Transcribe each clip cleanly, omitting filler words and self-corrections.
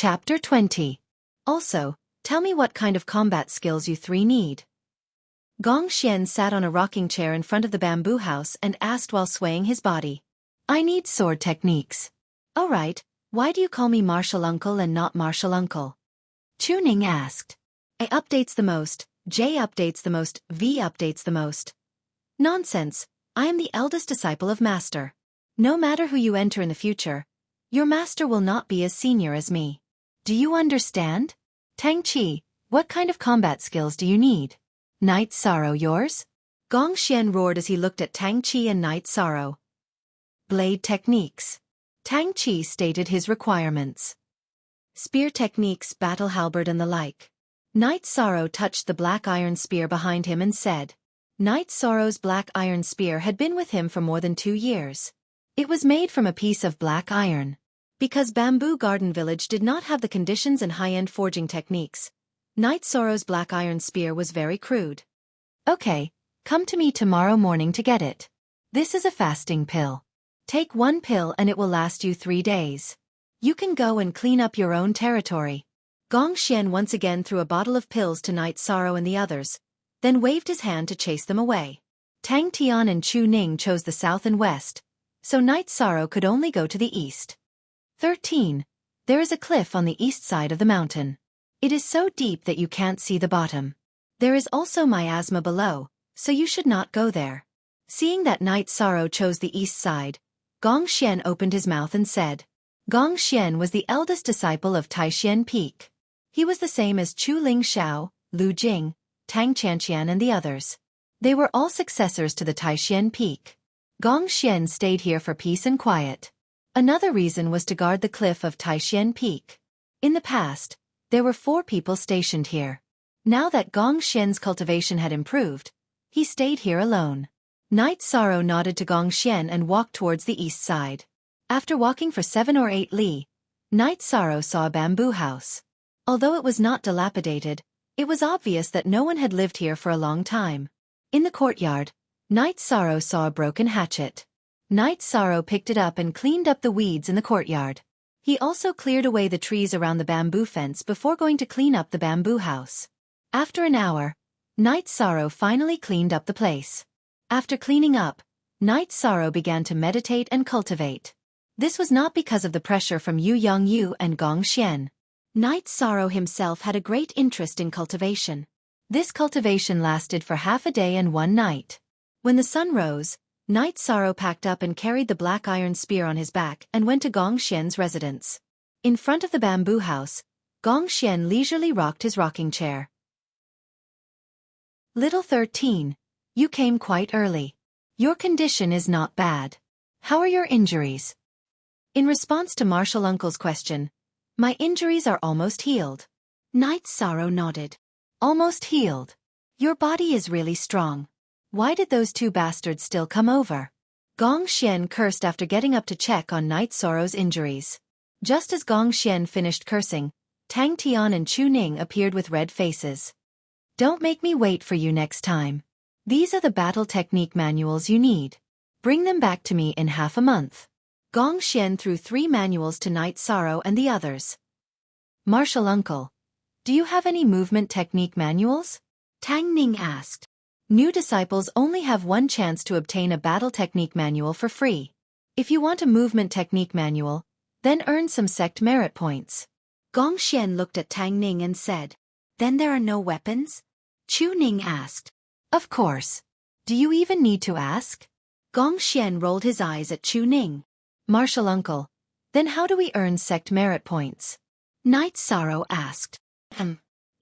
Chapter 20. Also, tell me what kind of combat skills you three need. Gong Xian sat on a rocking chair in front of the bamboo house and asked while swaying his body. I need sword techniques. Oh right, why do you call me martial uncle and not martial uncle? Chu Ning asked. A updates the most, J updates the most, V updates the most. Nonsense, I am the eldest disciple of master. No matter who you enter in the future, your master will not be as senior as me. Do you understand? Tang Qi, what kind of combat skills do you need? Night Sorrow yours? Gong Xian roared as he looked at Tang Qi and Night Sorrow. Blade techniques. Tang Qi stated his requirements. Spear techniques, battle halberd and the like. Night Sorrow touched the black iron spear behind him and said. Night Sorrow's black iron spear had been with him for more than 2 years. It was made from a piece of black iron. Because Bamboo Garden Village did not have the conditions and high-end forging techniques, Night Sorrow's black iron spear was very crude. Okay, come to me tomorrow morning to get it. This is a fasting pill. Take 1 pill and it will last you 3 days. You can go and clean up your own territory. Gong Xian once again threw a bottle of pills to Night Sorrow and the others, then waved his hand to chase them away. Tang Tian and Chu Ning chose the south and west, so Night Sorrow could only go to the east. 13. There is a cliff on the east side of the mountain. It is so deep that you can't see the bottom. There is also miasma below, so you should not go there. Seeing that Night Sorrow chose the east side, Gong Xian opened his mouth and said. Gong Xian was the eldest disciple of Taishan Peak. He was the same as Chu Ling Xiao, Lu Jing, Tang Chanqian and the others. They were all successors to the Taishan Peak. Gong Xian stayed here for peace and quiet. Another reason was to guard the cliff of Taishan Peak. In the past, there were 4 people stationed here. Now that Gong Xian's cultivation had improved, he stayed here alone. Night Sorrow nodded to Gong Xian and walked towards the east side. After walking for 7 or 8 li, Night Sorrow saw a bamboo house. Although it was not dilapidated, it was obvious that no one had lived here for a long time. In the courtyard, Night Sorrow saw a broken hatchet. Night Sorrow picked it up and cleaned up the weeds in the courtyard. He also cleared away the trees around the bamboo fence before going to clean up the bamboo house. After an hour, Night Sorrow finally cleaned up the place. After cleaning up, Night Sorrow began to meditate and cultivate. This was not because of the pressure from Yu Yongyu and Gong Xian. Night Sorrow himself had a great interest in cultivation. This cultivation lasted for half a day and 1 night. When the sun rose, Night Sorrow packed up and carried the black iron spear on his back and went to Gong Xian's residence. In front of the bamboo house, Gong Xian leisurely rocked his rocking chair. Little 13, you came quite early. Your condition is not bad. How are your injuries? In response to Martial Uncle's question, my injuries are almost healed. Night Sorrow nodded. Almost healed. Your body is really strong. Why did those 2 bastards still come over? Gong Xian cursed after getting up to check on Night Sorrow's injuries. Just as Gong Xian finished cursing, Tang Tian and Chu Ning appeared with red faces. Don't make me wait for you next time. These are the battle technique manuals you need. Bring them back to me in half a month. Gong Xian threw 3 manuals to Night Sorrow and the others. Martial Uncle, do you have any movement technique manuals? Tang Ning asked. New disciples only have 1 chance to obtain a battle technique manual for free. If you want a movement technique manual, then earn some sect merit points. Gong Xian looked at Tang Ning and said, Then there are no weapons? Chu Ning asked. Of course. Do you even need to ask? Gong Xian rolled his eyes at Chu Ning. Martial Uncle, then how do we earn sect merit points? Night Sorrow asked.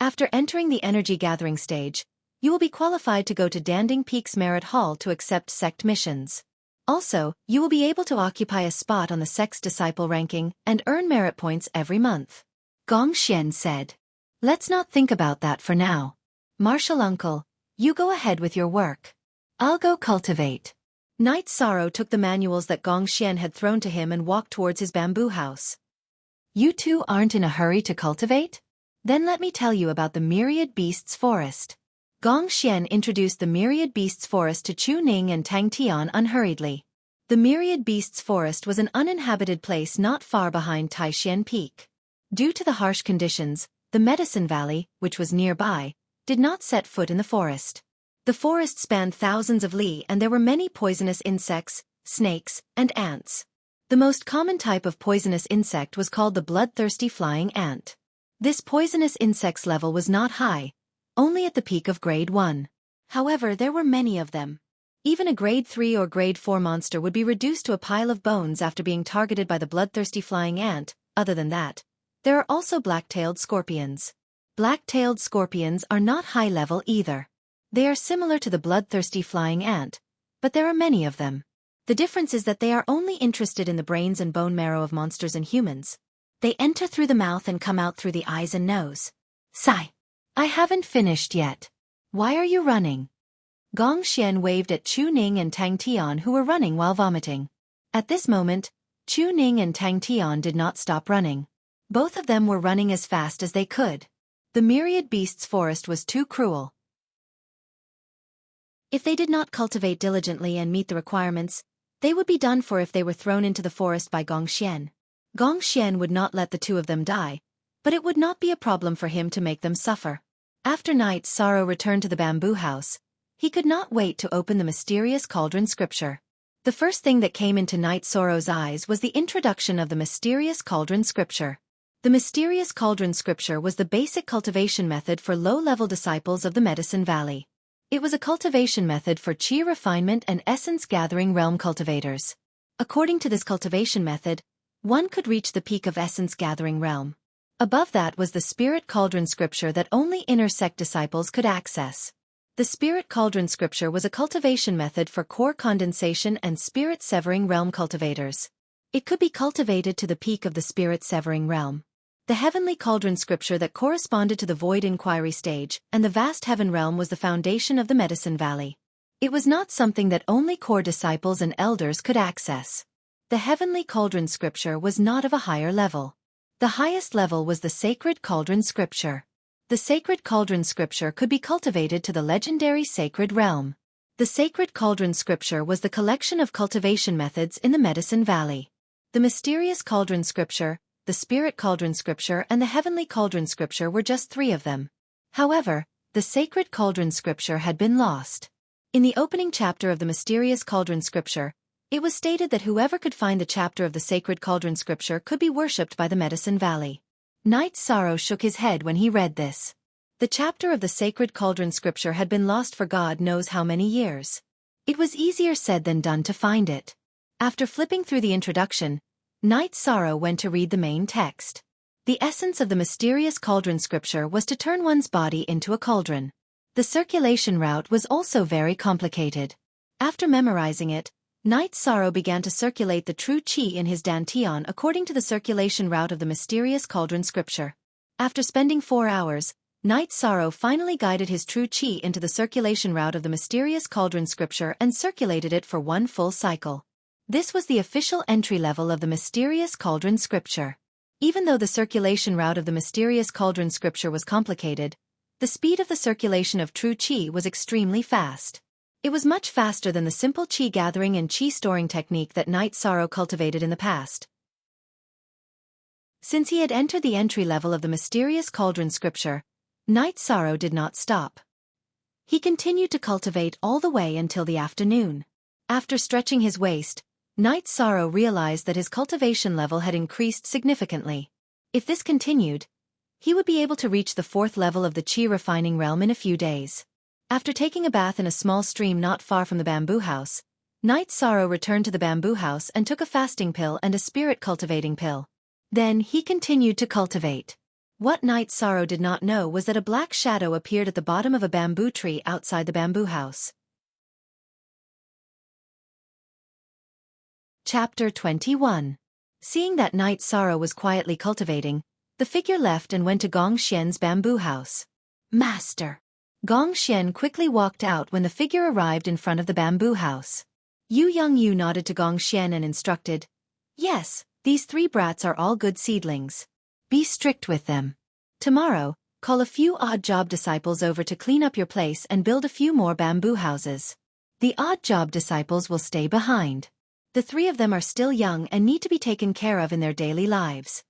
After entering the energy gathering stage, you will be qualified to go to Danding Peak's Merit Hall to accept sect missions. Also, you will be able to occupy a spot on the sect's disciple ranking and earn merit points every month. Gong Xian said. Let's not think about that for now. Martial Uncle, you go ahead with your work. I'll go cultivate. Night Sorrow took the manuals that Gong Xian had thrown to him and walked towards his bamboo house. You 2 aren't in a hurry to cultivate? Then let me tell you about the Myriad Beasts Forest. Gong Xian introduced the Myriad Beasts Forest to Chu Ning and Tang Tian unhurriedly. The Myriad Beasts Forest was an uninhabited place not far behind Taishan Peak. Due to the harsh conditions, the Medicine Valley, which was nearby, did not set foot in the forest. The forest spanned thousands of li and there were many poisonous insects, snakes, and ants. The most common type of poisonous insect was called the bloodthirsty flying ant. This poisonous insect's level was not high, only at the peak of grade 1. However, there were many of them. Even a grade 3 or grade 4 monster would be reduced to a pile of bones after being targeted by the bloodthirsty flying ant. Other than that, there are also black-tailed scorpions. Black-tailed scorpions are not high level either. They are similar to the bloodthirsty flying ant, but there are many of them. The difference is that they are only interested in the brains and bone marrow of monsters and humans. They enter through the mouth and come out through the eyes and nose. Sigh. I haven't finished yet. Why are you running? Gong Xian waved at Chu Ning and Tang Tian who were running while vomiting. At this moment, Chu Ning and Tang Tian did not stop running. Both of them were running as fast as they could. The myriad beasts forest was too cruel. If they did not cultivate diligently and meet the requirements, they would be done for if they were thrown into the forest by Gong Xian. Gong Xian would not let the two of them die, but it would not be a problem for him to make them suffer. After Night Sorrow returned to the bamboo house, he could not wait to open the mysterious cauldron scripture. The first thing that came into Night Sorrow's eyes was the introduction of the mysterious cauldron scripture. The mysterious cauldron scripture was the basic cultivation method for low-level disciples of the Medicine Valley. It was a cultivation method for chi refinement and essence-gathering realm cultivators. According to this cultivation method, one could reach the peak of essence-gathering realm. Above that was the spirit cauldron scripture that only inner sect disciples could access. The spirit cauldron scripture was a cultivation method for core condensation and spirit-severing realm cultivators. It could be cultivated to the peak of the spirit-severing realm. The heavenly cauldron scripture that corresponded to the void inquiry stage and the vast heaven realm was the foundation of the Medicine Valley. It was not something that only core disciples and elders could access. The heavenly cauldron scripture was not of a higher level. The highest level was the sacred cauldron scripture. The sacred cauldron scripture could be cultivated to the legendary sacred realm. The sacred cauldron scripture was the collection of cultivation methods in the Medicine Valley. The mysterious cauldron scripture, the spirit cauldron scripture and the heavenly cauldron scripture were just 3 of them. However, the sacred cauldron scripture had been lost. In the opening chapter of the mysterious cauldron scripture, it was stated that whoever could find the chapter of the sacred cauldron scripture could be worshipped by the Medicine Valley. Night Sorrow shook his head when he read this. The chapter of the sacred cauldron scripture had been lost for God knows how many years. It was easier said than done to find it. After flipping through the introduction, Night Sorrow went to read the main text. The essence of the mysterious cauldron scripture was to turn one's body into a cauldron. The circulation route was also very complicated. After memorizing it, Night Sorrow began to circulate the true qi in his dantian according to the circulation route of the mysterious cauldron scripture. After spending 4 hours, Night Sorrow finally guided his true qi into the circulation route of the mysterious cauldron scripture and circulated it for 1 full cycle. This was the official entry level of the mysterious cauldron scripture. Even though the circulation route of the mysterious cauldron scripture was complicated, the speed of the circulation of true qi was extremely fast. It was much faster than the simple qi gathering and qi storing technique that Night Sorrow cultivated in the past. Since he had entered the entry level of the mysterious cauldron scripture, Night Sorrow did not stop. He continued to cultivate all the way until the afternoon. After stretching his waist, Night Sorrow realized that his cultivation level had increased significantly. If this continued, he would be able to reach the 4th level of the qi refining realm in a few days. After taking a bath in a small stream not far from the bamboo house, Night Sorrow returned to the bamboo house and took a fasting pill and a spirit cultivating pill. Then he continued to cultivate. What Night Sorrow did not know was that a black shadow appeared at the bottom of a bamboo tree outside the bamboo house. Chapter 21. Seeing that Night Sorrow was quietly cultivating, the figure left and went to Gong Xian's bamboo house. Master! Gong Xian quickly walked out when the figure arrived in front of the bamboo house. Yu Yongyu nodded to Gong Xian and instructed, "Yes, these 3 brats are all good seedlings. Be strict with them. Tomorrow, call a few odd job disciples over to clean up your place and build a few more bamboo houses. The odd job disciples will stay behind. The 3 of them are still young and need to be taken care of in their daily lives."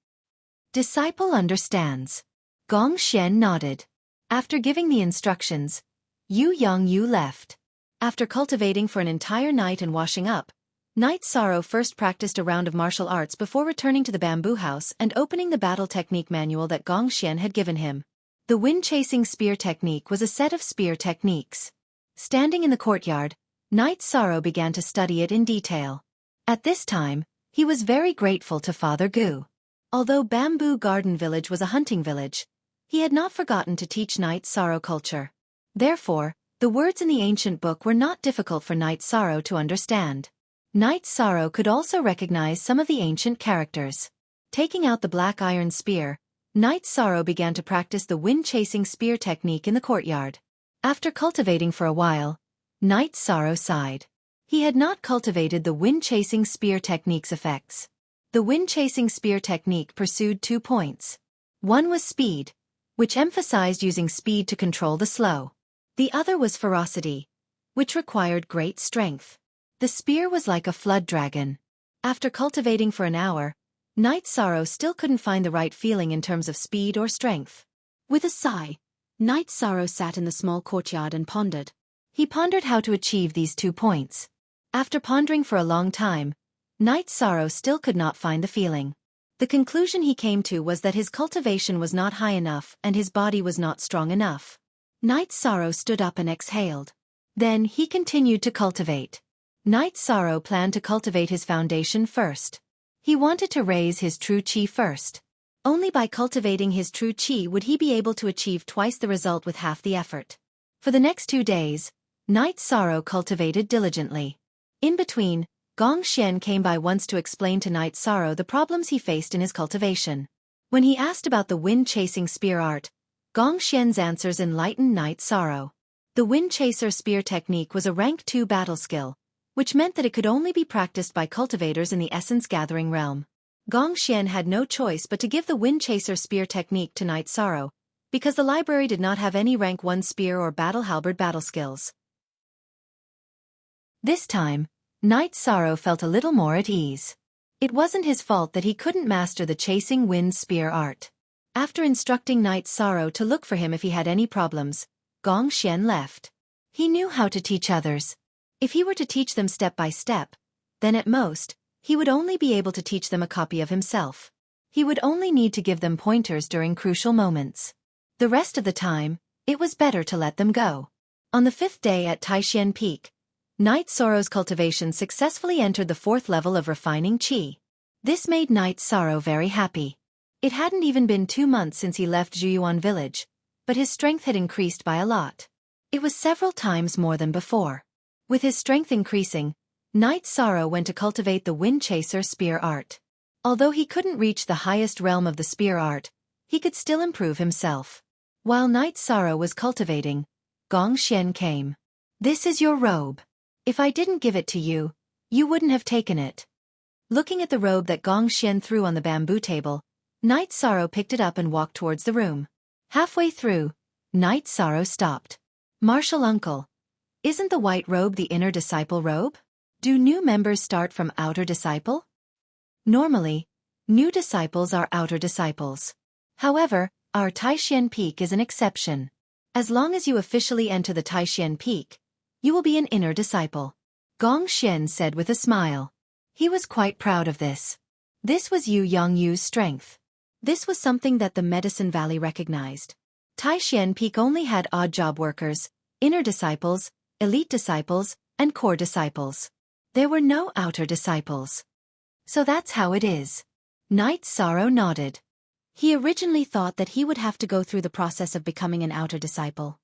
Disciple understands. Gong Xian nodded. After giving the instructions, Yu Yongyu left. After cultivating for an entire night and washing up, Knight Sorrow first practiced a round of martial arts before returning to the bamboo house and opening the battle technique manual that Gong Xian had given him. The wind-chasing spear technique was a set of spear techniques. Standing in the courtyard, Knight Sorrow began to study it in detail. At this time, he was very grateful to Father Gu. Although Bamboo Garden Village was a hunting village, he had not forgotten to teach Knight Sorrow culture. Therefore, the words in the ancient book were not difficult for Knight Sorrow to understand. Knight Sorrow could also recognize some of the ancient characters. Taking out the black iron spear, Knight Sorrow began to practice the wind-chasing spear technique in the courtyard. After cultivating for a while, Knight Sorrow sighed. He had not cultivated the wind-chasing spear technique's effects. The wind-chasing spear technique pursued 2 points. One was speed, which emphasized using speed to control the slow. The other was ferocity, which required great strength. The spear was like a flood dragon. After cultivating for an hour, Knight Sorrow still couldn't find the right feeling in terms of speed or strength. With a sigh, Knight Sorrow sat in the small courtyard and pondered. He pondered how to achieve these 2 points. After pondering for a long time, Knight Sorrow still could not find the feeling. The conclusion he came to was that his cultivation was not high enough and his body was not strong enough. Knight Sorrow stood up and exhaled. Then he continued to cultivate. Knight Sorrow planned to cultivate his foundation first. He wanted to raise his true qi first. Only by cultivating his true qi would he be able to achieve twice the result with half the effort. For the next 2 days, Knight Sorrow cultivated diligently. In between, Gong Xian came by once to explain to Knight Sorrow the problems he faced in his cultivation. When he asked about the wind-chasing spear art, Gong Xian's answers enlightened Knight Sorrow. The wind-chaser spear technique was a rank 2 battle skill, which meant that it could only be practiced by cultivators in the essence-gathering realm. Gong Xian had no choice but to give the wind-chaser spear technique to Knight Sorrow, because the library did not have any rank 1 spear or battle halberd battle skills. This time, Knight Sorrow felt a little more at ease. It wasn't his fault that he couldn't master the chasing wind spear art. After instructing Knight Sorrow to look for him if he had any problems, Gong Xian left. He knew how to teach others. If he were to teach them step by step, then at most, he would only be able to teach them a copy of himself. He would only need to give them pointers during crucial moments. The rest of the time, it was better to let them go. On the 5th day at Taishan Peak, Knight Sorrow's cultivation successfully entered the 4th level of refining qi. This made Knight Sorrow very happy. It hadn't even been 2 months since he left Zhuyuan village, but his strength had increased by a lot. It was several times more than before. With his strength increasing, Knight Sorrow went to cultivate the wind-chaser spear art. Although he couldn't reach the highest realm of the spear art, he could still improve himself. While Knight Sorrow was cultivating, Gong Xian came. "This is your robe. If I didn't give it to you, you wouldn't have taken it." Looking at the robe that Gong Xian threw on the bamboo table, Knight Sorrow picked it up and walked towards the room. Halfway through, Knight Sorrow stopped. "Martial uncle, isn't the white robe the inner disciple robe? Do new members start from outer disciple?" Normally, new disciples are outer disciples. However, our Taishan Peak is an exception. As long as you officially enter the Taishan Peak, you will be an inner disciple. Gong Xian said with a smile. He was quite proud of this. This was Yu Yongyu's strength. This was something that the Medicine Valley recognized. Taishan Peak only had odd job workers, inner disciples, elite disciples, and core disciples. There were no outer disciples. So that's how it is. Knight Sorrow nodded. He originally thought that he would have to go through the process of becoming an outer disciple.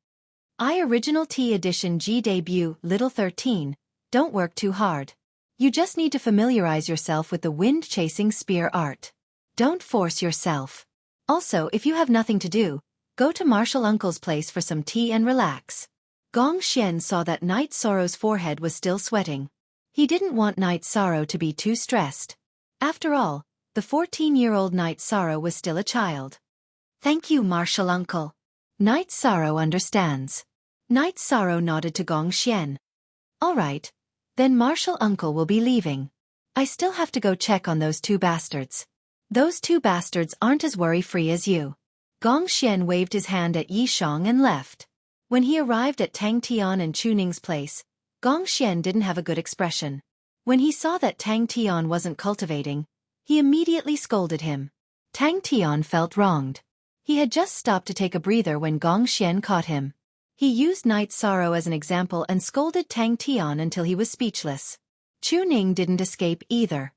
I Original T Edition G Debut, Little 13, don't work too hard. You just need to familiarize yourself with the wind-chasing spear art. Don't force yourself. Also, if you have nothing to do, go to Martial Uncle's place for some tea and relax. Gong Xian saw that Knight Sorrow's forehead was still sweating. He didn't want Knight Sorrow to be too stressed. After all, the 14-year-old Knight Sorrow was still a child. "Thank you, Martial Uncle." Knight Sorrow understands. Knight Sorrow nodded to Gong Xian. "All right, then Martial Uncle will be leaving. I still have to go check on those 2 bastards." Those two bastards aren't as worry-free as you. Gong Xian waved his hand at Yi Shang and left. When he arrived at Tang Tian and Chu Ning's place, Gong Xian didn't have a good expression. When he saw that Tang Tian wasn't cultivating, he immediately scolded him. Tang Tian felt wronged. He had just stopped to take a breather when Gong Xian caught him. He used Night Sorrow as an example and scolded Tang Tian until he was speechless. Chu Ning didn't escape either.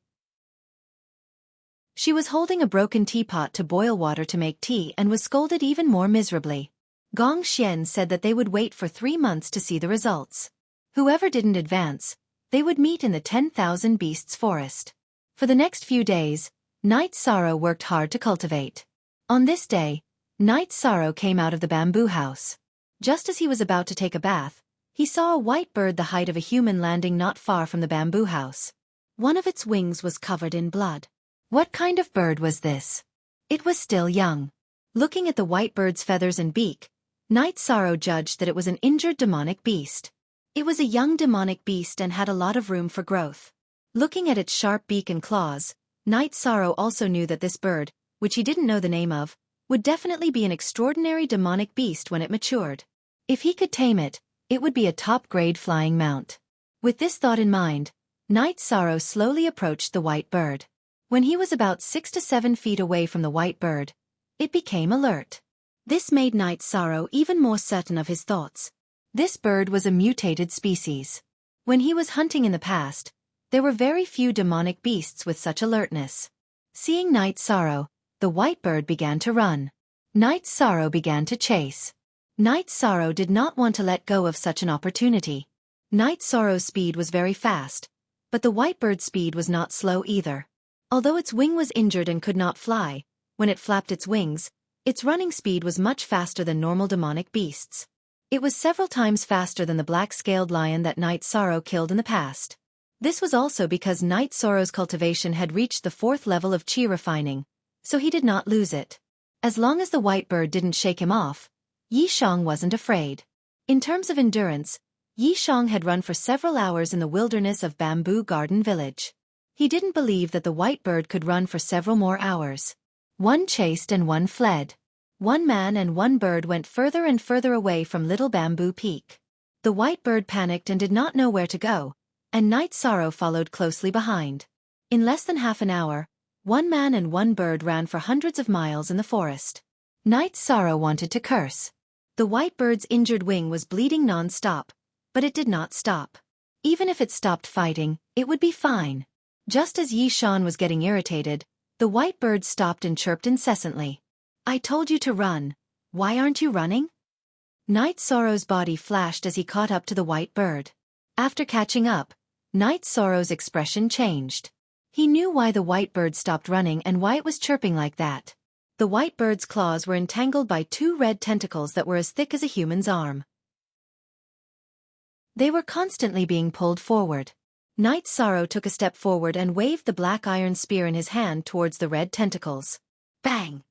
She was holding a broken teapot to boil water to make tea and was scolded even more miserably. Gong Xian said that they would wait for 3 months to see the results. Whoever didn't advance, they would meet in the 10,000 Beasts forest. For the next few days, Night Sorrow worked hard to cultivate. On this day, Night Sorrow came out of the bamboo house. Just as he was about to take a bath, he saw a white bird the height of a human landing not far from the bamboo house. One of its wings was covered in blood. What kind of bird was this? It was still young. Looking at the white bird's feathers and beak, Night Sorrow judged that it was an injured demonic beast. It was a young demonic beast and had a lot of room for growth. Looking at its sharp beak and claws, Night Sorrow also knew that this bird, which he didn't know the name of, would definitely be an extraordinary demonic beast when it matured. If he could tame it, it would be a top-grade flying mount. With this thought in mind, Night Sorrow slowly approached the white bird. When he was about 6 to 7 feet away from the white bird, it became alert. This made Night Sorrow even more certain of his thoughts. This bird was a mutated species. When he was hunting in the past, there were very few demonic beasts with such alertness. Seeing Night Sorrow, the white bird began to run. Night Sorrow began to chase. Night Sorrow did not want to let go of such an opportunity. Night Sorrow's speed was very fast, but the white bird's speed was not slow either. Although its wing was injured and could not fly, when it flapped its wings, its running speed was much faster than normal demonic beasts. It was several times faster than the black-scaled lion that Night Sorrow killed in the past. This was also because Night Sorrow's cultivation had reached the 4th level of chi refining, so he did not lose it. As long as the white bird didn't shake him off, Yi Shang wasn't afraid. In terms of endurance, Yi Shang had run for several hours in the wilderness of Bamboo Garden Village. He didn't believe that the white bird could run for several more hours. One chased and one fled. One man and one bird went further and further away from Little Bamboo Peak. The white bird panicked and did not know where to go, and Night Sorrow followed closely behind. In less than half an hour, one man and one bird ran for hundreds of miles in the forest. Night Sorrow wanted to curse. The white bird's injured wing was bleeding non-stop, but it did not stop. Even if it stopped fighting, it would be fine. Just as Yi Shan was getting irritated, the white bird stopped and chirped incessantly. "I told you to run. Why aren't you running?" Night Sorrow's body flashed as he caught up to the white bird. After catching up, Night Sorrow's expression changed. He knew why the white bird stopped running and why it was chirping like that. The white bird's claws were entangled by 2 red tentacles that were as thick as a human's arm. They were constantly being pulled forward. Night Sorrow took a step forward and waved the black iron spear in his hand towards the red tentacles. Bang!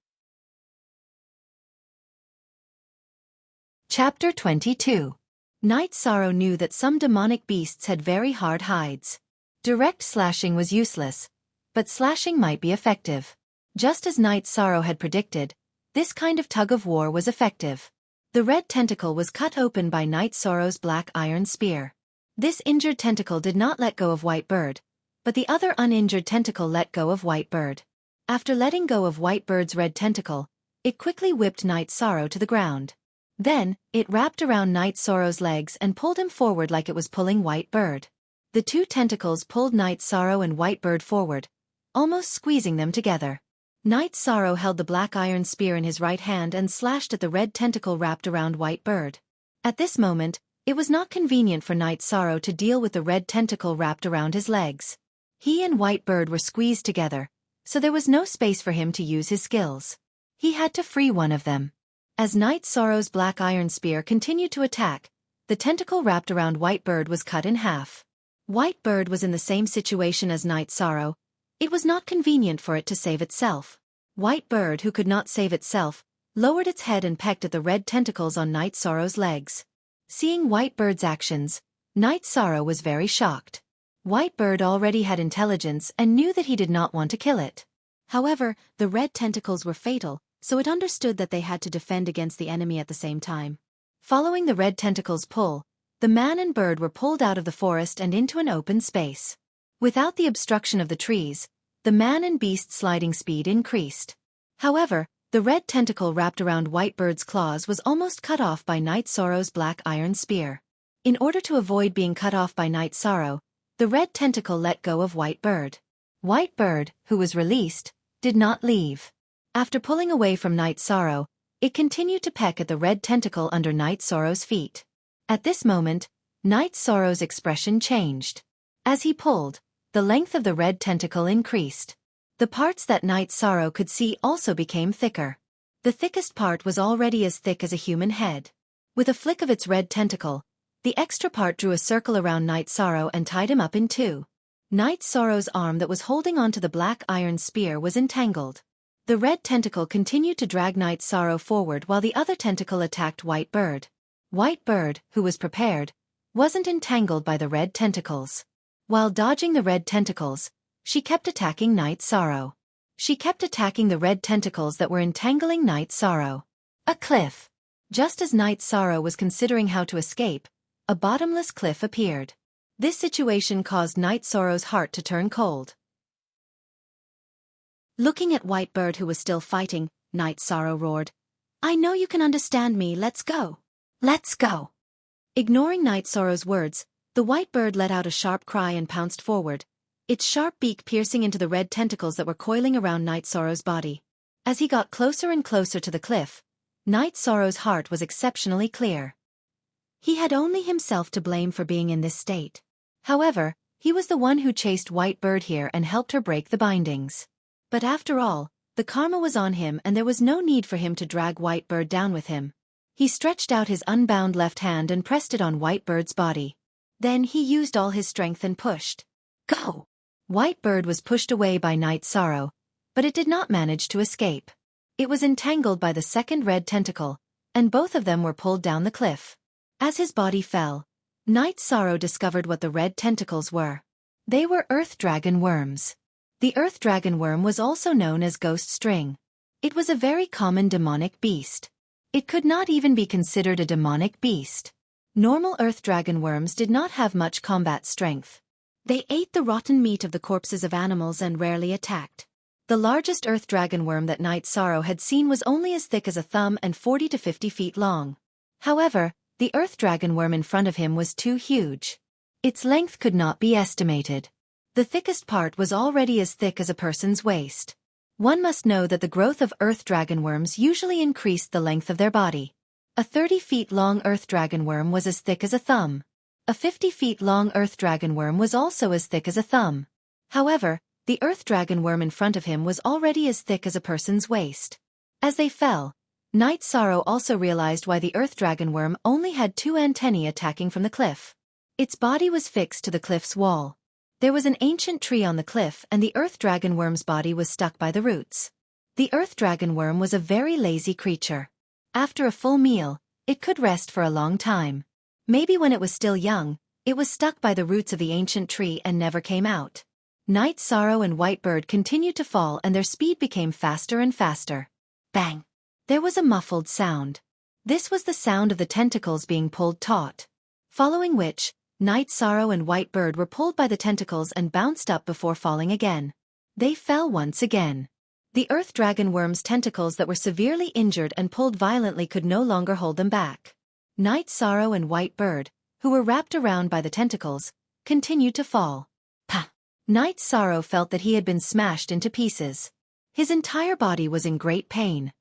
Chapter 22. Night Sorrow knew that some demonic beasts had very hard hides. Direct slashing was useless, but slashing might be effective. Just as Night Sorrow had predicted, this kind of tug-of-war was effective. The red tentacle was cut open by Night Sorrow's black iron spear. This injured tentacle did not let go of White Bird, but the other uninjured tentacle let go of White Bird. After letting go of White Bird's red tentacle, it quickly whipped Night Sorrow to the ground. Then, it wrapped around Night Sorrow's legs and pulled him forward like it was pulling White Bird. The 2 tentacles pulled Night Sorrow and White Bird forward, almost squeezing them together. Night Sorrow held the black iron spear in his right hand and slashed at the red tentacle wrapped around White Bird. At this moment, it was not convenient for Night Sorrow to deal with the red tentacle wrapped around his legs. He and White Bird were squeezed together, so there was no space for him to use his skills. He had to free one of them. As Night Sorrow's black iron spear continued to attack, the tentacle wrapped around White Bird was cut in half. White Bird was in the same situation as Night Sorrow. It was not convenient for it to save itself. White Bird, who could not save itself, lowered its head and pecked at the red tentacles on Night Sorrow's legs. Seeing White Bird's actions, Night Sorrow was very shocked. White Bird already had intelligence and knew that he did not want to kill it. However, the red tentacles were fatal, so it understood that they had to defend against the enemy at the same time. Following the red tentacles' pull, the man and bird were pulled out of the forest and into an open space. Without the obstruction of the trees, the man and beast's sliding speed increased. However, the red tentacle wrapped around White Bird's claws was almost cut off by Night Sorrow's black iron spear. In order to avoid being cut off by Night Sorrow, the red tentacle let go of White Bird. White Bird, who was released, did not leave. After pulling away from Night Sorrow, it continued to peck at the red tentacle under Night Sorrow's feet. At this moment, Night Sorrow's expression changed. As he pulled, the length of the red tentacle increased. The parts that Night Sorrow could see also became thicker. The thickest part was already as thick as a human head. With a flick of its red tentacle, the extra part drew a circle around Night Sorrow and tied him up in two. Night Sorrow's arm that was holding onto the black iron spear was entangled. The red tentacle continued to drag Night Sorrow forward while the other tentacle attacked White Bird. White Bird, who was prepared, wasn't entangled by the red tentacles. While dodging the red tentacles, she kept attacking Night Sorrow. She kept attacking the red tentacles that were entangling Night Sorrow. A cliff. Just as Night Sorrow was considering how to escape, a bottomless cliff appeared. This situation caused Night Sorrow's heart to turn cold. Looking at White Bird, who was still fighting, Night Sorrow roared, "I know you can understand me, let's go. Let's go." Ignoring Night Sorrow's words, the White Bird let out a sharp cry and pounced forward, its sharp beak piercing into the red tentacles that were coiling around Night Sorrow's body. As he got closer and closer to the cliff, Night Sorrow's heart was exceptionally clear. He had only himself to blame for being in this state. However, he was the one who chased White Bird here and helped her break the bindings. But after all, the karma was on him and there was no need for him to drag White Bird down with him. He stretched out his unbound left hand and pressed it on White Bird's body. Then he used all his strength and pushed. Go! White Bird was pushed away by Night Sorrow, but it did not manage to escape. It was entangled by the second red tentacle, and both of them were pulled down the cliff. As his body fell, Night Sorrow discovered what the red tentacles were. They were earth dragon worms. The earth dragon worm was also known as ghost string. It was a very common demonic beast. It could not even be considered a demonic beast. Normal earth dragon worms did not have much combat strength. They ate the rotten meat of the corpses of animals and rarely attacked. The largest earth dragon worm that Night Sorrow had seen was only as thick as a thumb and 40 to 50 feet long. However, the earth dragon worm in front of him was too huge. Its length could not be estimated. The thickest part was already as thick as a person's waist. One must know that the growth of earth dragon worms usually increased the length of their body. A 30-feet-long earth dragon worm was as thick as a thumb. A 50-feet-long earth dragon worm was also as thick as a thumb. However, the earth dragon worm in front of him was already as thick as a person's waist. As they fell, Night Sorrow also realized why the earth dragon worm only had two antennae attacking from the cliff. Its body was fixed to the cliff's wall. There was an ancient tree on the cliff and the earth dragon worm's body was stuck by the roots. The earth dragon worm was a very lazy creature. After a full meal, it could rest for a long time. Maybe when it was still young, it was stuck by the roots of the ancient tree and never came out. Night Sorrow and White Bird continued to fall and their speed became faster and faster. Bang! There was a muffled sound. This was the sound of the tentacles being pulled taut. Following which, Night Sorrow and White Bird were pulled by the tentacles and bounced up before falling again. They fell once again. The earth dragon worm's tentacles that were severely injured and pulled violently could no longer hold them back. Night Sorrow and White Bird, who were wrapped around by the tentacles, continued to fall. Pah! Night Sorrow felt that he had been smashed into pieces. His entire body was in great pain.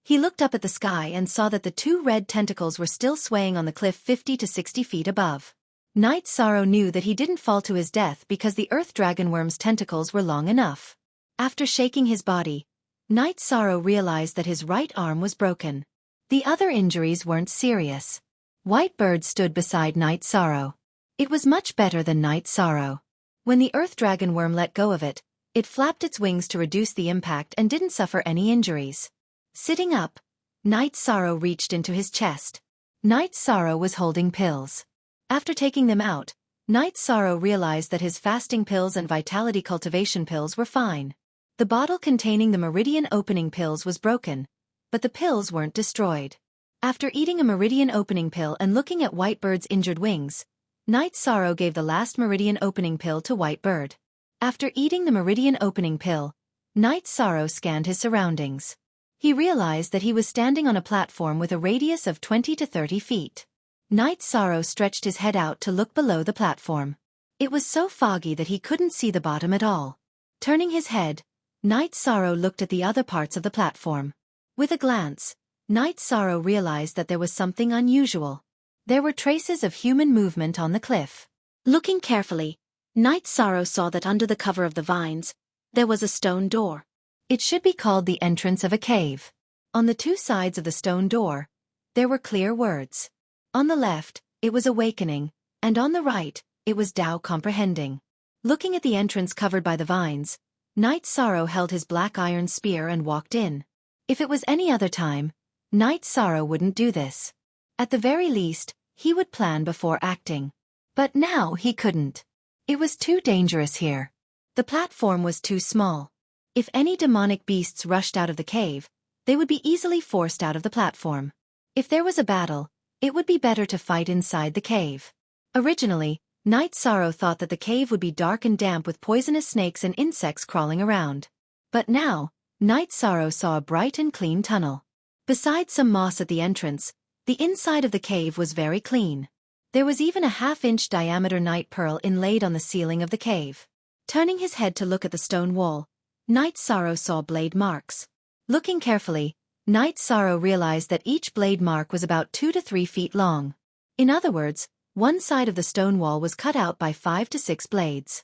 He looked up at the sky and saw that the two red tentacles were still swaying on the cliff 50 to 60 feet above. Night Sorrow knew that he didn't fall to his death because the earth dragon worm's tentacles were long enough. After shaking his body, Night Sorrow realized that his right arm was broken. The other injuries weren't serious. White Bird stood beside Night Sorrow. It was much better than Night Sorrow. When the earth dragon worm let go of it, it flapped its wings to reduce the impact and didn't suffer any injuries. Sitting up, Night Sorrow reached into his chest. Night Sorrow was holding pills. After taking them out, Night Sorrow realized that his fasting pills and vitality cultivation pills were fine. The bottle containing the meridian opening pills was broken, but the pills weren't destroyed. After eating a meridian opening pill and looking at Whitebird's injured wings, Night Sorrow gave the last meridian opening pill to Whitebird. After eating the meridian opening pill, Night Sorrow scanned his surroundings. He realized that he was standing on a platform with a radius of 20 to 30 feet. Night Sorrow stretched his head out to look below the platform. It was so foggy that he couldn't see the bottom at all. Turning his head, Night Sorrow looked at the other parts of the platform. With a glance, Night Sorrow realized that there was something unusual. There were traces of human movement on the cliff. Looking carefully, Night Sorrow saw that under the cover of the vines, there was a stone door. It should be called the entrance of a cave. On the two sides of the stone door, there were clear words. On the left, it was awakening, and on the right, it was Tao comprehending. Looking at the entrance covered by the vines, Night Sorrow held his black iron spear and walked in. If it was any other time, Night Sorrow wouldn't do this. At the very least, he would plan before acting. But now he couldn't. It was too dangerous here. The platform was too small. If any demonic beasts rushed out of the cave, they would be easily forced out of the platform. If there was a battle, it would be better to fight inside the cave. Originally, Night Sorrow thought that the cave would be dark and damp with poisonous snakes and insects crawling around. But now, Night Sorrow saw a bright and clean tunnel. Besides some moss at the entrance, the inside of the cave was very clean. There was even a half-inch diameter night pearl inlaid on the ceiling of the cave. Turning his head to look at the stone wall, Night Sorrow saw blade marks. Looking carefully, Night Sorrow realized that each blade mark was about 2 to 3 feet long. In other words, one side of the stone wall was cut out by 5 to 6 blades.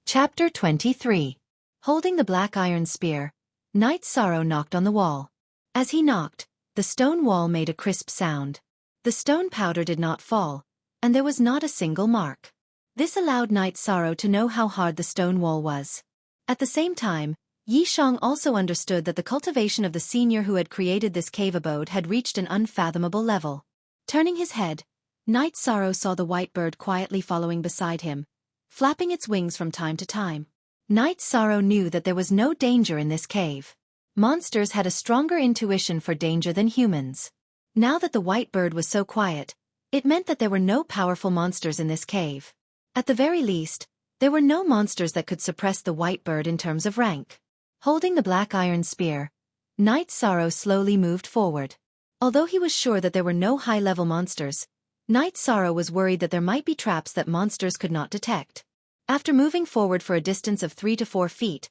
Chapter 23. Holding the black iron spear, Night Sorrow knocked on the wall. As he knocked, the stone wall made a crisp sound. The stone powder did not fall, and there was not a single mark. This allowed Night Sorrow to know how hard the stone wall was. At the same time, Yi Shang also understood that the cultivation of the senior who had created this cave abode had reached an unfathomable level. Turning his head, Night Sorrow saw the white bird quietly following beside him, flapping its wings from time to time. Night Sorrow knew that there was no danger in this cave. Monsters had a stronger intuition for danger than humans. Now that the white bird was so quiet, it meant that there were no powerful monsters in this cave. At the very least, there were no monsters that could suppress the white bird in terms of rank. Holding the black iron spear, Night Sorrow slowly moved forward. Although he was sure that there were no high-level monsters, Night Sorrow was worried that there might be traps that monsters could not detect. After moving forward for a distance of 3 to 4 feet,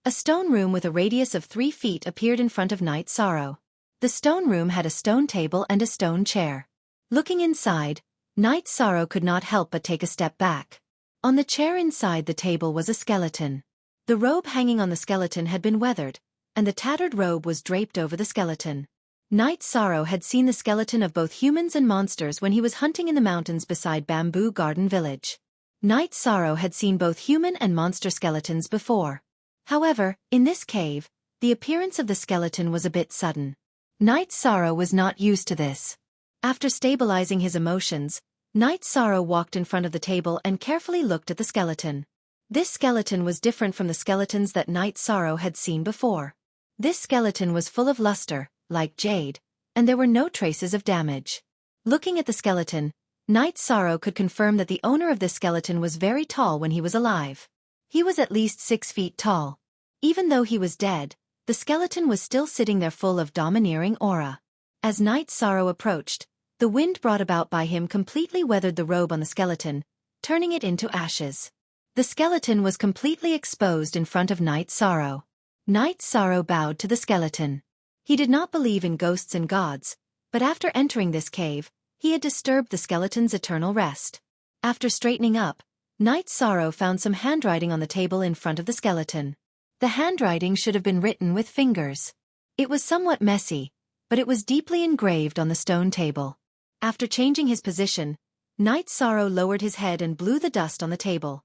a stone room with a radius of 3 feet appeared in front of Night Sorrow. The stone room had a stone table and a stone chair. Looking inside, Night Sorrow could not help but take a step back. On the chair inside the table was a skeleton. The robe hanging on the skeleton had been weathered, and the tattered robe was draped over the skeleton. Night Sorrow had seen the skeleton of both humans and monsters when he was hunting in the mountains beside Bamboo Garden Village. Night Sorrow had seen both human and monster skeletons before. However, in this cave, the appearance of the skeleton was a bit sudden. Night Sorrow was not used to this. After stabilizing his emotions, Night Sorrow walked in front of the table and carefully looked at the skeleton. This skeleton was different from the skeletons that Night Sorrow had seen before. This skeleton was full of luster, like jade, and there were no traces of damage. Looking at the skeleton, Night Sorrow could confirm that the owner of this skeleton was very tall when he was alive. He was at least 6 feet tall. Even though he was dead, the skeleton was still sitting there full of domineering aura. As Night Sorrow approached, the wind brought about by him completely weathered the robe on the skeleton, turning it into ashes. The skeleton was completely exposed in front of Night Sorrow. Night Sorrow bowed to the skeleton. He did not believe in ghosts and gods, but after entering this cave, he had disturbed the skeleton's eternal rest. After straightening up, Night Sorrow found some handwriting on the table in front of the skeleton. The handwriting should have been written with fingers. It was somewhat messy, but it was deeply engraved on the stone table. After changing his position, Night Sorrow lowered his head and blew the dust on the table.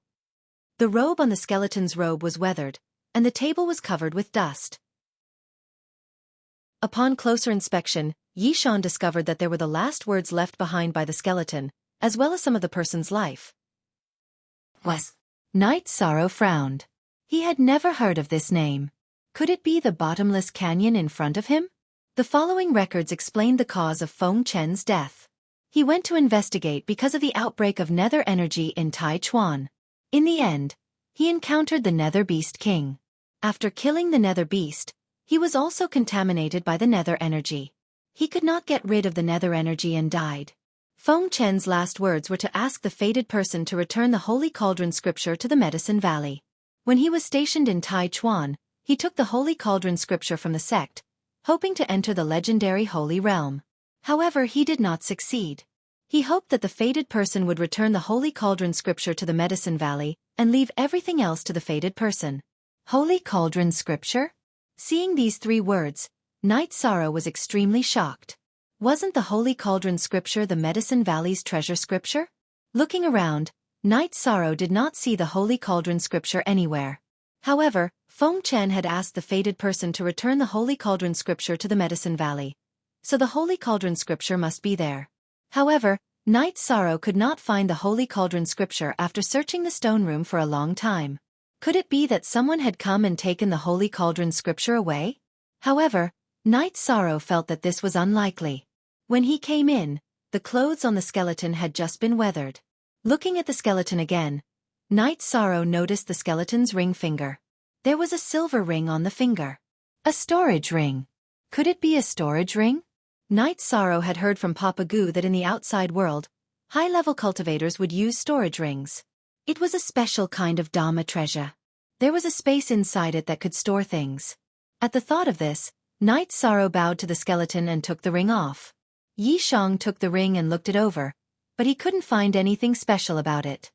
The robe on the skeleton's robe was weathered, and the table was covered with dust. Upon closer inspection, Yishan discovered that there were the last words left behind by the skeleton, as well as some of the person's life. Was. Night Sorrow frowned. He had never heard of this name. Could it be the bottomless canyon in front of him? The following records explained the cause of Feng Chen's death. He went to investigate because of the outbreak of nether energy in Taichuan. In the end, he encountered the Nether Beast King. After killing the Nether Beast, he was also contaminated by the nether energy. He could not get rid of the nether energy and died. Feng Chen's last words were to ask the fated person to return the Holy Cauldron scripture to the Medicine Valley. When he was stationed in Taichuan, he took the Holy Cauldron scripture from the sect, hoping to enter the legendary Holy Realm. However, he did not succeed. He hoped that the fated person would return the Holy Cauldron scripture to the Medicine Valley and leave everything else to the fated person. Holy Cauldron scripture? Seeing these 3 words, Night Sorrow was extremely shocked. Wasn't the Holy Cauldron scripture the Medicine Valley's treasure scripture? Looking around, Night Sorrow did not see the Holy Cauldron scripture anywhere. However, Feng Chen had asked the fated person to return the Holy Cauldron scripture to the Medicine Valley. So the Holy Cauldron scripture must be there. However, Night Sorrow could not find the Holy Cauldron scripture after searching the stone room for a long time. Could it be that someone had come and taken the Holy Cauldron scripture away? However, Night Sorrow felt that this was unlikely. When he came in, the clothes on the skeleton had just been weathered. Looking at the skeleton again, Night Sorrow noticed the skeleton's ring finger. There was a silver ring on the finger. A storage ring. Could it be a storage ring? Night Sorrow had heard from Papa Goo that in the outside world, high-level cultivators would use storage rings. It was a special kind of Dhamma treasure. There was a space inside it that could store things. At the thought of this, Night Sorrow bowed to the skeleton and took the ring off. Yi Shang took the ring and looked it over, but he couldn't find anything special about it.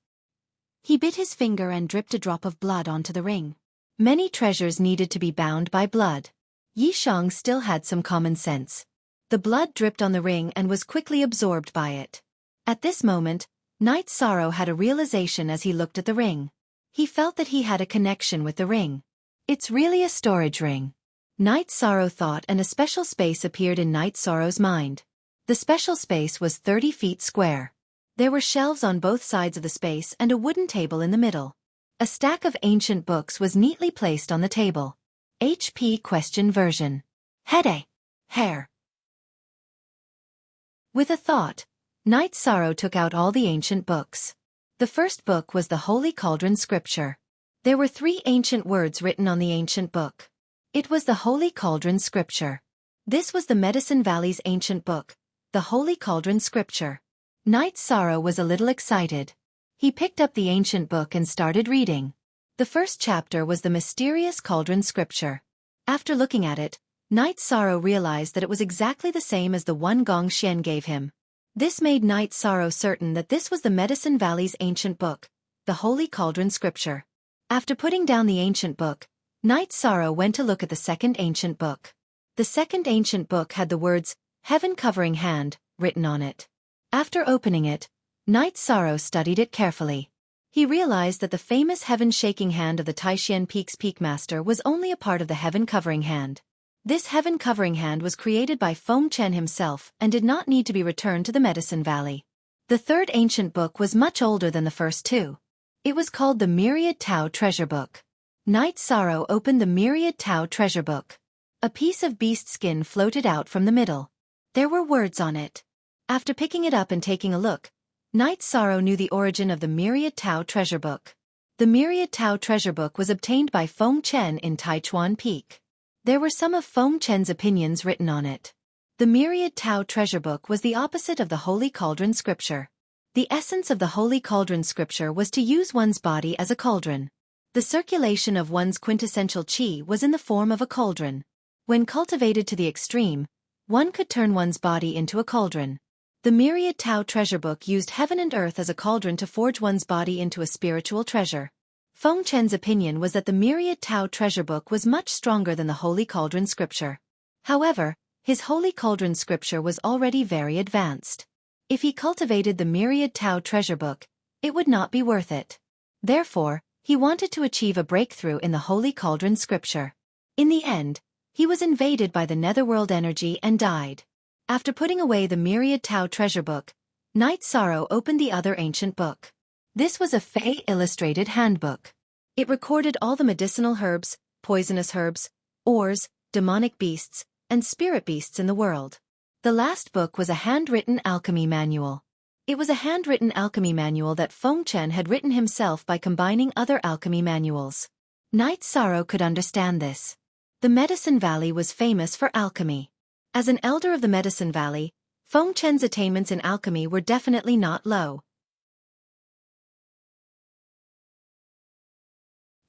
He bit his finger and dripped a drop of blood onto the ring. Many treasures needed to be bound by blood. Yi Shang still had some common sense. The blood dripped on the ring and was quickly absorbed by it. At this moment, Night Sorrow had a realization as he looked at the ring. He felt that he had a connection with the ring. It's really a storage ring. Night Sorrow thought, and a special space appeared in Night Sorrow's mind. The special space was 30 feet square. There were shelves on both sides of the space and a wooden table in the middle. A stack of ancient books was neatly placed on the table. HP question version. Headache. Hair. With a thought, Night Sorrow took out all the ancient books. The first book was the Holy Cauldron scripture. There were 3 ancient words written on the ancient book. It was the Holy Cauldron scripture. This was the Medicine Valley's ancient book, the Holy Cauldron scripture. Night Sorrow was a little excited. He picked up the ancient book and started reading. The first chapter was the mysterious cauldron scripture. After looking at it, Night Sorrow realized that it was exactly the same as the one Gong Xian gave him. This made Night Sorrow certain that this was the Medicine Valley's ancient book, the Holy Cauldron scripture. After putting down the ancient book, Night Sorrow went to look at the second ancient book. The second ancient book had the words, Heaven Covering Hand, written on it. After opening it, Night Sorrow studied it carefully. He realized that the famous Heaven Shaking Hand of the Taishan Peak's Peak Master was only a part of the Heaven Covering Hand. This Heaven Covering Hand was created by Feng Chen himself and did not need to be returned to the Medicine Valley. The third ancient book was much older than the first 2. It was called the Myriad Tao Treasure Book. Night Sorrow opened the Myriad Tao Treasure Book. A piece of beast skin floated out from the middle. There were words on it. After picking it up and taking a look, Night Sorrow knew the origin of the Myriad Tao Treasure Book. The Myriad Tao Treasure Book was obtained by Feng Chen in Taichuan Peak. There were some of Feng Chen's opinions written on it. The Myriad Tao Treasure Book was the opposite of the Holy Cauldron Scripture. The essence of the Holy Cauldron Scripture was to use one's body as a cauldron. The circulation of one's quintessential qi was in the form of a cauldron. When cultivated to the extreme, one could turn one's body into a cauldron. The Myriad Tao Treasure Book used heaven and earth as a cauldron to forge one's body into a spiritual treasure. Feng Chen's opinion was that the Myriad Tao Treasure Book was much stronger than the Holy Cauldron Scripture. However, his Holy Cauldron Scripture was already very advanced. If he cultivated the Myriad Tao Treasure Book, it would not be worth it. Therefore, he wanted to achieve a breakthrough in the Holy Cauldron Scripture. In the end, he was invaded by the netherworld energy and died. After putting away the myriad Tao treasure book, Knight Sorrow opened the other ancient book. This was a Fey illustrated handbook. It recorded all the medicinal herbs, poisonous herbs, ores, demonic beasts, and spirit beasts in the world. The last book was a handwritten alchemy manual. It was a handwritten alchemy manual that Feng Chen had written himself by combining other alchemy manuals. Knight Sorrow could understand this. The Medicine Valley was famous for alchemy. As an elder of the Medicine Valley, Feng Chen's attainments in alchemy were definitely not low.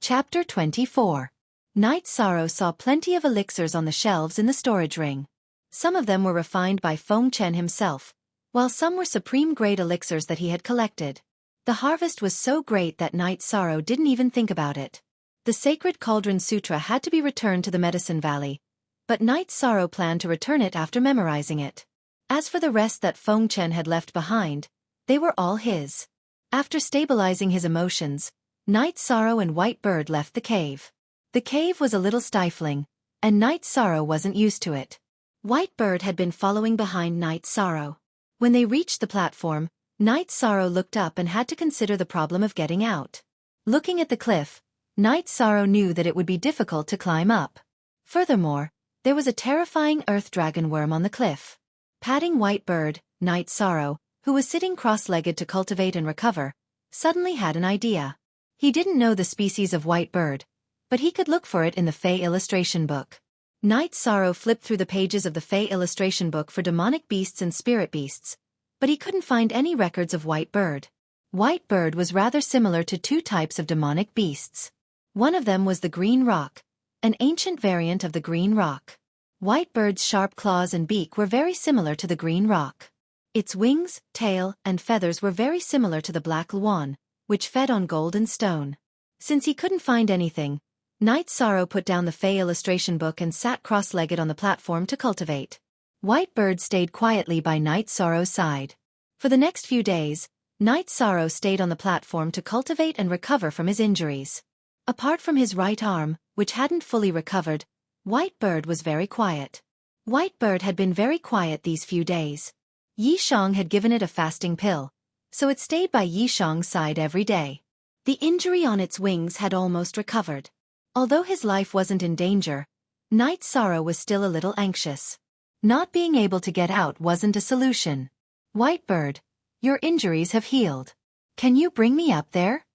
Chapter 24. Knight Sorrow saw plenty of elixirs on the shelves in the storage ring. Some of them were refined by Feng Chen himself, while some were supreme-grade elixirs that he had collected. The harvest was so great that Knight Sorrow didn't even think about it. The Sacred Cauldron Sutra had to be returned to the Medicine Valley, but Knight Sorrow planned to return it after memorizing it. As for the rest that Feng Chen had left behind, they were all his. After stabilizing his emotions, Knight Sorrow and White Bird left the cave. The cave was a little stifling, and Knight Sorrow wasn't used to it. White Bird had been following behind Knight Sorrow. When they reached the platform, Knight Sorrow looked up and had to consider the problem of getting out. Looking at the cliff, Knight Sorrow knew that it would be difficult to climb up. Furthermore, there was a terrifying earth dragon worm on the cliff. Patting White Bird, Knight Sorrow, who was sitting cross-legged to cultivate and recover, suddenly had an idea. He didn't know the species of white bird, but he could look for it in the Fey illustration book. Knight Sorrow flipped through the pages of the Fey illustration book for demonic beasts and spirit beasts, but he couldn't find any records of white bird. White bird was rather similar to two types of demonic beasts. One of them was the green roc, an ancient variant of the green roc. White bird's sharp claws and beak were very similar to the green roc. Its wings, tail, and feathers were very similar to the black luan, which fed on gold and stone. Since he couldn't find anything, Knight Sorrow put down the Fey illustration book and sat cross-legged on the platform to cultivate. White Bird stayed quietly by Knight Sorrow's side. For the next few days, Knight Sorrow stayed on the platform to cultivate and recover from his injuries. Apart from his right arm, which hadn't fully recovered, White Bird was very quiet. White Bird had been very quiet these few days. Yi Shang had given it a fasting pill, so it stayed by Yi Shang's side every day. The injury on its wings had almost recovered. Although his life wasn't in danger, Knight Sorrow was still a little anxious. Not being able to get out wasn't a solution. White Bird, your injuries have healed. Can you bring me up there?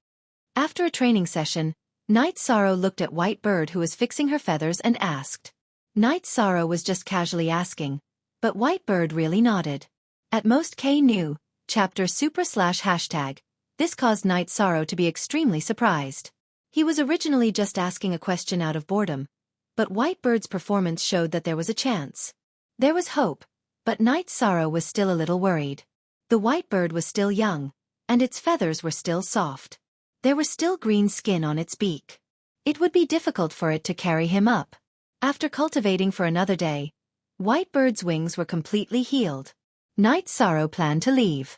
After a training session, Knight Sorrow looked at White Bird who was fixing her feathers and asked. Knight Sorrow was just casually asking, but White Bird really nodded. At most K knew, chapter /#, this caused Knight Sorrow to be extremely surprised. He was originally just asking a question out of boredom, but White Bird's performance showed that there was a chance. There was hope, but Knight Sorrow was still a little worried. The White Bird was still young, and its feathers were still soft. There was still green skin on its beak. It would be difficult for it to carry him up. After cultivating for another day, White Bird's wings were completely healed. Knight Sorrow planned to leave.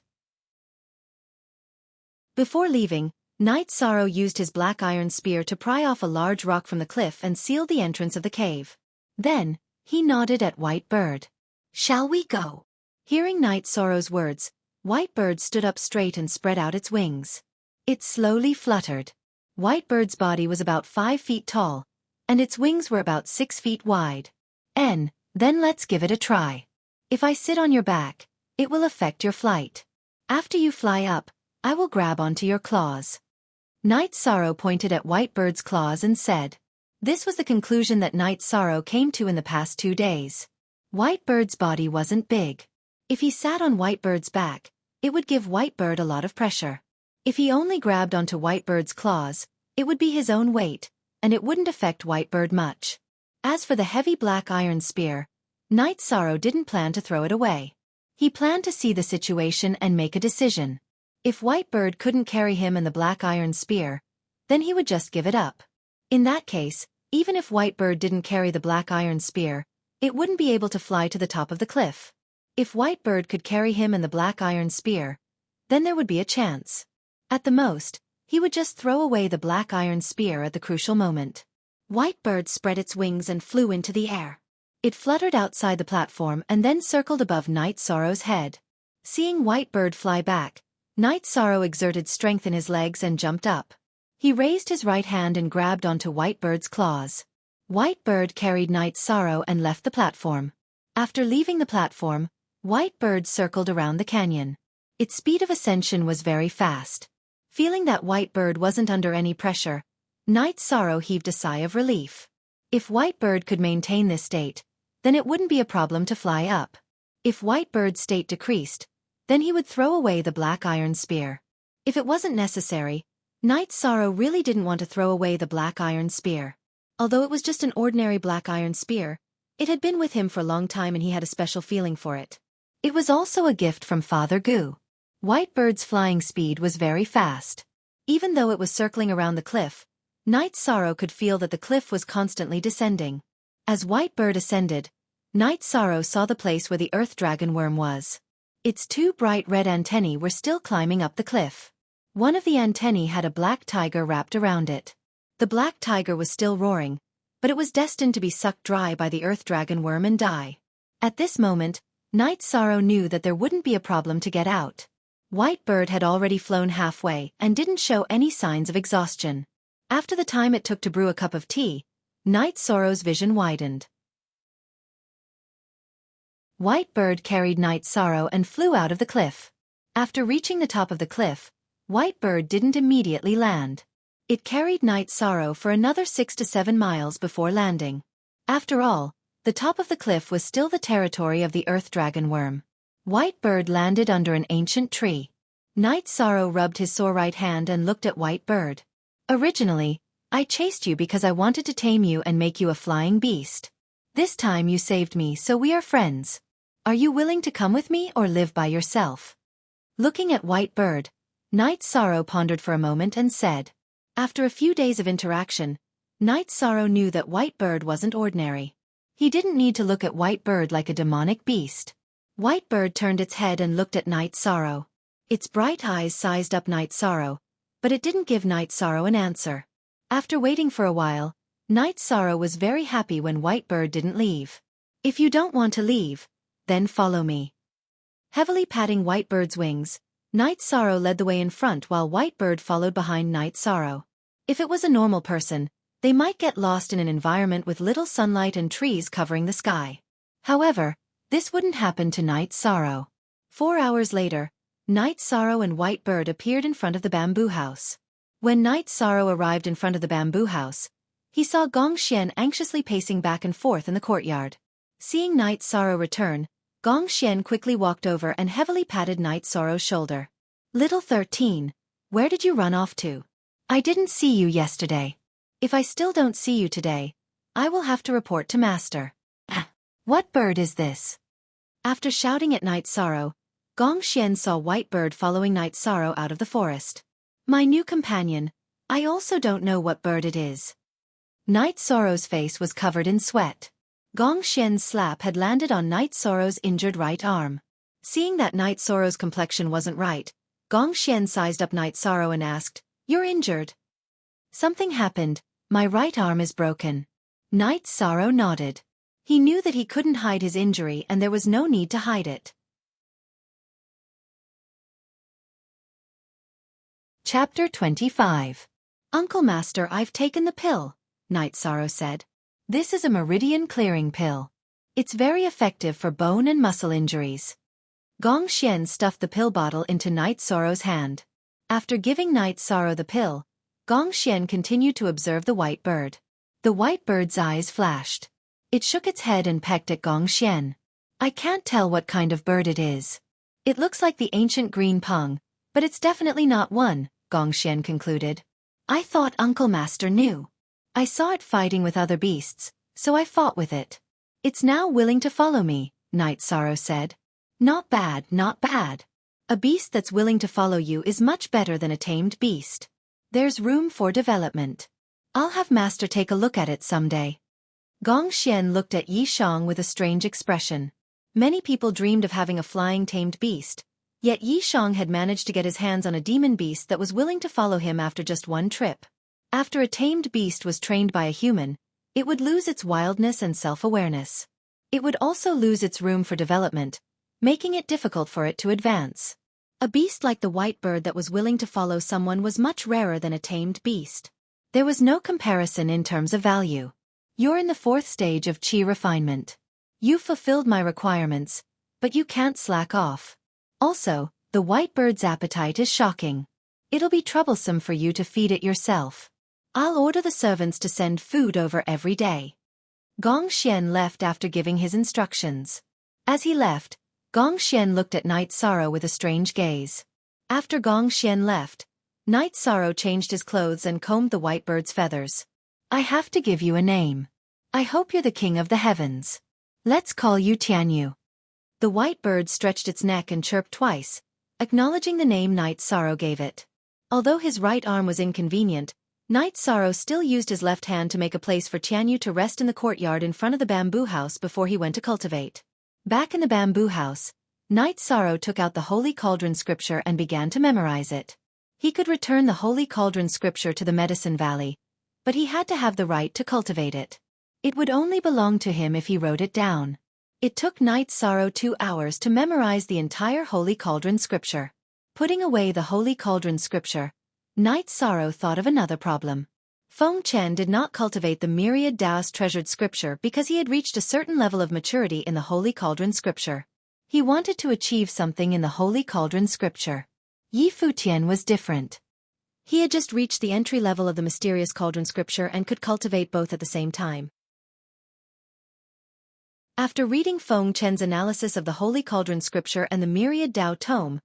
Before leaving, Knight Sorrow used his black iron spear to pry off a large rock from the cliff and seal the entrance of the cave. Then, he nodded at White Bird. Shall we go? Hearing Knight Sorrow's words, White Bird stood up straight and spread out its wings. It slowly fluttered. White Bird's body was about 5 feet tall, and its wings were about 6 feet wide. Then let's give it a try. If I sit on your back, it will affect your flight. After you fly up, I will grab onto your claws. Knight Sorrow pointed at White Bird's claws and said. This was the conclusion that Knight Sorrow came to in the past 2 days. White Bird's body wasn't big. If he sat on White Bird's back, it would give White Bird a lot of pressure. If he only grabbed onto White Bird's claws, it would be his own weight, and it wouldn't affect White Bird much. As for the heavy black iron spear, Knight Sorrow didn't plan to throw it away. He planned to see the situation and make a decision. If White Bird couldn't carry him and the black iron spear, then he would just give it up. In that case, even if White Bird didn't carry the black iron spear, it wouldn't be able to fly to the top of the cliff. If White Bird could carry him and the black iron spear, then there would be a chance. At the most, he would just throw away the black iron spear at the crucial moment. White Bird spread its wings and flew into the air. It fluttered outside the platform and then circled above Night Sorrow's head. Seeing White Bird fly back, Night Sorrow exerted strength in his legs and jumped up. He raised his right hand and grabbed onto White Bird's claws. White Bird carried Night Sorrow and left the platform. After leaving the platform, White Bird circled around the canyon. Its speed of ascension was very fast. Feeling that White Bird wasn't under any pressure, Night Sorrow heaved a sigh of relief. If White Bird could maintain this state, then it wouldn't be a problem to fly up. If White Bird's state decreased, then he would throw away the black iron spear. If it wasn't necessary, Night Sorrow really didn't want to throw away the black iron spear. Although it was just an ordinary black iron spear, it had been with him for a long time and he had a special feeling for it. It was also a gift from Father Gu. White Bird's flying speed was very fast. Even though it was circling around the cliff, Night Sorrow could feel that the cliff was constantly descending. As White Bird ascended, Night Sorrow saw the place where the earth dragon worm was. Its two bright red antennae were still climbing up the cliff. One of the antennae had a black tiger wrapped around it. The black tiger was still roaring, but it was destined to be sucked dry by the earth dragon worm and die. At this moment, Night Sorrow knew that there wouldn't be a problem to get out. White Bird had already flown halfway and didn't show any signs of exhaustion. After the time it took to brew a cup of tea, Night Sorrow's vision widened. White Bird carried Night Sorrow and flew out of the cliff. After reaching the top of the cliff, White Bird didn't immediately land. It carried Night Sorrow for another 6 to 7 miles before landing. After all, the top of the cliff was still the territory of the earth dragon worm. White Bird landed under an ancient tree. Night Sorrow rubbed his sore right hand and looked at White Bird. Originally, I chased you because I wanted to tame you and make you a flying beast. This time you saved me, so we are friends. Are you willing to come with me or live by yourself? Looking at White Bird, Night Sorrow pondered for a moment and said. After a few days of interaction, Night Sorrow knew that White Bird wasn't ordinary. He didn't need to look at White Bird like a demonic beast. White Bird turned its head and looked at Night Sorrow. Its bright eyes sized up Night Sorrow, but it didn't give Night Sorrow an answer. After waiting for a while, Night Sorrow was very happy when White Bird didn't leave. If you don't want to leave, then follow me. Heavily patting White Bird's wings, Night Sorrow led the way in front while White Bird followed behind Night Sorrow. If it was a normal person, they might get lost in an environment with little sunlight and trees covering the sky. However, this wouldn't happen to Night Sorrow. 4 hours later, Night Sorrow and White Bird appeared in front of the bamboo house. When Night Sorrow arrived in front of the bamboo house, he saw Gong Xian anxiously pacing back and forth in the courtyard. Seeing Night Sorrow return, Gong Xian quickly walked over and heavily patted Night Sorrow's shoulder. Little 13, where did you run off to? I didn't see you yesterday. If I still don't see you today, I will have to report to Master. What bird is this? After shouting at Night Sorrow, Gong Xian saw White Bird following Night Sorrow out of the forest. My new companion, I also don't know what bird it is. Night Sorrow's face was covered in sweat. Gong Xian's slap had landed on Night Sorrow's injured right arm. Seeing that Night Sorrow's complexion wasn't right, Gong Xian sized up Night Sorrow and asked, "You're injured?" Something happened, my right arm is broken. Night Sorrow nodded. He knew that he couldn't hide his injury and there was no need to hide it. Chapter 25. Uncle Master, I've taken the pill, Night Sorrow said. This is a meridian clearing pill. It's very effective for bone and muscle injuries. Gong Xian stuffed the pill bottle into Night Sorrow's hand. After giving Night Sorrow the pill, Gong Xian continued to observe the White Bird. The White Bird's eyes flashed. It shook its head and pecked at Gong Xian. I can't tell what kind of bird it is. It looks like the ancient green pung, but it's definitely not one, Gong Xian concluded. I thought Uncle Master knew. I saw it fighting with other beasts, so I fought with it. It's now willing to follow me, Night Sorrow said. Not bad, not bad. A beast that's willing to follow you is much better than a tamed beast. There's room for development. I'll have Master take a look at it someday. Gong Xian looked at Yi Shang with a strange expression. Many people dreamed of having a flying tamed beast, yet Yi Shang had managed to get his hands on a demon beast that was willing to follow him after just one trip. After a tamed beast was trained by a human, it would lose its wildness and self-awareness. It would also lose its room for development, making it difficult for it to advance. A beast like the white bird that was willing to follow someone was much rarer than a tamed beast. There was no comparison in terms of value. You're in the 4th stage of Qi refinement. You've fulfilled my requirements, but you can't slack off. Also, the white bird's appetite is shocking. It'll be troublesome for you to feed it yourself. I'll order the servants to send food over every day. Gong Xian left after giving his instructions. As he left, Gong Xian looked at Night Sorrow with a strange gaze. After Gong Xian left, Night Sorrow changed his clothes and combed the white bird's feathers. I have to give you a name. I hope you're the king of the heavens. Let's call you Tianyu. The white bird stretched its neck and chirped twice, acknowledging the name Night Sorrow gave it. Although his right arm was inconvenient, Night Sorrow still used his left hand to make a place for Tianyu to rest in the courtyard in front of the bamboo house before he went to cultivate. Back in the bamboo house, Night Sorrow took out the Holy Cauldron scripture and began to memorize it. He could return the Holy Cauldron scripture to the Medicine Valley, but he had to have the right to cultivate it. It would only belong to him if he wrote it down. It took Night Sorrow 2 hours to memorize the entire Holy Cauldron scripture. Putting away the Holy Cauldron scripture, Night Sorrow thought of another problem. Feng Chen did not cultivate the myriad Taoist treasured scripture because he had reached a certain level of maturity in the Holy Cauldron scripture. He wanted to achieve something in the Holy Cauldron scripture. Yi Futian was different. He had just reached the entry level of the mysterious Cauldron scripture and could cultivate both at the same time. After reading Feng Chen's analysis of the Holy Cauldron scripture and the myriad Tao tome,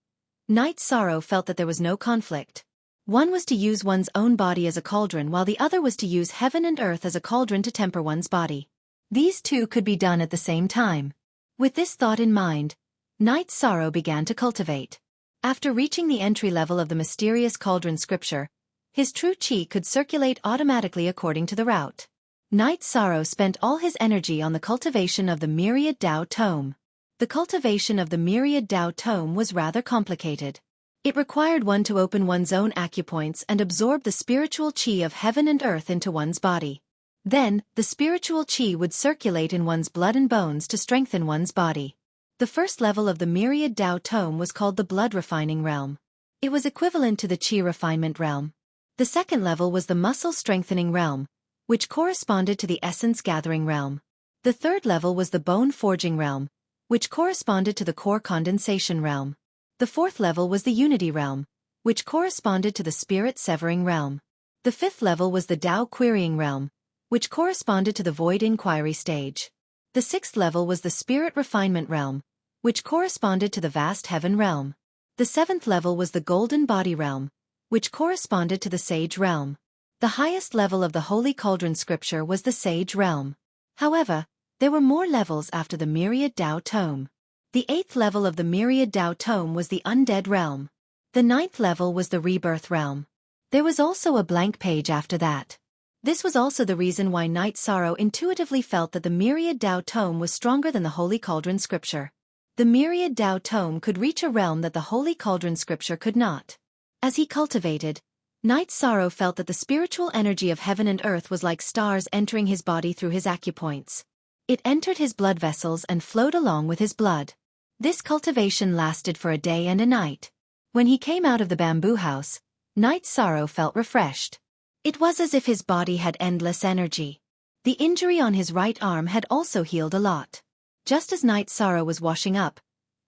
Night Sorrow felt that there was no conflict. One was to use one's own body as a cauldron while the other was to use heaven and earth as a cauldron to temper one's body. These two could be done at the same time. With this thought in mind, Night Sorrow began to cultivate. After reaching the entry level of the mysterious Cauldron scripture, his true qi could circulate automatically according to the route. Night Sorrow spent all his energy on the cultivation of the myriad Tao tome. The cultivation of the myriad Tao tome was rather complicated. It required one to open one's own acupoints and absorb the spiritual qi of heaven and earth into one's body. Then, the spiritual qi would circulate in one's blood and bones to strengthen one's body. The first level of the myriad Tao tome was called the blood refining realm. It was equivalent to the qi refinement realm. The second level was the muscle strengthening realm, which corresponded to the essence gathering realm. The third level was the bone forging realm, which corresponded to the core condensation realm. The fourth level was the unity realm, which corresponded to the spirit severing realm. The fifth level was the Tao querying realm, which corresponded to the void inquiry stage. The sixth level was the spirit refinement realm, which corresponded to the vast heaven realm. The seventh level was the golden body realm, which corresponded to the sage realm. The highest level of the Holy Cauldron scripture was the sage realm. However, there were more levels after the myriad Tao tome. The 8th level of the myriad Tao tome was the undead realm. The 9th level was the rebirth realm. There was also a blank page after that. This was also the reason why Night Sorrow intuitively felt that the myriad Tao tome was stronger than the Holy Cauldron scripture. The myriad Tao tome could reach a realm that the Holy Cauldron scripture could not. As he cultivated, Night Sorrow felt that the spiritual energy of heaven and earth was like stars entering his body through his acupoints. It entered his blood vessels and flowed along with his blood. This cultivation lasted for a day and a night. When he came out of the bamboo house, Night Sorrow felt refreshed. It was as if his body had endless energy. The injury on his right arm had also healed a lot. Just as Night Sorrow was washing up,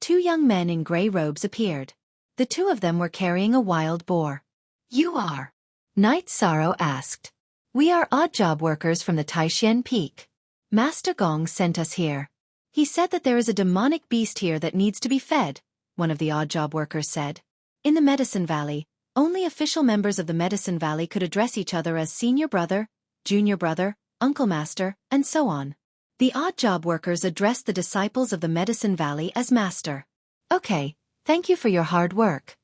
2 young men in gray robes appeared. The 2 of them were carrying a wild boar. "You are?" Night Sorrow asked. "We are odd job workers from the Taishan Peak. Master Gong sent us here. He said that there is a demonic beast here that needs to be fed," one of the odd job workers said. In the Medicine Valley, only official members of the Medicine Valley could address each other as senior brother, junior brother, uncle master, and so on. The odd job workers addressed the disciples of the Medicine Valley as master. "Okay, thank you for your hard work."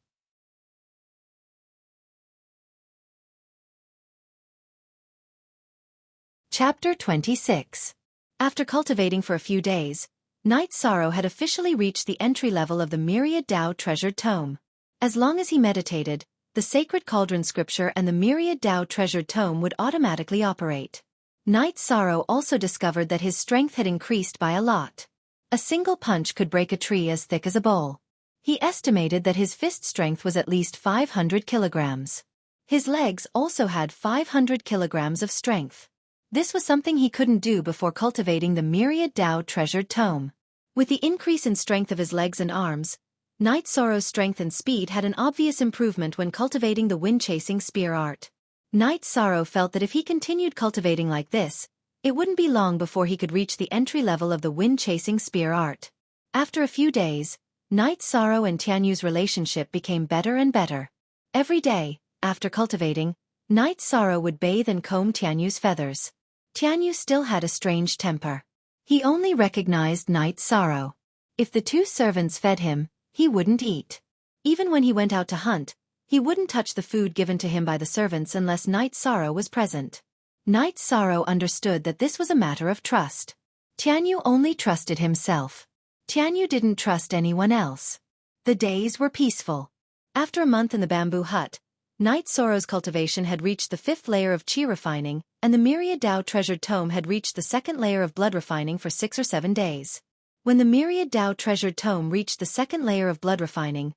Chapter 26. After cultivating for a few days, Night Sorrow had officially reached the entry level of the myriad Tao treasured tome. As long as he meditated, the sacred cauldron scripture and the myriad Tao treasured tome would automatically operate. Night Sorrow also discovered that his strength had increased by a lot. A single punch could break a tree as thick as a bowl. He estimated that his fist strength was at least 500 kilograms. His legs also had 500 kilograms of strength. This was something he couldn't do before cultivating the Myriad Dao treasured tome. With the increase in strength of his legs and arms, Night Sorrow's strength and speed had an obvious improvement when cultivating the wind-chasing spear art. Night Sorrow felt that if he continued cultivating like this, it wouldn't be long before he could reach the entry level of the wind-chasing spear art. After a few days, Night Sorrow and Tianyu's relationship became better and better. Every day, after cultivating, Night Sorrow would bathe and comb Tianyu's feathers. Tianyu still had a strange temper. He only recognized Night Sorrow. If the two servants fed him, he wouldn't eat. Even when he went out to hunt, he wouldn't touch the food given to him by the servants unless Night Sorrow was present. Night Sorrow understood that this was a matter of trust. Tianyu only trusted himself. Tianyu didn't trust anyone else. The days were peaceful. After a month in the bamboo hut, Night Sorrow's cultivation had reached the 5th layer of Qi refining, and the Myriad Dao treasured tome had reached the 2nd layer of blood refining for 6 or 7 days. When the Myriad Dao treasured tome reached the 2nd layer of blood refining,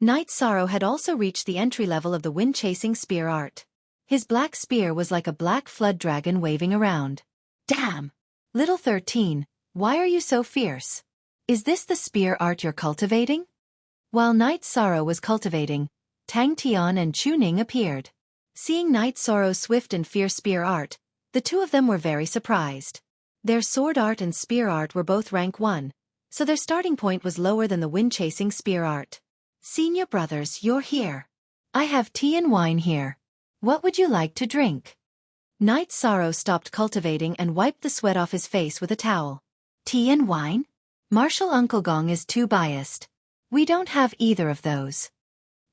Night Sorrow had also reached the entry level of the wind-chasing spear art. His black spear was like a black flood dragon waving around. Damn! Little 13, why are you so fierce? Is this the spear art you're cultivating? While Night Sorrow was cultivating, Tang Tian and Chu Ning appeared. Seeing Night Sorrow's swift and fierce spear art, the two of them were very surprised. Their sword art and spear art were both rank 1, so their starting point was lower than the wind-chasing spear art. Senior brothers, you're here. I have tea and wine here. What would you like to drink? Night Sorrow stopped cultivating and wiped the sweat off his face with a towel. Tea and wine? Martial Uncle Gong is too biased. We don't have either of those.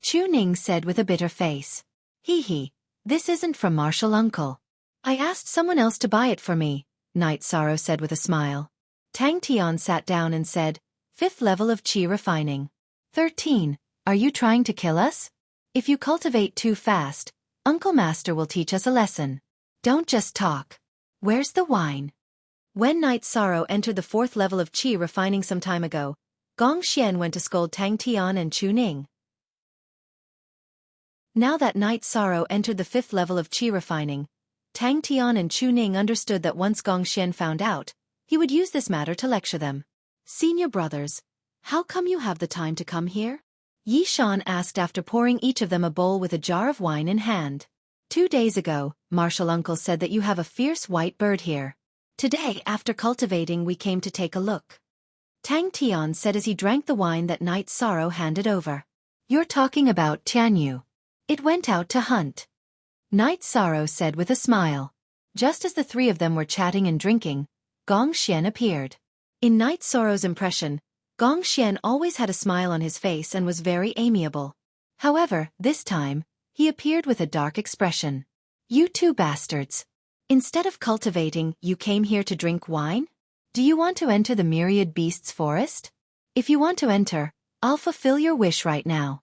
Chu Ning said with a bitter face. Hee, this isn't from Martial Uncle. I asked someone else to buy it for me, Night Sorrow said with a smile. Tang Tian sat down and said, 5th level of Qi refining. 13, are you trying to kill us? If you cultivate too fast, Uncle Master will teach us a lesson. Don't just talk. Where's the wine? When Night Sorrow entered the 4th level of Qi refining some time ago, Gong Xian went to scold Tang Tian and Chu Ning. Now that Night Sorrow entered the 5th level of Qi refining, Tang Tian and Chu Ning understood that once Gong Xian found out, he would use this matter to lecture them. Senior brothers, how come you have the time to come here? Yi Shan asked after pouring each of them a bowl with a jar of wine in hand. 2 days ago, Martial Uncle said that you have a fierce white bird here. Today, after cultivating, we came to take a look. Tang Tian said as he drank the wine that Night Sorrow handed over. You're talking about Tianyu. It went out to hunt. Night Sorrow said with a smile. Just as the three of them were chatting and drinking, Gong Xian appeared. In Night Sorrow's impression, Gong Xian always had a smile on his face and was very amiable. However, this time, he appeared with a dark expression. You two bastards. Instead of cultivating, you came here to drink wine? Do you want to enter the Myriad Beasts forest? If you want to enter, I'll fulfill your wish right now.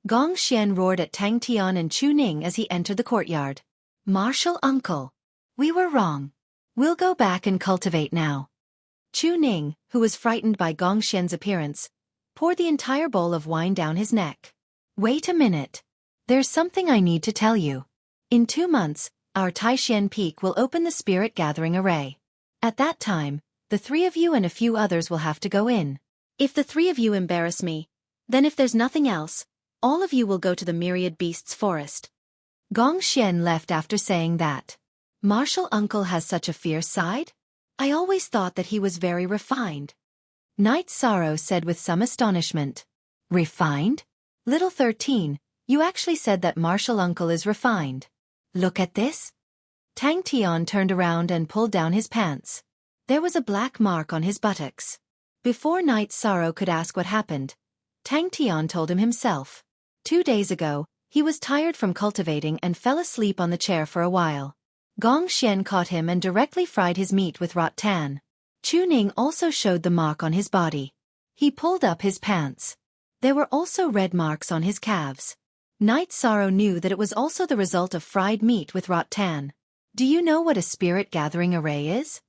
Gong Xian roared at Tang Tian and Chu Ning as he entered the courtyard. Martial Uncle. We were wrong. We'll go back and cultivate now. Chu Ning, who was frightened by Gong Xian's appearance, poured the entire bowl of wine down his neck. Wait a minute. There's something I need to tell you. In 2 months, our Taishan Peak will open the Spirit Gathering Array. At that time, the 3 of you and a few others will have to go in. If the 3 of you embarrass me, then if there's nothing else, all of you will go to the Myriad Beasts forest. Gong Xian left after saying that. Martial Uncle has such a fierce side? I always thought that he was very refined. Night Sorrow said with some astonishment. Refined? Little 13, you actually said that Martial Uncle is refined. Look at this. Tang Tian turned around and pulled down his pants. There was a black mark on his buttocks. Before Night Sorrow could ask what happened, Tang Tian told him himself. 2 days ago, he was tired from cultivating and fell asleep on the chair for a while. Gong Xian caught him and directly fried his meat with rattan. Chu Ning also showed the mark on his body. He pulled up his pants. There were also red marks on his calves. Night Sorrow knew that it was also the result of fried meat with rattan. Do you know what a spirit gathering array is?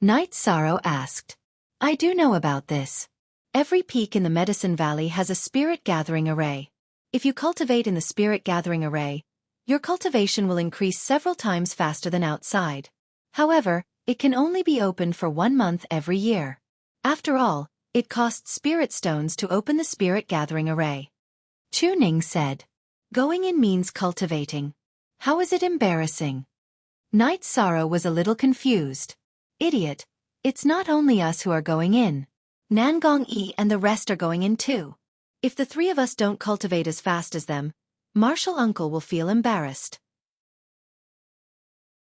Night Sorrow asked. I do know about this. Every peak in the Medicine Valley has a spirit gathering array. If you cultivate in the spirit gathering array, your cultivation will increase several times faster than outside. However, it can only be opened for 1 month every year. After all, it costs spirit stones to open the spirit gathering array. Chuning said. Going in means cultivating. How is it embarrassing? Night Sorrow was a little confused. Idiot, it's not only us who are going in. Nangong Yi and the rest are going in too. If the 3 of us don't cultivate as fast as them, Martial Uncle will feel embarrassed.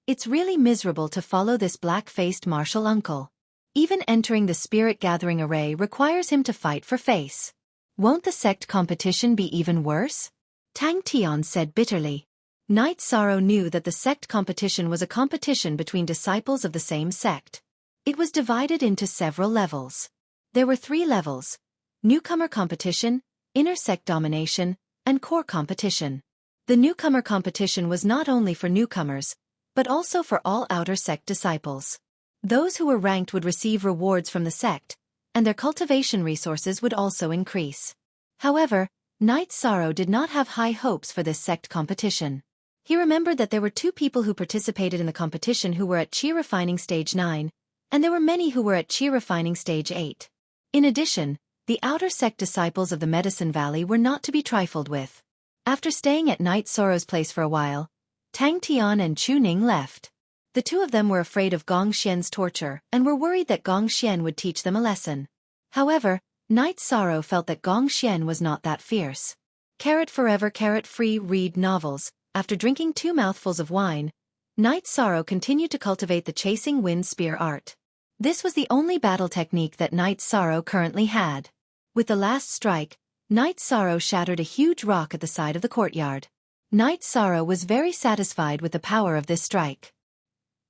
It's really miserable to follow this black-faced Martial Uncle. Even entering the spirit gathering array requires him to fight for face. Won't the sect competition be even worse? Tang Tian said bitterly. Night Sorrow knew that the sect competition was a competition between disciples of the same sect. It was divided into several levels. There were 3 levels: newcomer competition, inner sect domination, and core competition. The newcomer competition was not only for newcomers, but also for all outer sect disciples. Those who were ranked would receive rewards from the sect, and their cultivation resources would also increase. However, Night Sorrow did not have high hopes for this sect competition. He remembered that there were 2 people who participated in the competition who were at Qi Refining Stage 9, and there were many who were at Qi Refining Stage 8. In addition, the outer sect disciples of the Medicine Valley were not to be trifled with. After staying at Night Sorrow's place for a while, Tang Tian and Chuning left. The 2 of them were afraid of Gong Xian's torture and were worried that Gong Xian would teach them a lesson. However, Night Sorrow felt that Gong Xian was not that fierce. Carrot forever, carrot free, read novels. After drinking 2 mouthfuls of wine, Night Sorrow continued to cultivate the chasing wind spear art. This was the only battle technique that Night Sorrow currently had. With the last strike, Night Sorrow shattered a huge rock at the side of the courtyard. Night Sorrow was very satisfied with the power of this strike.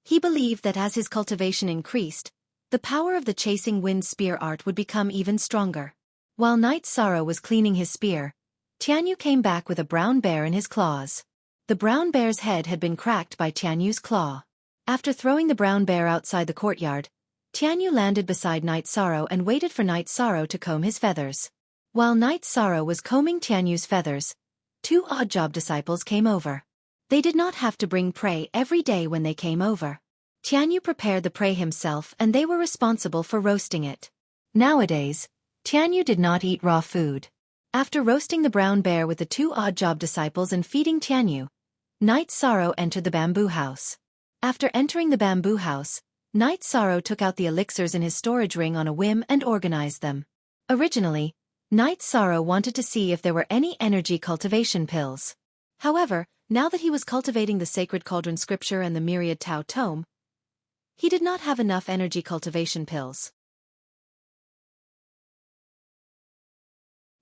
He believed that as his cultivation increased, the power of the chasing wind spear art would become even stronger. While Night Sorrow was cleaning his spear, Tianyu came back with a brown bear in his claws. The brown bear's head had been cracked by Tianyu's claw. After throwing the brown bear outside the courtyard, Tianyu landed beside Night Sorrow and waited for Night Sorrow to comb his feathers. While Night Sorrow was combing Tianyu's feathers, 2 odd-job disciples came over. They did not have to bring prey every day when they came over. Tianyu prepared the prey himself and they were responsible for roasting it. Nowadays, Tianyu did not eat raw food. After roasting the brown bear with the 2 odd-job disciples and feeding Tianyu, Night Sorrow entered the bamboo house. After entering the bamboo house, Night Sorrow took out the elixirs in his storage ring on a whim and organized them. Originally, Night Sorrow wanted to see if there were any energy cultivation pills. However, now that he was cultivating the Sacred Cauldron Scripture and the Myriad Tao Tome, he did not have enough energy cultivation pills.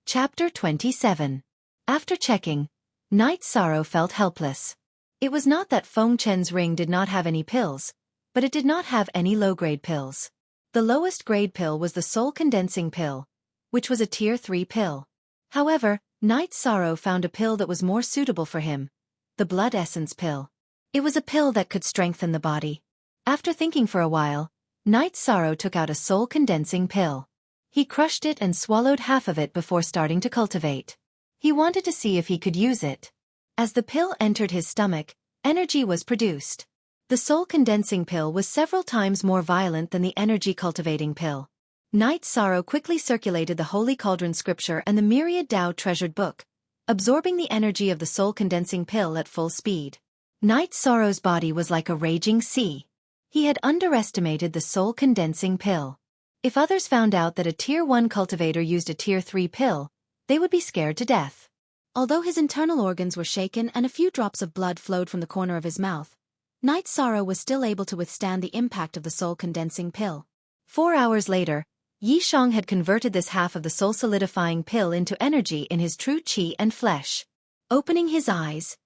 Chapter 27. After checking, Night Sorrow felt helpless. It was not that Feng Chen's ring did not have any pills, but it did not have any low-grade pills. The lowest grade pill was the soul condensing pill, which was a tier 3 pill. However, Night Sorrow found a pill that was more suitable for him, the blood essence pill. It was a pill that could strengthen the body. After thinking for a while, Night Sorrow took out a soul condensing pill. He crushed it and swallowed half of it before starting to cultivate. He wanted to see if he could use it. As the pill entered his stomach, energy was produced. The soul condensing pill was several times more violent than the energy cultivating pill. Night Sorrow quickly circulated the Holy Cauldron Scripture and the Myriad Tao Treasured Book, absorbing the energy of the soul condensing pill at full speed. Night Sorrow's body was like a raging sea. He had underestimated the soul condensing pill. If others found out that a tier 1 cultivator used a tier 3 pill, they would be scared to death. Although his internal organs were shaken and a few drops of blood flowed from the corner of his mouth, Night Sorrow was still able to withstand the impact of the soul condensing pill. 4 hours later, Yi Shang had converted this half of the soul solidifying pill into energy in his true qi and flesh. Opening his eyes,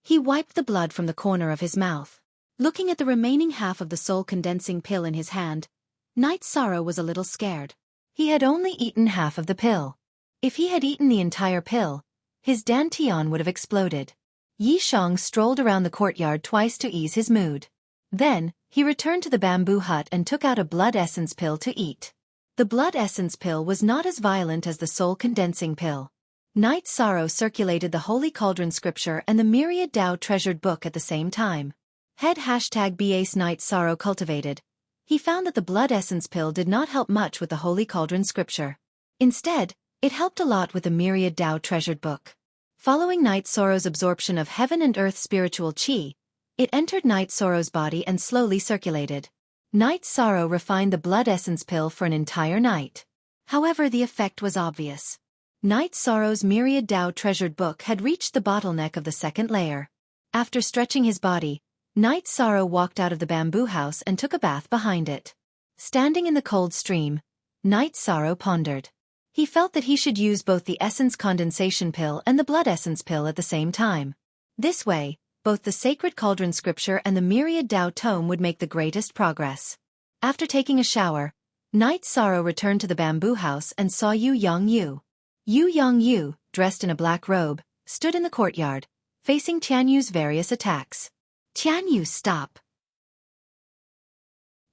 he wiped the blood from the corner of his mouth. Looking at the remaining half of the soul condensing pill in his hand, Night Sorrow was a little scared. He had only eaten half of the pill. If he had eaten the entire pill, his dantian would have exploded. Yi Shang strolled around the courtyard twice to ease his mood. Then, he returned to the bamboo hut and took out a blood essence pill to eat. The blood essence pill was not as violent as the soul-condensing pill. Night Sorrow circulated the Holy Cauldron scripture and the myriad Tao treasured book at the same time. #BAS Night Sorrow cultivated. He found that the blood essence pill did not help much with the Holy Cauldron scripture. Instead, it helped a lot with the myriad Tao treasured book. Following Night Sorrow's absorption of heaven and earth spiritual qi, it entered Night Sorrow's body and slowly circulated. Night Sorrow refined the blood essence pill for an entire night. However, the effect was obvious. Night Sorrow's myriad Tao treasured book had reached the bottleneck of the second layer. After stretching his body, Night Sorrow walked out of the bamboo house and took a bath behind it. Standing in the cold stream, Night Sorrow pondered. He felt that he should use both the essence condensation pill and the blood essence pill at the same time. This way, both the sacred cauldron scripture and the myriad Tao tome would make the greatest progress. After taking a shower, Night Sorrow returned to the bamboo house and saw Yu Yongyu. Yu Yongyu, dressed in a black robe, stood in the courtyard, facing Tianyu's various attacks. "Tianyu, stop!"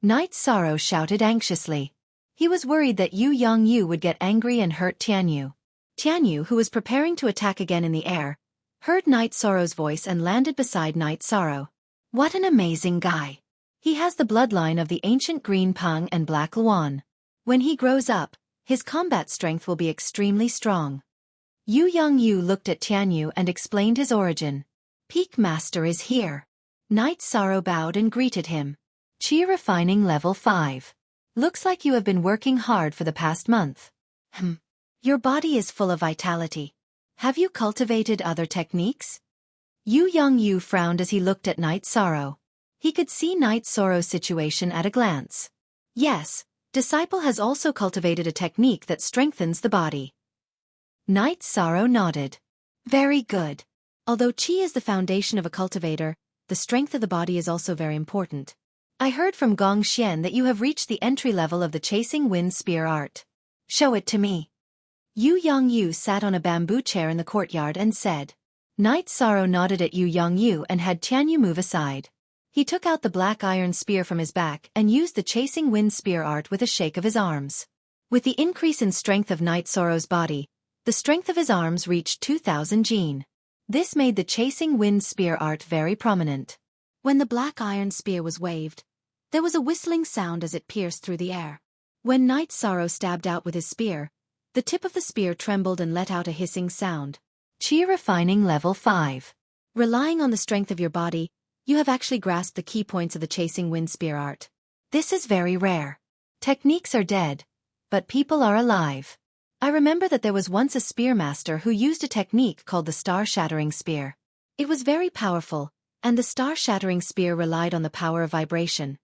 Night Sorrow shouted anxiously. He was worried that Yu Yongyu would get angry and hurt Tianyu. Tianyu, who was preparing to attack again in the air, heard Night Sorrow's voice and landed beside Night Sorrow. "What an amazing guy! He has the bloodline of the ancient Green Peng and Black Luan. When he grows up, his combat strength will be extremely strong." Yu Yongyu looked at Tianyu and explained his origin. "Peak Master is here." Night Sorrow bowed and greeted him. "Qi refining level 5. Looks like you have been working hard for the past month." Your body is full of vitality. Have you cultivated other techniques?" Yu Yongyu frowned as he looked at Night Sorrow. He could see Night Sorrow's situation at a glance. Yes, Disciple has also cultivated a technique that strengthens the body. Night Sorrow nodded. "Very good. Although Qi is the foundation of a cultivator, the strength of the body is also very important. I heard from Gong Xian that you have reached the entry level of the Chasing Wind Spear art. Show it to me." Yu Yongyu sat on a bamboo chair in the courtyard and said. Night Sorrow nodded at Yu Yongyu and had Tianyu move aside. He took out the black iron spear from his back and used the Chasing Wind Spear art with a shake of his arms. With the increase in strength of Night Sorrow's body, the strength of his arms reached 2,000 jin. This made the Chasing Wind Spear art very prominent. When the black iron spear was waved, there was a whistling sound as it pierced through the air. When Night Sorrow stabbed out with his spear, the tip of the spear trembled and let out a hissing sound. Qi refining level 5. Relying on the strength of your body, you have actually grasped the key points of the Chasing Wind Spear art. This is very rare. Techniques are dead, but people are alive. I remember that there was once a spear master who used a technique called the Star-Shattering Spear. It was very powerful, and the Star-Shattering Spear relied on the power of vibration.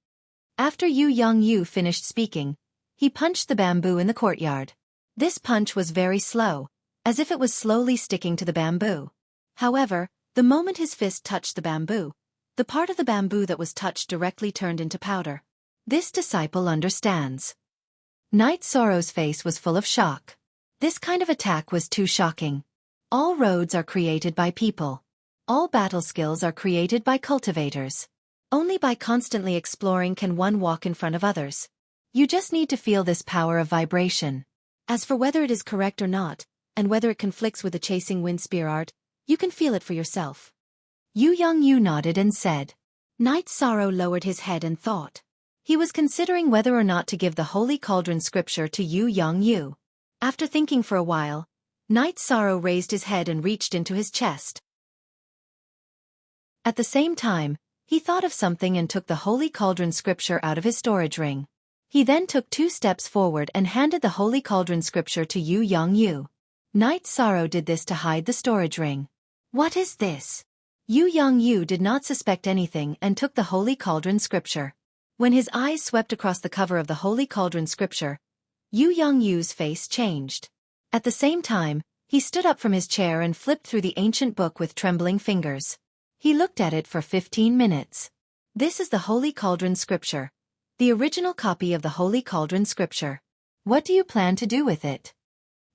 After Yu Yongyu finished speaking, he punched the bamboo in the courtyard. This punch was very slow, as if it was slowly sticking to the bamboo. However, the moment his fist touched the bamboo, the part of the bamboo that was touched directly turned into powder. This disciple understands. Night Sorrow's face was full of shock. This kind of attack was too shocking. All roads are created by people. All battle skills are created by cultivators. Only by constantly exploring can one walk in front of others. You just need to feel this power of vibration. As for whether it is correct or not, and whether it conflicts with the Chasing Wind Spear art, you can feel it for yourself. Yu Yongyu nodded and said. Night Sorrow lowered his head and thought. He was considering whether or not to give the Holy Cauldron scripture to Yu Yongyu. After thinking for a while, Night Sorrow raised his head and reached into his chest. At the same time, he thought of something and took the Holy Cauldron scripture out of his storage ring. He then took 2 steps forward and handed the Holy Cauldron scripture to Yu Yongyu. Night Sorrow did this to hide the storage ring. What is this? Yu Yongyu did not suspect anything and took the Holy Cauldron scripture. When his eyes swept across the cover of the Holy Cauldron scripture, Yu Yongyu's face changed. At the same time, he stood up from his chair and flipped through the ancient book with trembling fingers. He looked at it for 15 minutes. This is the Holy Cauldron scripture. The original copy of the Holy Cauldron scripture. What do you plan to do with it?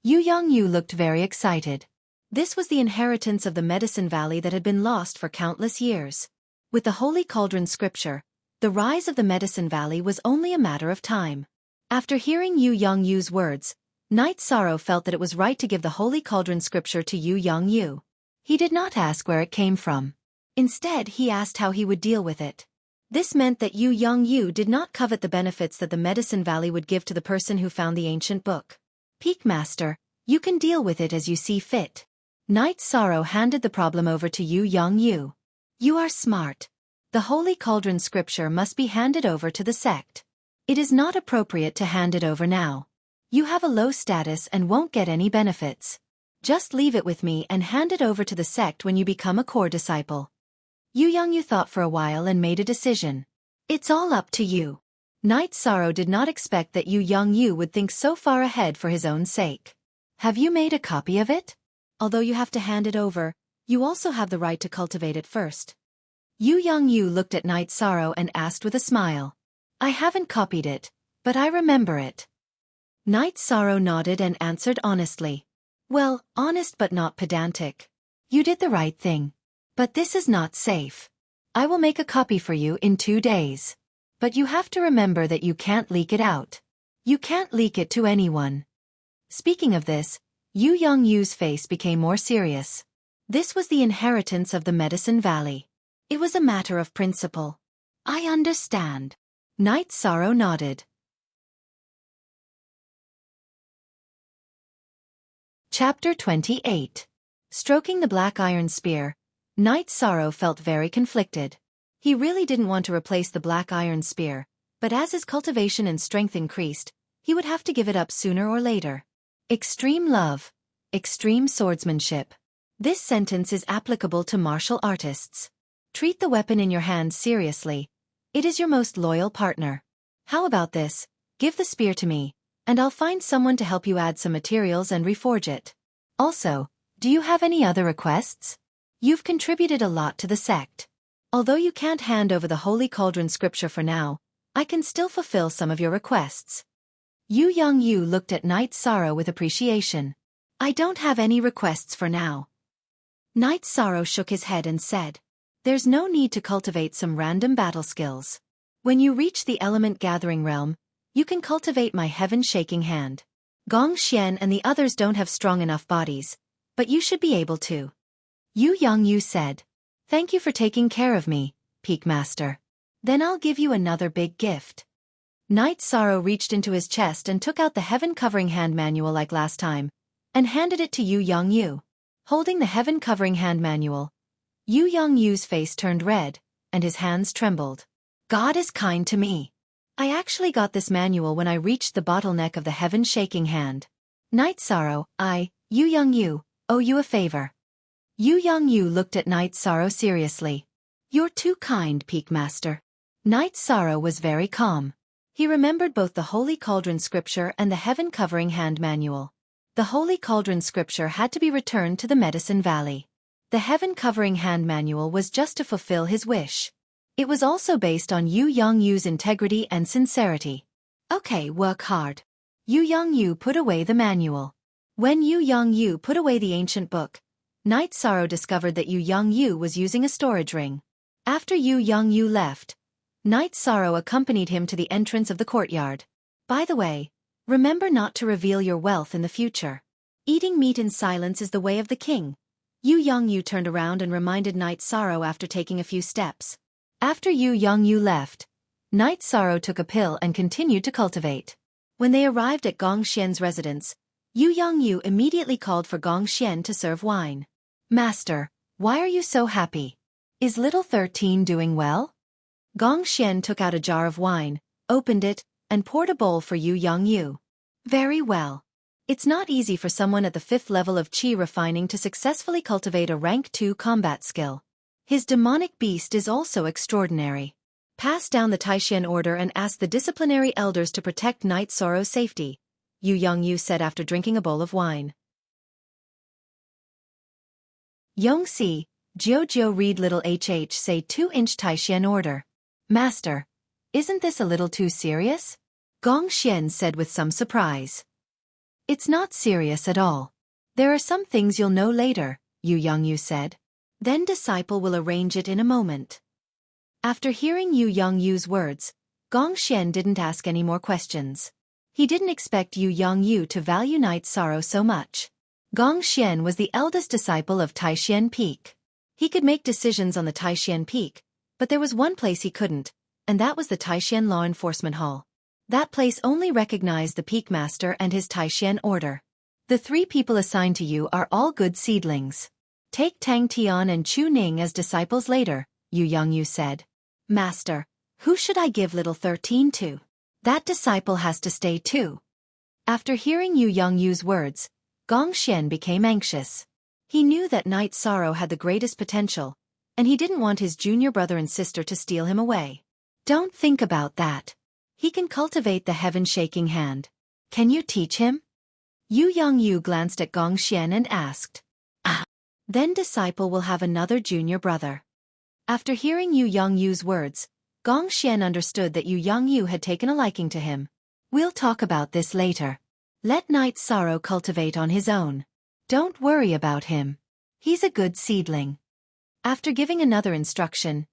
Yu Yongyu looked very excited. This was the inheritance of the Medicine Valley that had been lost for countless years. With the Holy Cauldron scripture, the rise of the Medicine Valley was only a matter of time. After hearing Yu Yongyu's words, Knight Sorrow felt that it was right to give the Holy Cauldron scripture to Yu Yongyu. He did not ask where it came from. Instead, he asked how he would deal with it. This meant that Yu Yongyu did not covet the benefits that the Medicine Valley would give to the person who found the ancient book. Peak Master, you can deal with it as you see fit. Knight Sorrow handed the problem over to Yu Yongyu. You are smart. The Holy Cauldron scripture must be handed over to the sect. It is not appropriate to hand it over now. You have a low status and won't get any benefits. Just leave it with me and hand it over to the sect when you become a core disciple. Yu Yongyu thought for a while and made a decision. It's all up to you. Knight Sorrow did not expect that Yu Yongyu would think so far ahead for his own sake. Have you made a copy of it? Although you have to hand it over, you also have the right to cultivate it first. Yu Yongyu looked at Knight Sorrow and asked with a smile. I haven't copied it, but I remember it. Knight Sorrow nodded and answered honestly. Well, honest but not pedantic. You did the right thing. But this is not safe. I will make a copy for you in 2 days. But you have to remember that you can't leak it out. You can't leak it to anyone. Speaking of this, Yu Yongyu's face became more serious. This was the inheritance of the Medicine Valley. It was a matter of principle. I understand. Knight Sorrow nodded. Chapter 28. Stroking the black iron spear, Knight Sorrow felt very conflicted. He really didn't want to replace the black iron spear, but as his cultivation and strength increased, he would have to give it up sooner or later. Extreme love. Extreme swordsmanship. This sentence is applicable to martial artists. Treat the weapon in your hand seriously. It is your most loyal partner. How about this? Give the spear to me, and I'll find someone to help you add some materials and reforge it. Also, do you have any other requests? You've contributed a lot to the sect. Although you can't hand over the Holy Cauldron scripture for now, I can still fulfill some of your requests. Yu Yongyu looked at Knight Sorrow with appreciation. I don't have any requests for now. Knight Sorrow shook his head and said, there's no need to cultivate some random battle skills. When you reach the element gathering realm, you can cultivate my heaven-shaking hand. Gong Xian and the others don't have strong enough bodies, but you should be able to. Yu Yongyu said, thank you for taking care of me, Peak Master. Then I'll give you another big gift. Knight Sorrow reached into his chest and took out the heaven-covering hand manual like last time, and handed it to Yu Yongyu. Holding the heaven-covering hand manual, Yu Yongyu's face turned red, and his hands trembled. God is kind to me. I actually got this manual when I reached the bottleneck of the heaven-shaking hand. Knight Sorrow, Yu Yongyu, owe you a favor. Yu Yongyu looked at Knight Sorrow seriously. You're too kind, Peak Master. Knight Sorrow was very calm. He remembered both the Holy Cauldron scripture and the heaven-covering hand manual. The Holy Cauldron scripture had to be returned to the Medicine Valley. The heaven-covering hand manual was just to fulfill his wish. It was also based on Yu Yongyu's integrity and sincerity. Okay, work hard. Yu Yongyu put away the manual. When Yu Yongyu put away the ancient book, Knight Sorrow discovered that Yu Yongyu was using a storage ring. After Yu Yongyu left, Knight Sorrow accompanied him to the entrance of the courtyard. By the way, remember not to reveal your wealth in the future. Eating meat in silence is the way of the king. Yu Yongyu turned around and reminded Knight Sorrow after taking a few steps. After Yu Yongyu left, Knight Sorrow took a pill and continued to cultivate. When they arrived at Gong Xian's residence, Yu Yongyu immediately called for Gong Xian to serve wine. Master, why are you so happy? Is little 13 doing well? Gong Xian took out a jar of wine, opened it, and poured a bowl for Yu Yongyu. Very well. It's not easy for someone at the 5th level of Qi refining to successfully cultivate a rank 2 combat skill. His demonic beast is also extraordinary. Pass down the Taishan order and ask the disciplinary elders to protect Knight Sorrow's safety, Yu Yongyu said after drinking a bowl of wine. Yongxi, Jiao read little HH say 2-inch Taishan order. Master, isn't this a little too serious? Gong Xian said with some surprise. It's not serious at all. There are some things you'll know later, Yu Yongyu said. Then disciple will arrange it in a moment. After hearing Yu Yongyu's words, Gongxian didn't ask any more questions. He didn't expect Yu Yongyu to value Night Sorrow so much. Gongxian was the eldest disciple of Taishan Peak. He could make decisions on the Taishan Peak, but there was one place he couldn't, and that was the Taishan Law Enforcement Hall. That place only recognized the Peak Master and his Taishan Order. The 3 people assigned to you are all good seedlings. Take Tang Tian and Chu Ning as disciples later, Yu Yongyu said. Master, who should I give little 13 to? That disciple has to stay too. After hearing Yu Yongyu's words, Gongxian became anxious. He knew that Night Sorrow had the greatest potential, and he didn't want his junior brother and sister to steal him away. Don't think about that. He can cultivate the heaven-shaking hand. Can you teach him? Yu Yongyu glanced at Gongxian and asked. Then disciple will have another junior brother. After hearing Yu Yongyu's words, Gongxian understood that Yu Yongyu had taken a liking to him. We'll talk about this later. Let Night Sorrow cultivate on his own. Don't worry about him. He's a good seedling. After giving another instruction,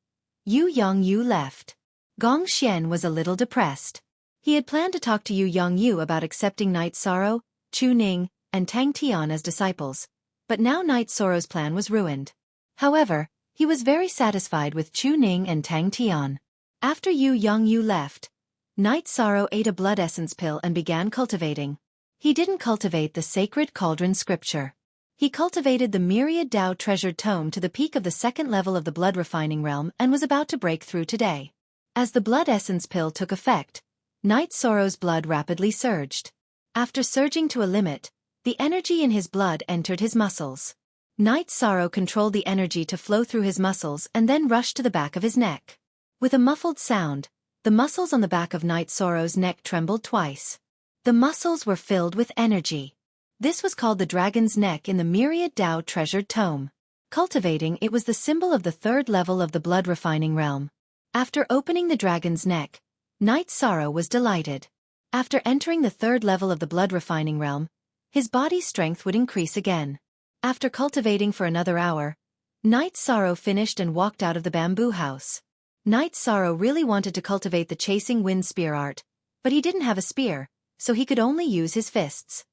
Yu Yongyu left. Gongxian was a little depressed. He had planned to talk to Yu Yongyu about accepting Night Sorrow, Chu Ning, and Tang Tian as disciples, but now Night Sorrow's plan was ruined. However, he was very satisfied with Chu Ning and Tang Tian. After Yu Yongyu left, Night Sorrow ate a blood essence pill and began cultivating. He didn't cultivate the sacred cauldron scripture. He cultivated the myriad Tao treasured tome to the peak of the 2nd level of the blood refining realm and was about to break through today. As the blood essence pill took effect, Night Sorrow's blood rapidly surged. After surging to a limit, the energy in his blood entered his muscles. Night Sorrow controlled the energy to flow through his muscles and then rushed to the back of his neck. With a muffled sound, the muscles on the back of Night Sorrow's neck trembled twice. The muscles were filled with energy. This was called the dragon's neck in the myriad Tao treasured tome. Cultivating it was the symbol of the 3rd level of the blood refining realm. After opening the dragon's neck, Night Sorrow was delighted. After entering the 3rd level of the blood refining realm, his body's strength would increase again. After cultivating for another hour, Night Sorrow finished and walked out of the bamboo house. Night Sorrow really wanted to cultivate the chasing wind spear art, but he didn't have a spear, so he could only use his fists.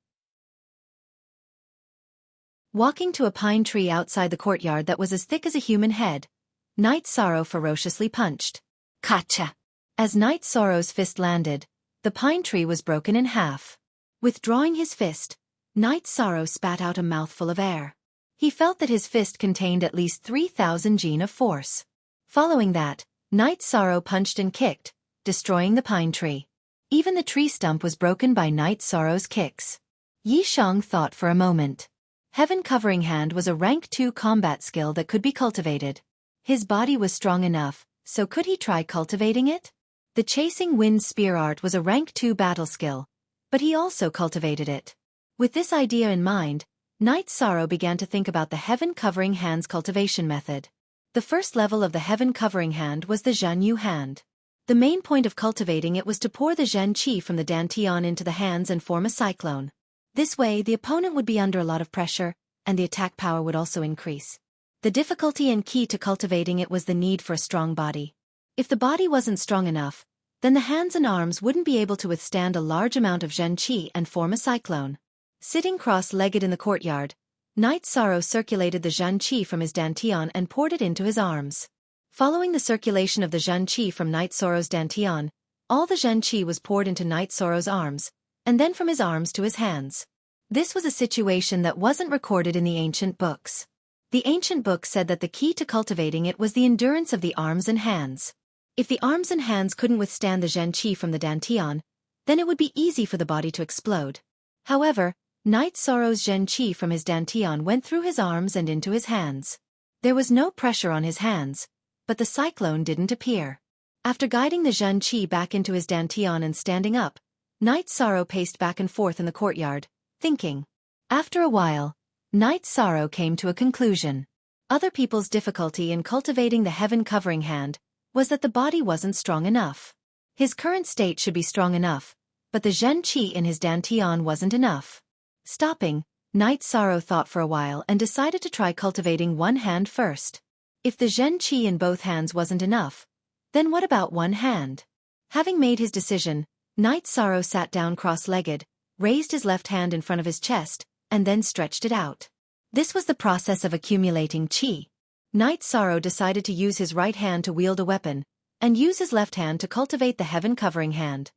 Walking to a pine tree outside the courtyard that was as thick as a human head, Night Sorrow ferociously punched. Kacha! As Night Sorrow's fist landed, the pine tree was broken in half. Withdrawing his fist, Night Sorrow spat out a mouthful of air. He felt that his fist contained at least 3,000 gene of force. Following that, Night Sorrow punched and kicked, destroying the pine tree. Even the tree stump was broken by Night Sorrow's kicks. Yi Shang thought for a moment. Heaven Covering Hand was a rank 2 combat skill that could be cultivated. His body was strong enough, so could he try cultivating it? The Chasing Wind Spear art was a rank 2 battle skill, but he also cultivated it. With this idea in mind, Night Sorrow began to think about the Heaven Covering Hand's cultivation method. The first level of the Heaven Covering Hand was the Zhen Yu Hand. The main point of cultivating it was to pour the Zhen Qi from the Dantian into the hands and form a cyclone. This way, the opponent would be under a lot of pressure, and the attack power would also increase. The difficulty and key to cultivating it was the need for a strong body. If the body wasn't strong enough, then the hands and arms wouldn't be able to withstand a large amount of Zhen Qi and form a cyclone. Sitting cross-legged in the courtyard, Night Sorrow circulated the Zhen Qi from his Dantian and poured it into his arms. Following the circulation of the Zhen Qi from Night Sorrow's Dantian, all the Zhen Qi was poured into Night Sorrow's arms, and then from his arms to his hands. This was a situation that wasn't recorded in the ancient books. The ancient books said that the key to cultivating it was the endurance of the arms and hands. If the arms and hands couldn't withstand the Zhen Qi from the Dantian, then it would be easy for the body to explode. However, Night Sorrow's Zhen Qi from his Dantian went through his arms and into his hands. There was no pressure on his hands, but the cyclone didn't appear. After guiding the Zhen Qi back into his Dantian and standing up, Night Sorrow paced back and forth in the courtyard, thinking. After a while, Night Sorrow came to a conclusion. Other people's difficulty in cultivating the Heaven Covering Hand was that the body wasn't strong enough. His current state should be strong enough, but the Zhen Qi in his Dantian wasn't enough. Stopping, Night Sorrow thought for a while and decided to try cultivating one hand first. If the Zhen Qi in both hands wasn't enough, then what about one hand? Having made his decision, Night Sorrow sat down cross-legged, raised his left hand in front of his chest, and then stretched it out. This was the process of accumulating qi. Night Sorrow decided to use his right hand to wield a weapon, and use his left hand to cultivate the heaven-covering hand.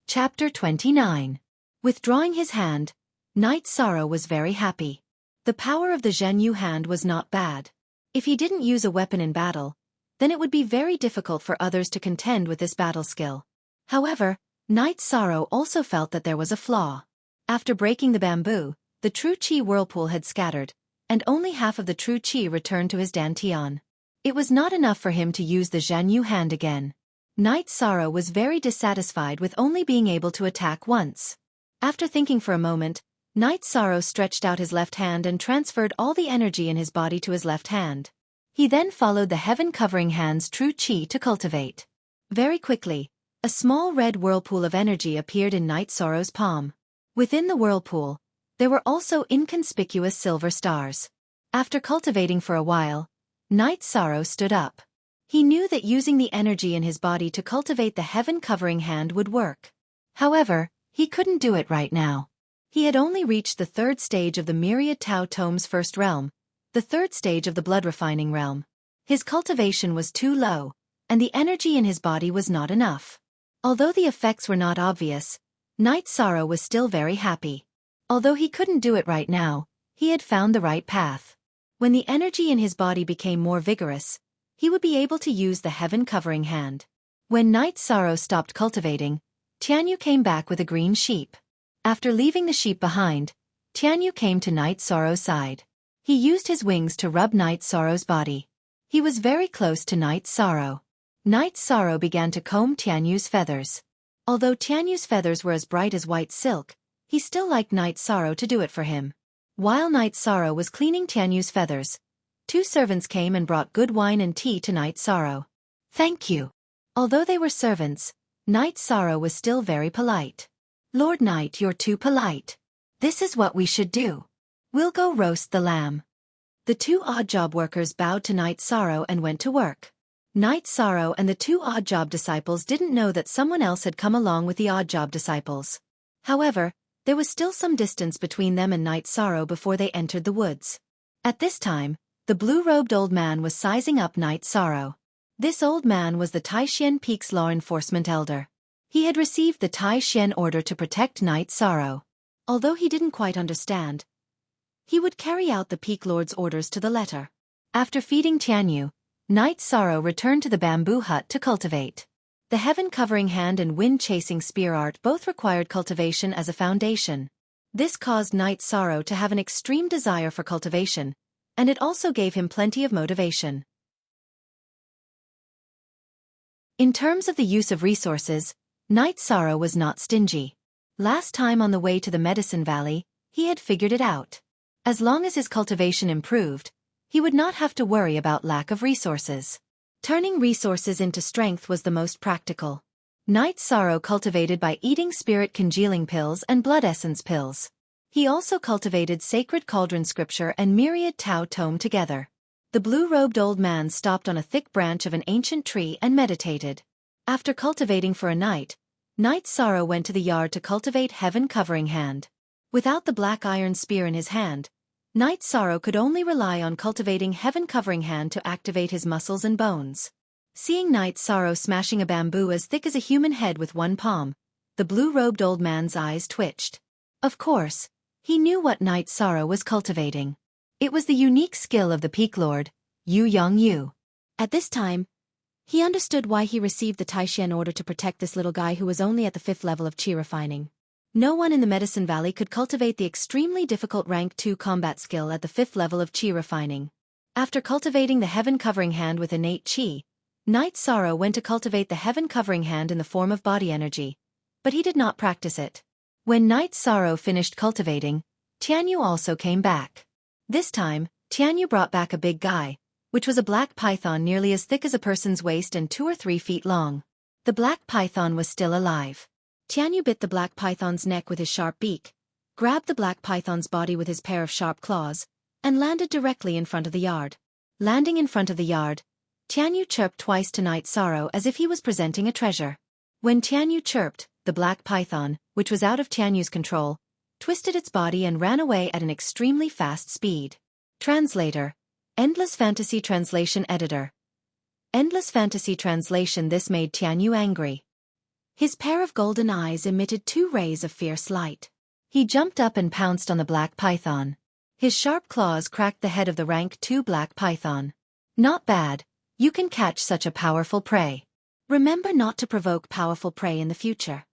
Chapter 29. Withdrawing his hand, Night Sorrow was very happy. The power of the Zhenyu hand was not bad. If he didn't use a weapon in battle, then it would be very difficult for others to contend with this battle skill. However, Night Sorrow also felt that there was a flaw. After breaking the bamboo, the true qi whirlpool had scattered, and only half of the true qi returned to his dantian. It was not enough for him to use the Zhenyu hand again. Night Sorrow was very dissatisfied with only being able to attack once. After thinking for a moment, Night Sorrow stretched out his left hand and transferred all the energy in his body to his left hand. He then followed the heaven-covering hand's true qi to cultivate. Very quickly, a small red whirlpool of energy appeared in Night Sorrow's palm. Within the whirlpool, there were also inconspicuous silver stars. After cultivating for a while, Night Sorrow stood up. He knew that using the energy in his body to cultivate the heaven-covering hand would work. However, he couldn't do it right now. He had only reached the third stage of the Myriad Tao Tome's first realm, the third stage of the blood-refining realm. His cultivation was too low, and the energy in his body was not enough. Although the effects were not obvious, Night Sorrow was still very happy. Although he couldn't do it right now, he had found the right path. When the energy in his body became more vigorous, he would be able to use the heaven-covering hand. When Night Sorrow stopped cultivating, Tianyu came back with a green sheep. After leaving the sheep behind, Tianyu came to Night Sorrow's side. He used his wings to rub Night Sorrow's body. He was very close to Night Sorrow. Night Sorrow began to comb Tianyu's feathers. Although Tianyu's feathers were as bright as white silk, he still liked Night Sorrow to do it for him. While Night Sorrow was cleaning Tianyu's feathers, two servants came and brought good wine and tea to Night Sorrow. "Thank you." Although they were servants, Night Sorrow was still very polite. "Lord Night, you're too polite. This is what we should do. We'll go roast the lamb." The two odd job workers bowed to Night Sorrow and went to work. Night Sorrow and the two odd job disciples didn't know that someone else had come along with the odd job disciples. However, there was still some distance between them and Night Sorrow before they entered the woods. At this time, the blue-robed old man was sizing up Night Sorrow. This old man was the Taishan Peak's law enforcement elder. He had received the Taishan order to protect Night Sorrow. Although he didn't quite understand, he would carry out the Peak Lord's orders to the letter. After feeding Tianyu, Night Sorrow returned to the bamboo hut to cultivate. The heaven-covering hand and wind-chasing spear art both required cultivation as a foundation. This caused Night Sorrow to have an extreme desire for cultivation, and it also gave him plenty of motivation. In terms of the use of resources, Night Sorrow was not stingy. Last time on the way to the Medicine Valley, he had figured it out. As long as his cultivation improved, he would not have to worry about lack of resources. Turning resources into strength was the most practical. Night Sorrow cultivated by eating spirit congealing pills and blood essence pills. He also cultivated sacred cauldron scripture and myriad Tao tome together. The blue-robed old man stopped on a thick branch of an ancient tree and meditated. After cultivating for a night, Night Sorrow went to the yard to cultivate heaven-covering hand. Without the black iron spear in his hand, Night Sorrow could only rely on cultivating heaven-covering hand to activate his muscles and bones. Seeing Night Sorrow smashing a bamboo as thick as a human head with one palm, the blue-robed old man's eyes twitched. Of course, he knew what Night Sorrow was cultivating. It was the unique skill of the Peak Lord, Yu Yang Yu. At this time, he understood why he received the Taishan order to protect this little guy who was only at the 5th level of qi refining. No one in the Medicine Valley could cultivate the extremely difficult rank 2 combat skill at the 5th level of qi refining. After cultivating the heaven-covering hand with innate qi, Night Sorrow went to cultivate the heaven-covering hand in the form of body energy, but he did not practice it. When Night Sorrow finished cultivating, Tianyu also came back. This time, Tianyu brought back a big guy, which was a black python nearly as thick as a person's waist and 2 or 3 feet long. The black python was still alive. Tianyu bit the black python's neck with his sharp beak, grabbed the black python's body with his pair of sharp claws, and landed directly in front of the yard. Landing in front of the yard, Tianyu chirped twice to Night Sorrow as if he was presenting a treasure. When Tianyu chirped, the black python, which was out of Tianyu's control, twisted its body and ran away at an extremely fast speed. Translator. Endless Fantasy Translation Editor. Endless Fantasy Translation. This made Tianyu angry. His pair of golden eyes emitted 2 rays of fierce light. He jumped up and pounced on the black python. His sharp claws cracked the head of the rank 2 black python. Not bad. You can catch such a powerful prey. Remember not to provoke powerful prey in the future.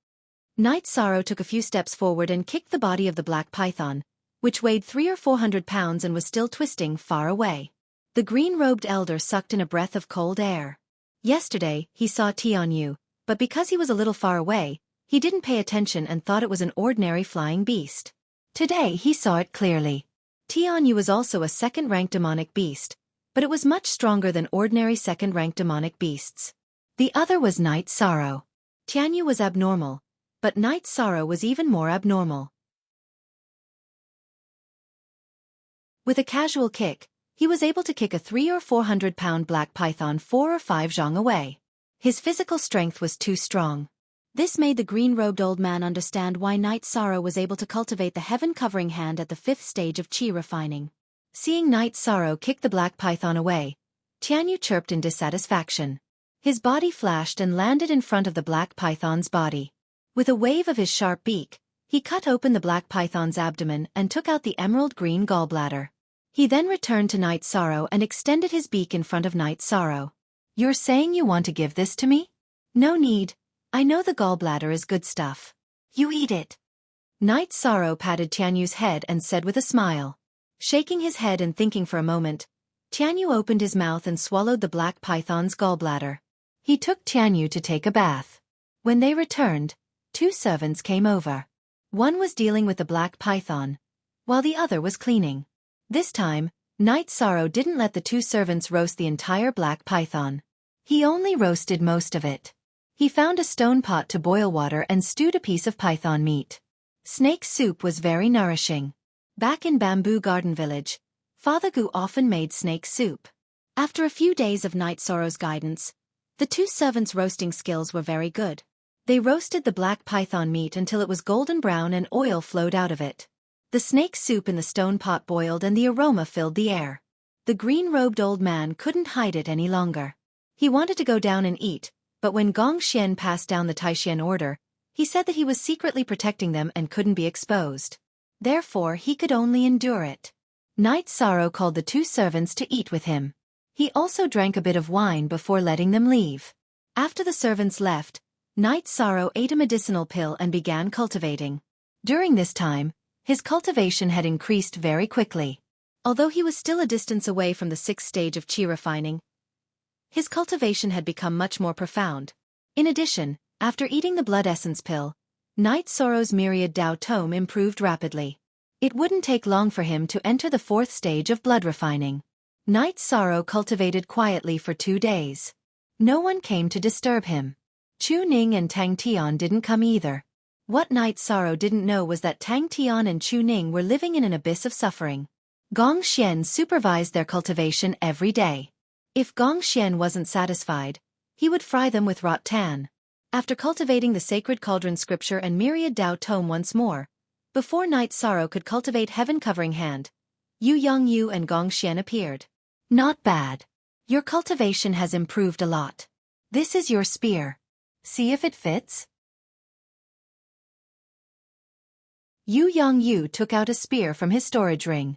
Night Sorrow took a few steps forward and kicked the body of the black python, which weighed 300 or 400 pounds and was still twisting far away. The green-robed elder sucked in a breath of cold air. Yesterday, he saw Tianyu, but because he was a little far away, he didn't pay attention and thought it was an ordinary flying beast. Today he saw it clearly. Tianyu was also a second-rank demonic beast, but it was much stronger than ordinary second-rank demonic beasts. The other was Night Sorrow. Tianyu was abnormal, but Night Sorrow was even more abnormal. With a casual kick, he was able to kick a 300 or 400 pound black python 4 or 5 zhang away. His physical strength was too strong. This made the green-robed old man understand why Night Sorrow was able to cultivate the heaven-covering hand at the 5th stage of chi refining. Seeing Night Sorrow kick the black python away, Tianyu chirped in dissatisfaction. His body flashed and landed in front of the black python's body. With a wave of his sharp beak, he cut open the black python's abdomen and took out the emerald-green gallbladder. He then returned to Night Sorrow and extended his beak in front of Night Sorrow. "You're saying you want to give this to me? No need. I know the gallbladder is good stuff. You eat it." Night Sorrow patted Tianyu's head and said with a smile. Shaking his head and thinking for a moment, Tianyu opened his mouth and swallowed the black python's gallbladder. He took Tianyu to take a bath. When they returned, 2 servants came over. One was dealing with the black python, while the other was cleaning. This time, Night Sorrow didn't let the 2 servants roast the entire black python. He only roasted most of it. He found a stone pot to boil water and stewed a piece of python meat. Snake soup was very nourishing. Back in Bamboo Garden Village, Father Gu often made snake soup. After a few days of Night Sorrow's guidance, the 2 servants' roasting skills were very good. They roasted the black python meat until it was golden brown and oil flowed out of it. The snake soup in the stone pot boiled and the aroma filled the air. The green-robed old man couldn't hide it any longer. He wanted to go down and eat, but when Gong Xian passed down the Taishan order, he said that he was secretly protecting them and couldn't be exposed. Therefore he could only endure it. Night Sorrow called the 2 servants to eat with him. He also drank a bit of wine before letting them leave. After the servants left, Night Sorrow ate a medicinal pill and began cultivating. During this time, his cultivation had increased very quickly. Although he was still a distance away from the 6th stage of chi refining, his cultivation had become much more profound. In addition, after eating the blood essence pill, Night Sorrow's myriad Dao tome improved rapidly. It wouldn't take long for him to enter the 4th stage of blood refining. Night Sorrow cultivated quietly for 2 days. No one came to disturb him. Chu Ning and Tang Tian didn't come either. What Night Sorrow didn't know was that Tang Tian and Chu Ning were living in an abyss of suffering. Gong Xian supervised their cultivation every day. If Gong Xian wasn't satisfied, he would fry them with rot tan. After cultivating the sacred cauldron scripture and myriad Dao tome once more, before Night Sorrow could cultivate heaven-covering hand, Yu Yongyu and Gong Xian appeared. "Not bad. Your cultivation has improved a lot. This is your spear. See if it fits." Yu Yongyu took out a spear from his storage ring.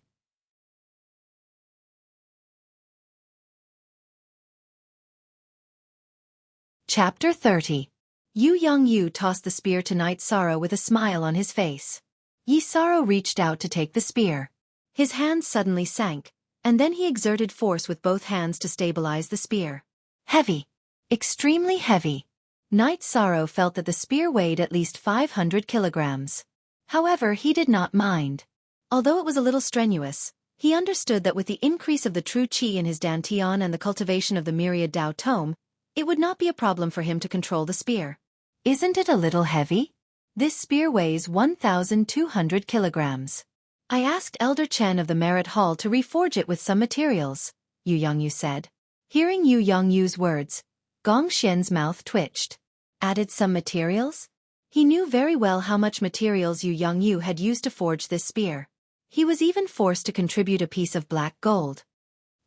Chapter 30. Yu Yongyu tossed the spear to Night Sorrow with a smile on his face. Yi Sorrow reached out to take the spear. His hands suddenly sank, and then he exerted force with both hands to stabilize the spear. Heavy. Extremely heavy. Night Sorrow felt that the spear weighed at least 500 kilograms. However, he did not mind. Although it was a little strenuous, he understood that with the increase of the true qi in his dantian and the cultivation of the myriad Dao tome, it would not be a problem for him to control the spear. Isn't it a little heavy? This spear weighs 1,200 kilograms. I asked Elder Chen of the Merit Hall to reforge it with some materials, Yu Yongyu said. Hearing Yu Yongyu's words, Gong Xian's mouth twitched. Added some materials? He knew very well how much materials Yu Yongyu had used to forge this spear. He was even forced to contribute a piece of black gold.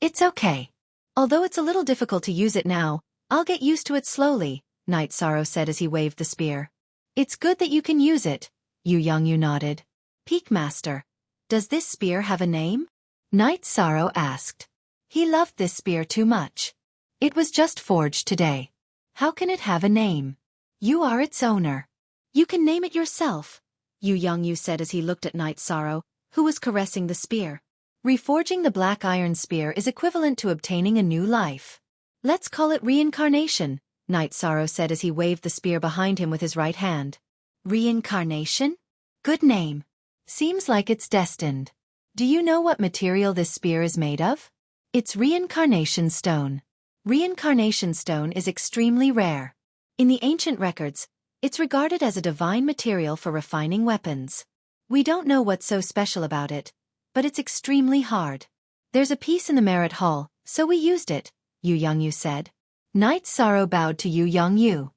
It's okay. Although it's a little difficult to use it now, I'll get used to it slowly, Night Sorrow said as he waved the spear. It's good that you can use it, Yu Yongyu nodded. Peak Master, does this spear have a name? Night Sorrow asked. He loved this spear too much. It was just forged today. How can it have a name? You are its owner. You can name it yourself, Yu Yongyu said as he looked at Night Sorrow, who was caressing the spear. Reforging the black iron spear is equivalent to obtaining a new life. Let's call it reincarnation, Night Sorrow said as he waved the spear behind him with his right hand. Reincarnation? Good name. Seems like it's destined. Do you know what material this spear is made of? It's reincarnation stone. Reincarnation stone is extremely rare. In the ancient records, it's regarded as a divine material for refining weapons. We don't know what's so special about it, but it's extremely hard. There's a piece in the Merit Hall, so we used it, Yu Yongyu said. Night Sorrow bowed to Yu Yongyu.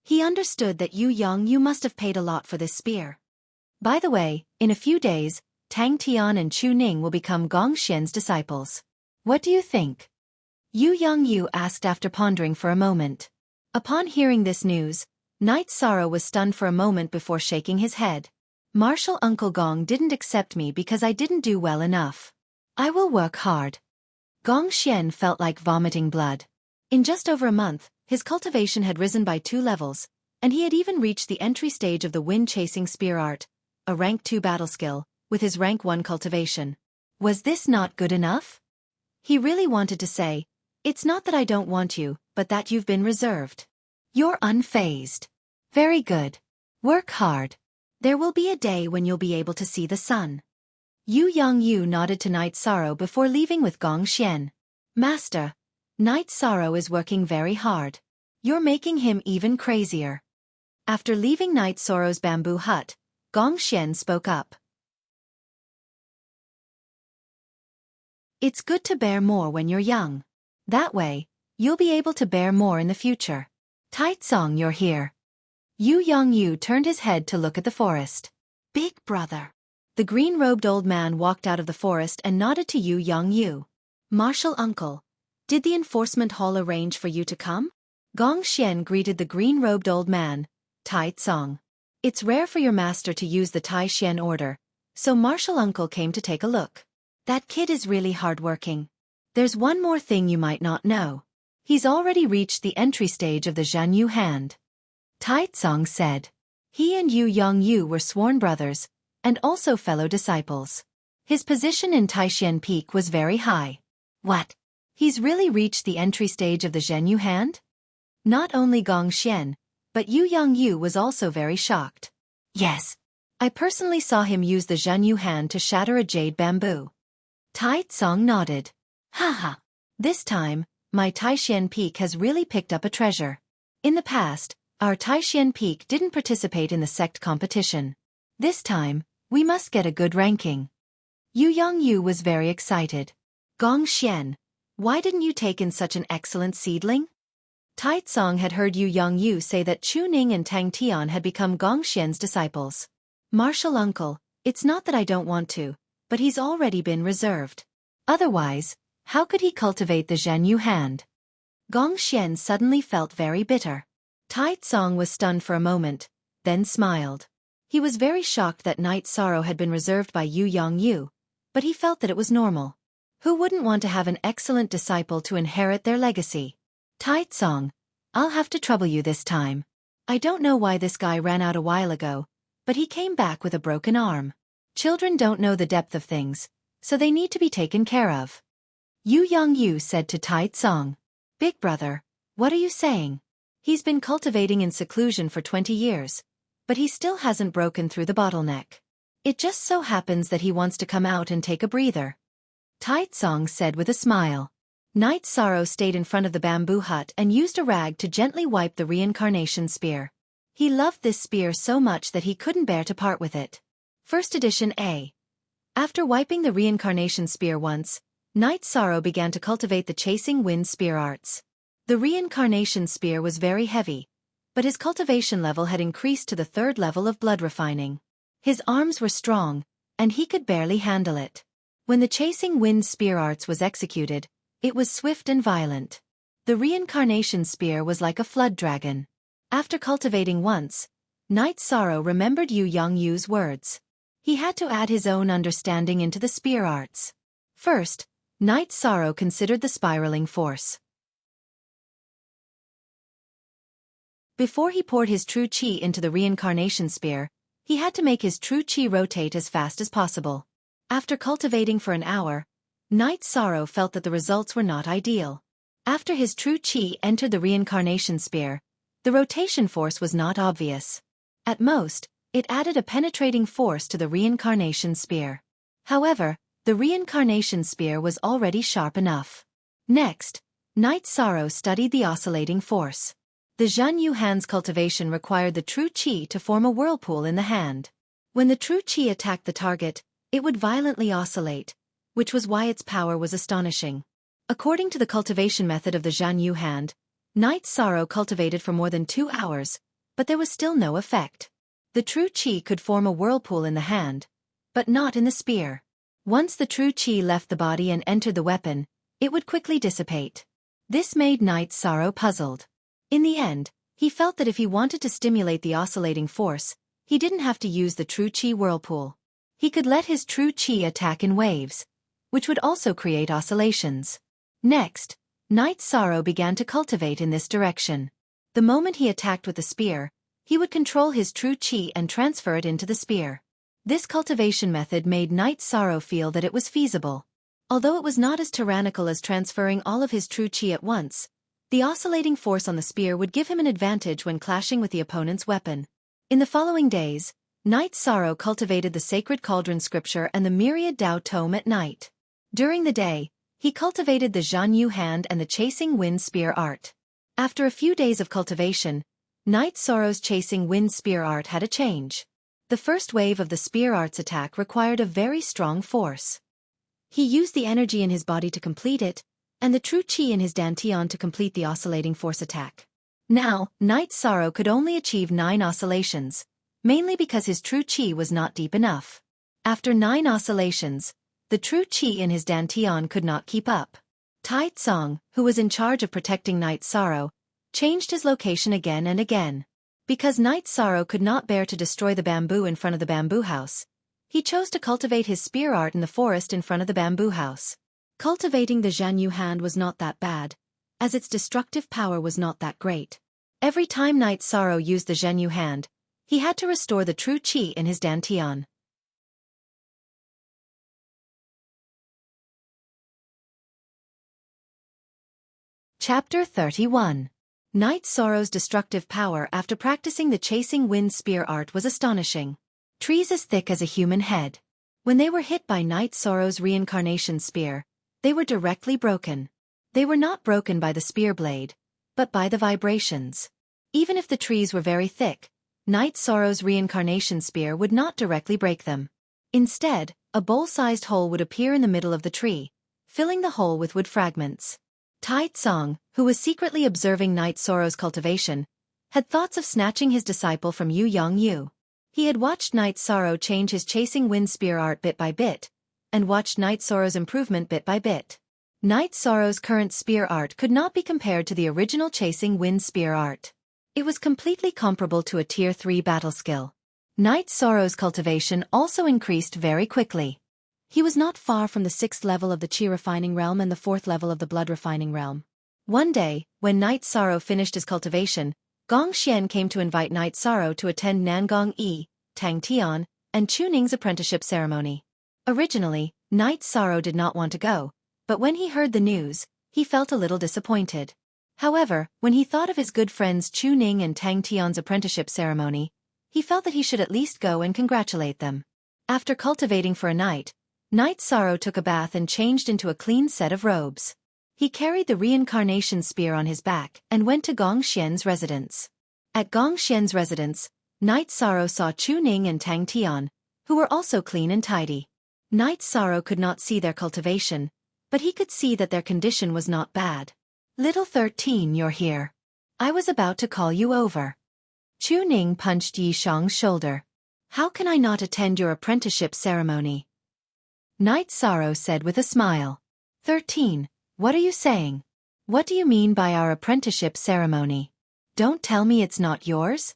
He understood that Yu Yongyu must have paid a lot for this spear. By the way, in a few days, Tang Tian and Chu Ning will become Gong Xian's disciples. What do you think? Yu Yongyu asked after pondering for a moment. Upon hearing this news, Night Sorrow was stunned for a moment before shaking his head. Martial Uncle Gong didn't accept me because I didn't do well enough. I will work hard. Gong Xian felt like vomiting blood. In just over a month, his cultivation had risen by 2 levels, and he had even reached the entry stage of the wind-chasing spear art, a rank 2 battle skill, with his rank 1 cultivation. Was this not good enough? He really wanted to say, it's not that I don't want you, but that you've been reserved. You're unfazed. Very good. Work hard. There will be a day when you'll be able to see the sun. Yu Yongyu nodded to Night Sorrow before leaving with Gong Xian. Master, Night Sorrow is working very hard. You're making him even crazier. After leaving Night Sorrow's bamboo hut, Gong Xian spoke up. It's good to bear more when you're young. That way, you'll be able to bear more in the future. Taitsong, you're here. Yu Yongyu turned his head to look at the forest. Big brother. The green-robed old man walked out of the forest and nodded to Yu Yongyu. Martial uncle, did the enforcement hall arrange for you to come? Gong Xian greeted the green-robed old man, Taitsong. It's rare for your master to use the Tai Xian order, so Martial uncle came to take a look. That kid is really hardworking. There's one more thing you might not know. He's already reached the entry stage of the Zhanyu hand. Taitsong said. He and Yu Yongyu were sworn brothers, and also fellow disciples. His position in Taishan Peak was very high. What? He's really reached the entry stage of the Zhanyu hand? Not only Gong Xian, but Yu Yongyu was also very shocked. Yes. I personally saw him use the Zhanyu hand to shatter a jade bamboo. Taitsong nodded. Haha. This time, my Taishan Peak has really picked up a treasure. In the past, our Taishan Peak didn't participate in the sect competition. This time, we must get a good ranking. Yu Yongyu was very excited. Gong Xian, why didn't you take in such an excellent seedling? Taitsong had heard Yu Yongyu say that Chu Ning and Tang Tian had become Gong Xian's disciples. Martial uncle, it's not that I don't want to, but he's already been reserved. Otherwise, how could he cultivate the Zhanyu hand? Gong Xian suddenly felt very bitter. Taitsong was stunned for a moment, then smiled. He was very shocked that Night Sorrow had been reserved by Yu Yongyu, but he felt that it was normal. Who wouldn't want to have an excellent disciple to inherit their legacy? Taitsong, I'll have to trouble you this time. I don't know why this guy ran out a while ago, but he came back with a broken arm. Children don't know the depth of things, so they need to be taken care of. Yu Yongyu said to Taitsong. Big brother, what are you saying? He's been cultivating in seclusion for 20 years, but he still hasn't broken through the bottleneck. It just so happens that he wants to come out and take a breather. Taitsong said with a smile. Night Sorrow stayed in front of the bamboo hut and used a rag to gently wipe the reincarnation spear. He loved this spear so much that he couldn't bear to part with it. First edition A. After wiping the reincarnation spear once, Night Sorrow began to cultivate the chasing wind spear arts. The reincarnation spear was very heavy, but his cultivation level had increased to the 3rd level of blood refining. His arms were strong, and he could barely handle it. When the chasing wind spear arts was executed, it was swift and violent. The reincarnation spear was like a flood dragon. After cultivating once, Night Sorrow remembered Yu Yongyu's words. He had to add his own understanding into the spear arts. First, Night Sorrow considered the spiraling force. Before he poured his true qi into the reincarnation spear, he had to make his true qi rotate as fast as possible. After cultivating for an hour, Night Sorrow felt that the results were not ideal. After his true qi entered the reincarnation spear, the rotation force was not obvious. At most, it added a penetrating force to the reincarnation spear. However, the reincarnation spear was already sharp enough. Next, Night Sorrow studied the oscillating force. The Zhanyu hand's cultivation required the true qi to form a whirlpool in the hand. When the true qi attacked the target, it would violently oscillate, which was why its power was astonishing. According to the cultivation method of the Zhanyu hand, Night Sorrow cultivated for more than 2 hours, but there was still no effect. The true qi could form a whirlpool in the hand, but not in the spear. Once the true qi left the body and entered the weapon, it would quickly dissipate. This made Night Sorrow puzzled. In the end, he felt that if he wanted to stimulate the oscillating force, he didn't have to use the true qi whirlpool. He could let his true qi attack in waves, which would also create oscillations. Next, Night Sorrow began to cultivate in this direction. The moment he attacked with the spear, he would control his true qi and transfer it into the spear. This cultivation method made Night Sorrow feel that it was feasible. Although it was not as tyrannical as transferring all of his true qi at once, the oscillating force on the spear would give him an advantage when clashing with the opponent's weapon. In the following days, Night Sorrow cultivated the Sacred Cauldron Scripture and the Myriad Tao Tome at night. During the day, he cultivated the Zhanyu hand and the Chasing Wind Spear art. After a few days of cultivation, Night Sorrow's Chasing Wind Spear art had a change. The first wave of the spear art's attack required a very strong force. He used the energy in his body to complete it, and the true qi in his dantian to complete the oscillating force attack. Now, Night Sorrow could only achieve 9 oscillations, mainly because his true qi was not deep enough. After 9 oscillations, the true qi in his dantian could not keep up. Tai Tsong, who was in charge of protecting Night Sorrow, changed his location again and again. Because Night Sorrow could not bear to destroy the bamboo in front of the bamboo house, he chose to cultivate his spear art in the forest in front of the bamboo house. Cultivating the Zhanyu hand was not that bad, as its destructive power was not that great. Every time Night Sorrow used the Zhanyu hand, he had to restore the true qi in his dantian. Chapter 31. Night Sorrow's destructive power after practicing the Chasing Wind Spear art was astonishing. Trees as thick as a human head. When they were hit by Night Sorrow's reincarnation spear, they were directly broken. They were not broken by the spear blade, but by the vibrations. Even if the trees were very thick, Night Sorrow's reincarnation spear would not directly break them. Instead, a bowl-sized hole would appear in the middle of the tree, filling the hole with wood fragments. Tai Tsong, who was secretly observing Night Sorrow's cultivation, had thoughts of snatching his disciple from Yu Yongyu. He had watched Night Sorrow change his Chasing Wind Spear art bit by bit, and watched Night Sorrow's improvement bit by bit. Night Sorrow's current spear art could not be compared to the original Chasing Wind Spear art. It was completely comparable to a Tier 3 battle skill. Night Sorrow's cultivation also increased very quickly. He was not far from the 6th level of the Qi refining realm and the 4th level of the blood refining realm. One day, when Night Sorrow finished his cultivation, Gong Xian came to invite Night Sorrow to attend Nangong Yi, Tang Tian, and Chu Ning's apprenticeship ceremony. Originally, Night Sorrow did not want to go, but when he heard the news, he felt a little disappointed. However, when he thought of his good friends Chu Ning and Tang Tian's apprenticeship ceremony, he felt that he should at least go and congratulate them. After cultivating for a night, Night Sorrow took a bath and changed into a clean set of robes. He carried the reincarnation spear on his back and went to Gong Xian's residence. At Gong Xian's residence, Night Sorrow saw Chu Ning and Tang Tian, who were also clean and tidy. Night Sorrow could not see their cultivation, but he could see that their condition was not bad. "Little 13, you're here. I was about to call you over." Chu Ning punched Yi Shang's shoulder. "How can I not attend your apprenticeship ceremony?" Night Sorrow said with a smile. 13, what are you saying? What do you mean by our apprenticeship ceremony? Don't tell me it's not yours?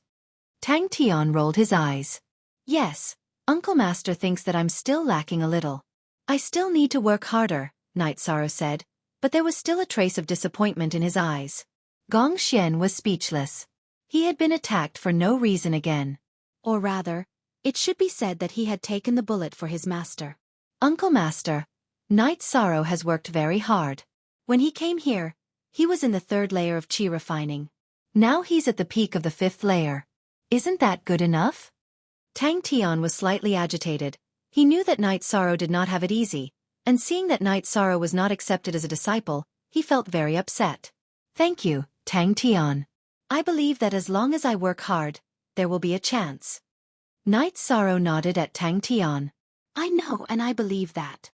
Tang Tian rolled his eyes. "Yes, Uncle Master thinks that I'm still lacking a little. I still need to work harder," Night Sorrow said, but there was still a trace of disappointment in his eyes. Gong Xian was speechless. He had been attacked for no reason again. Or rather, it should be said that he had taken the bullet for his master. "Uncle Master, Night Sorrow has worked very hard. When he came here, he was in the 3rd layer of qi refining. Now he's at the peak of the 5th layer. Isn't that good enough?" Tang Tian was slightly agitated. He knew that Night Sorrow did not have it easy, and seeing that Night Sorrow was not accepted as a disciple, he felt very upset. "Thank you, Tang Tian. I believe that as long as I work hard, there will be a chance." Night Sorrow nodded at Tang Tian. "I know, and I believe that.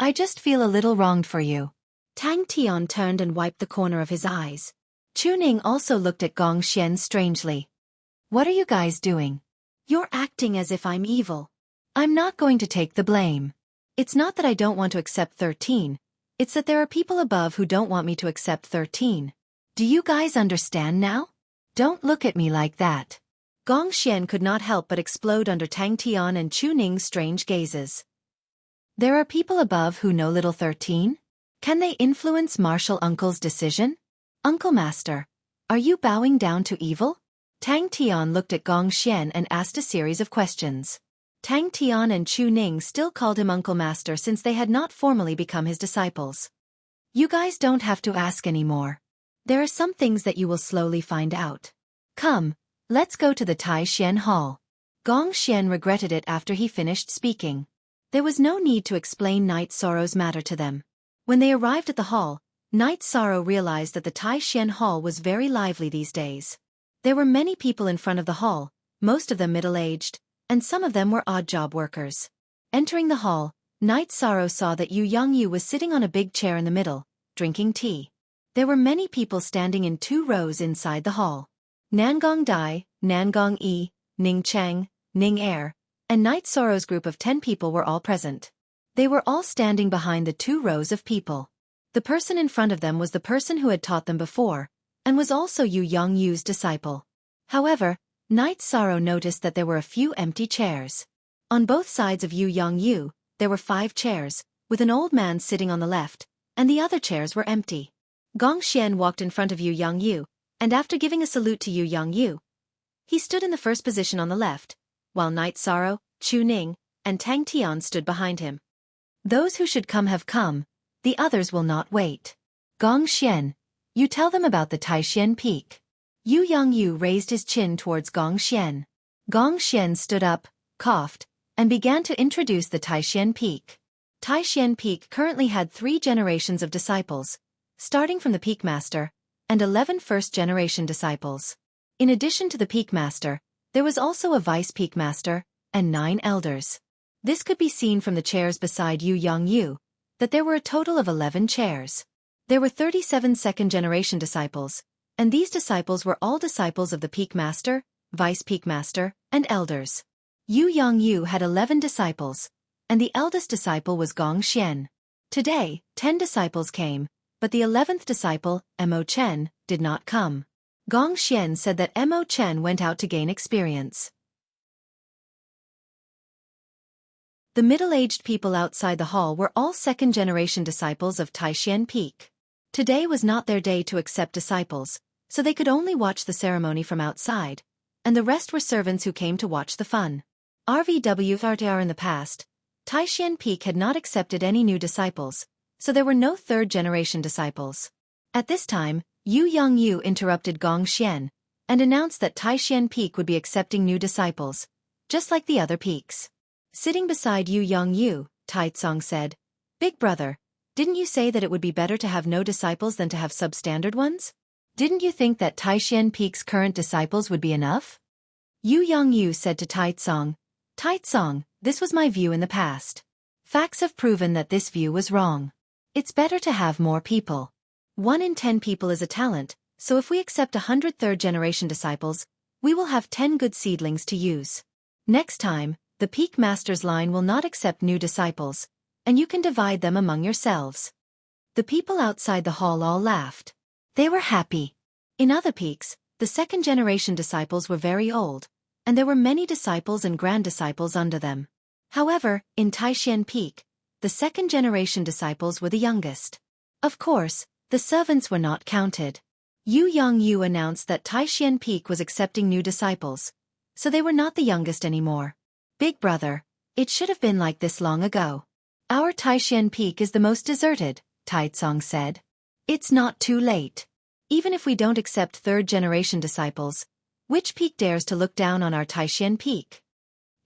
I just feel a little wronged for you." Tang Tian turned and wiped the corner of his eyes. Chu Ning also looked at Gong Xian strangely. "What are you guys doing? You're acting as if I'm evil." "I'm not going to take the blame. It's not that I don't want to accept 13, it's that there are people above who don't want me to accept 13. Do you guys understand now? Don't look at me like that." Gong Xian could not help but explode under Tang Tian and Chu Ning's strange gazes. "There are people above who know little 13? Can they influence Martial Uncle's decision? Uncle Master, are you bowing down to evil?" Tang Tian looked at Gong Xian and asked a series of questions. Tang Tian and Chu Ning still called him Uncle Master since they had not formally become his disciples. "You guys don't have to ask anymore. There are some things that you will slowly find out. Come, let's go to the Tai Xian Hall." Gong Xian regretted it after he finished speaking. There was no need to explain Night Sorrow's matter to them. When they arrived at the hall, Night Sorrow realized that the Tai Xian Hall was very lively these days. There were many people in front of the hall, most of them middle-aged, and some of them were odd-job workers. Entering the hall, Night Sorrow saw that Yu Yongyu was sitting on a big chair in the middle, drinking tea. There were many people standing in 2 rows inside the hall. Nangong Dai, Nangong Yi, Ning Cheng, Ning Er, and Night Sorrow's group of 10 people were all present. They were all standing behind the 2 rows of people. The person in front of them was the person who had taught them before, and was also Yu Yongyu's disciple. However, Night Sorrow noticed that there were a few empty chairs. On both sides of Yu Yongyu, there were 5 chairs, with an old man sitting on the left, and the other chairs were empty. Gong Xian walked in front of Yu Yongyu, and after giving a salute to Yu Yongyu, he stood in the first position on the left, while Night Sorrow, Chu Ning, and Tang Tian stood behind him. "Those who should come have come, the others will not wait. Gong Xian, you tell them about the Taixian Peak." Yu Yongyu raised his chin towards Gong Xian. Gong Xian stood up, coughed, and began to introduce the Taixian Peak. Taixian Peak currently had 3 generations of disciples, starting from the Peak Master, and 11 first-generation disciples. In addition to the Peak Master, there was also a Vice Peak Master, and 9 elders. This could be seen from the chairs beside Yu Yongyu, that there were a total of 11 chairs. There were 37 second-generation disciples, and these disciples were all disciples of the Peak Master, Vice Peak Master, and elders. Yu Yongyu had 11 disciples, and the eldest disciple was Gong Xian. Today, 10 disciples came, but the 11th disciple, Mo Chen, did not come. Gong Xian said that Mo Chen went out to gain experience. The middle-aged people outside the hall were all second-generation disciples of Taixian Peak. Today was not their day to accept disciples, so they could only watch the ceremony from outside, and the rest were servants who came to watch the fun. RVWRTR in the past, Taixian Peak had not accepted any new disciples, so there were no third-generation disciples. At this time, Yu Yongyu interrupted Gong Xian, and announced that Taixian Peak would be accepting new disciples, just like the other peaks. Sitting beside Yu Yongyu, Taitsong said, Big brother, didn't you say that it would be better to have no disciples than to have substandard ones? Didn't you think that Taishan Peak's current disciples would be enough? Yu Yongyu said to Taitsong, Taitsong, this was my view in the past. Facts have proven that this view was wrong. It's better to have more people. 1 in 10 people is a talent, so if we accept 100 third-generation disciples, we will have 10 good seedlings to use. Next time, the Peak Masters line will not accept new disciples, and you can divide them among yourselves. The people outside the hall all laughed. They were happy. In other peaks, the second-generation disciples were very old, and there were many disciples and grand disciples under them. However, in Taishan Peak, the second-generation disciples were the youngest. Of course, the servants were not counted. Yu Yongyu announced that Taishan Peak was accepting new disciples, so they were not the youngest anymore. Big brother, it should have been like this long ago. Our Taishan Peak is the most deserted, Taitsong said. It's not too late. Even if we don't accept third-generation disciples, which peak dares to look down on our Taishan Peak?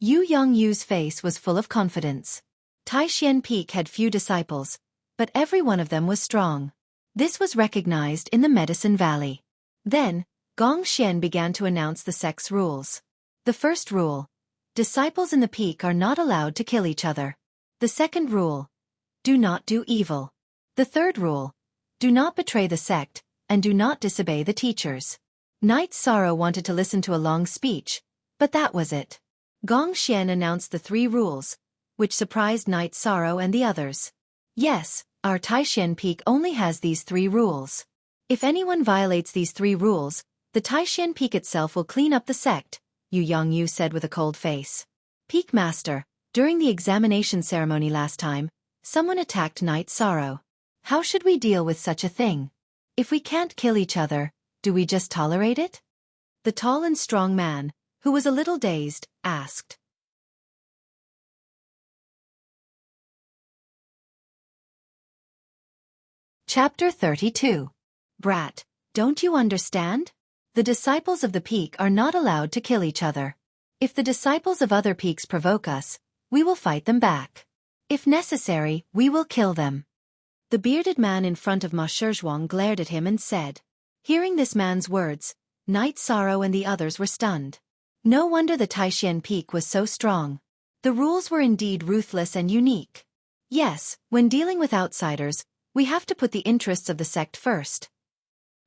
Yu Yongyu's face was full of confidence. Taishan Peak had few disciples, but every one of them was strong. This was recognized in the Medicine Valley. Then, Gong Xian began to announce the sect's rules. The first rule: disciples in the peak are not allowed to kill each other. The second rule: do not do evil. The third rule: do not betray the sect, and do not disobey the teachers. Knight Sorrow wanted to listen to a long speech, but that was it. Gong Xian announced the 3 rules, which surprised Knight Sorrow and the others. Yes, our Taishan Peak only has these 3 rules. If anyone violates these 3 rules, the Taishan Peak itself will clean up the sect, Yu Yongyu said with a cold face. Peak Master, during the examination ceremony last time, someone attacked Knight Sorrow. How should we deal with such a thing? If we can't kill each other, do we just tolerate it? The tall and strong man, who was a little dazed, asked. Chapter 32. Brat, don't you understand? The disciples of the peak are not allowed to kill each other. If the disciples of other peaks provoke us, we will fight them back. If necessary, we will kill them. The bearded man in front of Ma Shizhuang glared at him and said. Hearing this man's words, Knight Sorrow and the others were stunned. No wonder the Taishan Peak was so strong. The rules were indeed ruthless and unique. Yes, when dealing with outsiders, we have to put the interests of the sect first.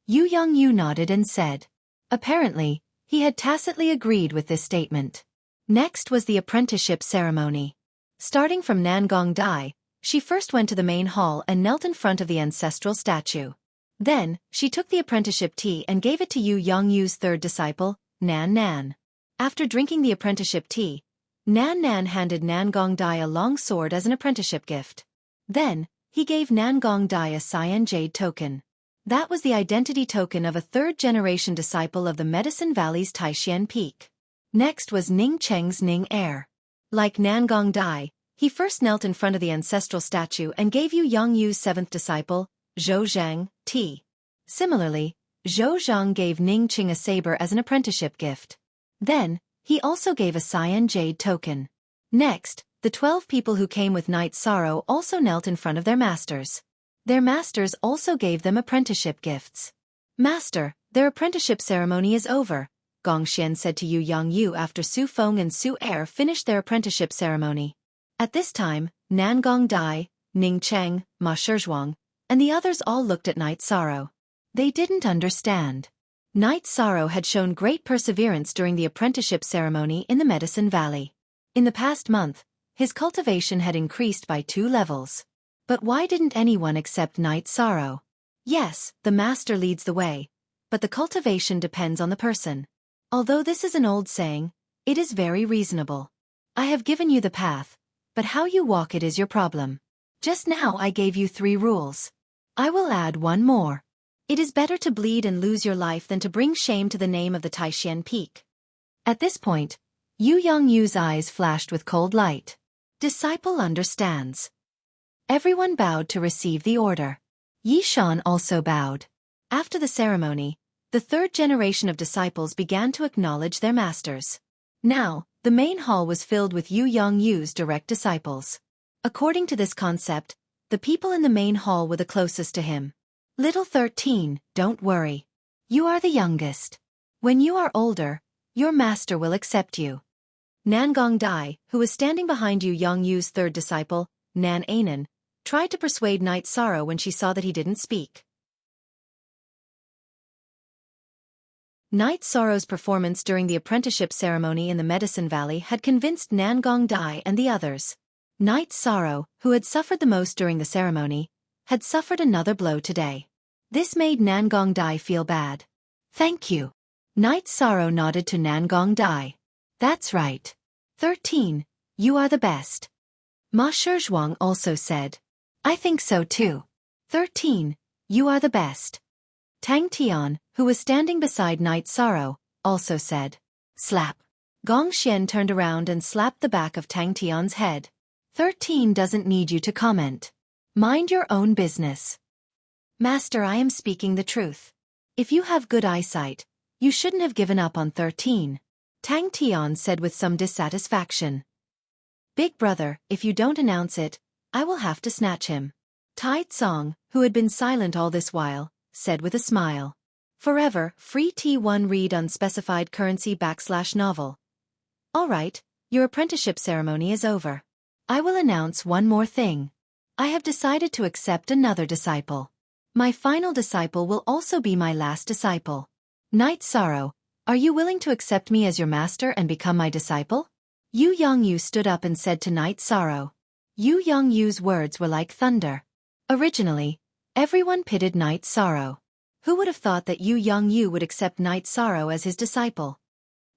Yu Yongyu nodded and said. Apparently, he had tacitly agreed with this statement. Next was the apprenticeship ceremony. Starting from Nangong Dai, she first went to the main hall and knelt in front of the ancestral statue. Then, she took the apprenticeship tea and gave it to Yu Yongyu's 3rd disciple, Nan Nan. After drinking the apprenticeship tea, Nan Nan handed Nangong Dai a long sword as an apprenticeship gift. Then, he gave Nangong Dai a cyan jade token. That was the identity token of a 3rd-generation disciple of the Medicine Valley's Taishan Peak. Next was Ning Cheng's Ning Air. Like Nangong Dai, he first knelt in front of the ancestral statue and gave Yu Yongyu's 7th disciple, Zhou Zhang, tea. Similarly, Zhou Zhang gave Ning Qing a saber as an apprenticeship gift. Then, he also gave a cyan jade token. Next, the 12 people who came with Knight Sorrow also knelt in front of their masters. Their masters also gave them apprenticeship gifts. Master, their apprenticeship ceremony is over, Gong Xian said to Yu Yongyu after Su Feng and Su Er finished their apprenticeship ceremony. At this time, Nangong Dai, Ning Cheng, Ma Shizhuang, and the others all looked at Knight Sorrow. They didn't understand. Knight Sorrow had shown great perseverance during the apprenticeship ceremony in the Medicine Valley. In the past month, his cultivation had increased by 2 levels. But why didn't anyone accept Knight Sorrow? Yes, the master leads the way, but the cultivation depends on the person. Although this is an old saying, it is very reasonable. I have given you the path, but how you walk it is your problem. Just now I gave you 3 rules. I will add 1 more. It is better to bleed and lose your life than to bring shame to the name of the Taishan Peak. At this point, Yu Yongyu's eyes flashed with cold light. Disciple understands. Everyone bowed to receive the order. Yi Shan also bowed. After the ceremony, the 3rd generation of disciples began to acknowledge their masters. Now, the main hall was filled with Yu Yongyu's direct disciples. According to this concept, The people in the main hall were the closest to him. Little 13, don't worry. You are the youngest. When you are older, your master will accept you. Nan Gong Dai, who was standing behind Yu Yongyu's third disciple, Nan Anan, tried to persuade Night Sorrow when she saw that he didn't speak. Night Sorrow's performance during the apprenticeship ceremony in the Medicine Valley had convinced Nan Gong Dai and the others. Night Sorrow, who had suffered the most during the ceremony, had suffered another blow today. This made Nan Gong Dai feel bad. Thank you. Night Sorrow nodded to Nan Gong Dai. That's right. 13, you are the best. Ma Shizhuang also said. I think so too. 13, you are the best. Tang Tian, who was standing beside Night Sorrow, also said. Slap. Gong Xian turned around and slapped the back of Tang Tian's head. 13 doesn't need you to comment. Mind your own business. Master, I am speaking the truth. If you have good eyesight, you shouldn't have given up on 13. Tang Tian said with some dissatisfaction. Big brother, if you don't announce it, I will have to snatch him. Tai Tsong, who had been silent all this while, said with a smile. Forever, free T1 read unspecified currency / novel. Alright, your apprenticeship ceremony is over. I will announce one more thing. I have decided to accept another disciple. My final disciple will also be my last disciple. Night Sorrow, are you willing to accept me as your master and become my disciple? Yu Yongyu stood up and said to Night Sorrow. Yu Yongyu's words were like thunder. Originally, everyone pitied Night Sorrow. Who would have thought that Yu Yongyu would accept Night Sorrow as his disciple?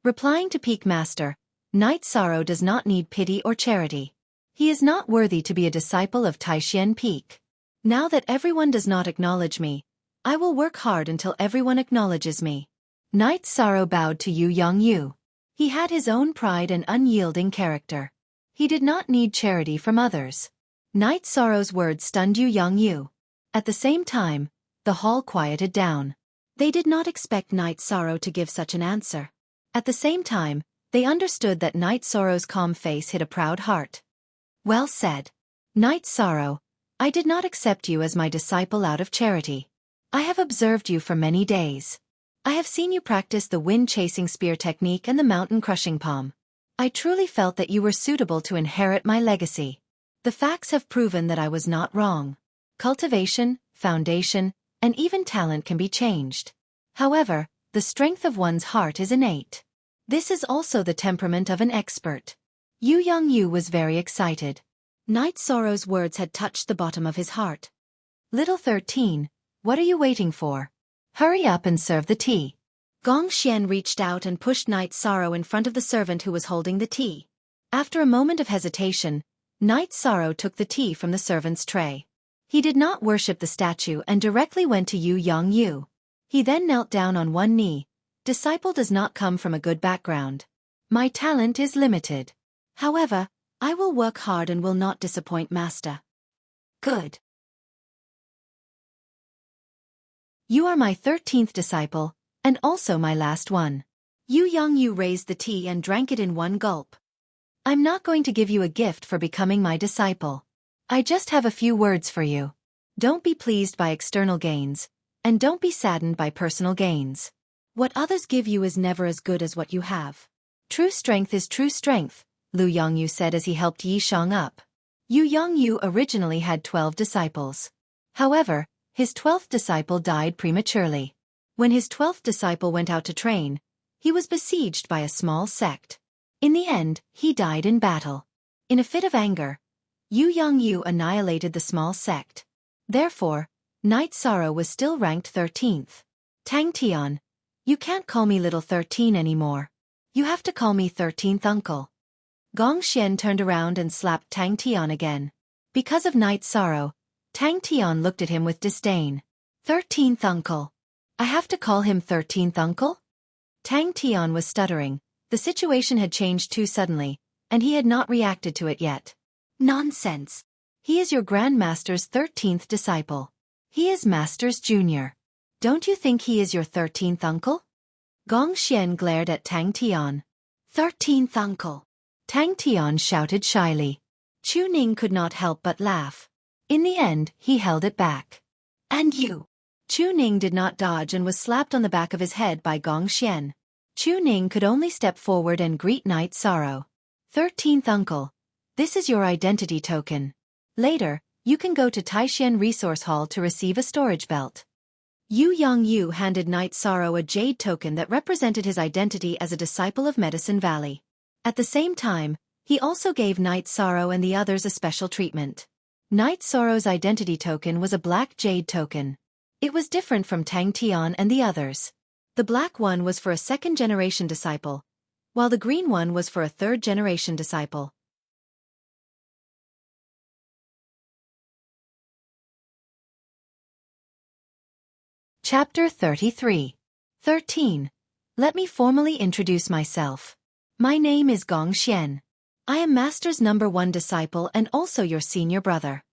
Replying to Peak Master, Night Sorrow does not need pity or charity. He is not worthy to be a disciple of Taishan Peak. Now that everyone does not acknowledge me, I will work hard until everyone acknowledges me. Night Sorrow bowed to Yu Yongyu. He had his own pride and unyielding character. He did not need charity from others. Night Sorrow's words stunned Yu Yongyu. At the same time, the hall quieted down. They did not expect Night Sorrow to give such an answer. At the same time, they understood that Night Sorrow's calm face hid a proud heart. Well said. Night Sorrow, I did not accept you as my disciple out of charity. I have observed you for many days. I have seen you practice the wind-chasing spear technique and the mountain-crushing palm. I truly felt that you were suitable to inherit my legacy. The facts have proven that I was not wrong. Cultivation, foundation, and even talent can be changed. However, the strength of one's heart is innate. This is also the temperament of an expert. Yu Yongyu was very excited. Night Sorrow's words had touched the bottom of his heart. Little 13, what are you waiting for? Hurry up and serve the tea. Gong Xian reached out and pushed Night Sorrow in front of the servant who was holding the tea. After a moment of hesitation, Night Sorrow took the tea from the servant's tray. He did not worship the statue and directly went to Yu Yongyu. He then knelt down on one knee. Disciple does not come from a good background. My talent is limited. However, I will work hard and will not disappoint Master. Good. You are my 13th disciple, and also my last one. Yu Yongyu raised the tea and drank it in one gulp. I'm not going to give you a gift for becoming my disciple. I just have a few words for you. Don't be pleased by external gains, and don't be saddened by personal gains. What others give you is never as good as what you have. True strength is true strength, Lu Yongyu said as he helped Yi Shang up. Yu Yongyu originally had 12 disciples. However, his 12th disciple died prematurely. When his 12th disciple went out to train, he was besieged by a small sect. In the end, he died in battle. In a fit of anger, Yu Yongyu annihilated the small sect. Therefore, Night Sorrow was still ranked 13th. Tang Tian, you can't call me little 13 anymore. You have to call me 13th uncle. Gong Xian turned around and slapped Tang Tian again. Because of Night Sorrow, Tang Tian looked at him with disdain. 13th uncle. I have to call him 13th uncle? Tang Tian was stuttering. The situation had changed too suddenly, and he had not reacted to it yet. Nonsense. He is your Grandmaster's 13th disciple. He is Master's junior. Don't you think he is your 13th uncle? Gong Xian glared at Tang Tian. 13th uncle. Tang Tian shouted shyly. Chu Ning could not help but laugh. In the end, he held it back. And you? Chu Ning did not dodge and was slapped on the back of his head by Gong Xian. Chu Ning could only step forward and greet Night Sorrow. 13th uncle. This is your identity token. Later, you can go to Taishan Resource Hall to receive a storage belt. Yu Yongyu handed Night Sorrow a jade token that represented his identity as a disciple of Medicine Valley. At the same time, he also gave Night Sorrow and the others a special treatment. Night Sorrow's identity token was a black jade token. It was different from Tang Tian and the others. The black one was for a second-generation disciple, while the green one was for a third-generation disciple. Chapter 33. 13. Let me formally introduce myself. My name is Gong Xian. I am Master's #1 disciple and also your senior brother.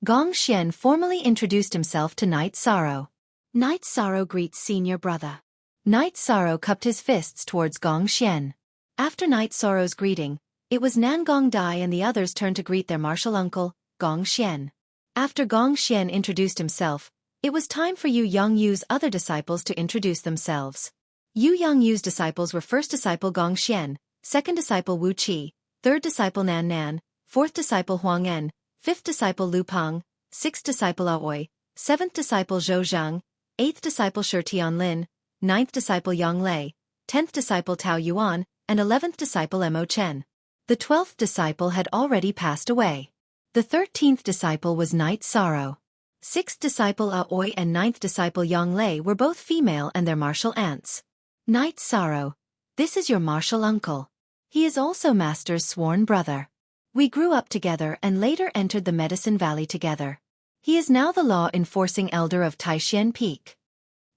Gong Xian formally introduced himself to Night Sorrow. Night Sorrow greets senior brother. Night Sorrow cupped his fists towards Gong Xian. After Night Sorrow's greeting, it was Nan Gong Dai and the others turned to greet their martial uncle, Gong Xian. After Gong Xian introduced himself, it was time for Yu Yongyu's other disciples to introduce themselves. Yu Yongyu's disciples were first disciple Gong Xian, second disciple Wu Qi, third disciple Nan Nan, fourth disciple Huang En, fifth disciple Lu Peng, sixth disciple Aoi, seventh disciple Zhou Zhang, eighth disciple Shi Tianlin, ninth disciple Yang Lei, 10th disciple Tao Yuan, and 11th disciple Mo Chen. The 12th disciple had already passed away. The 13th disciple was Night Sorrow. 6th disciple Aoi and 9th disciple Yang Lei were both female and their martial aunts. Night Sorrow, this is your martial uncle. He is also Master's sworn brother. We grew up together and later entered the Medicine Valley together. He is now the law-enforcing elder of Taishan Peak.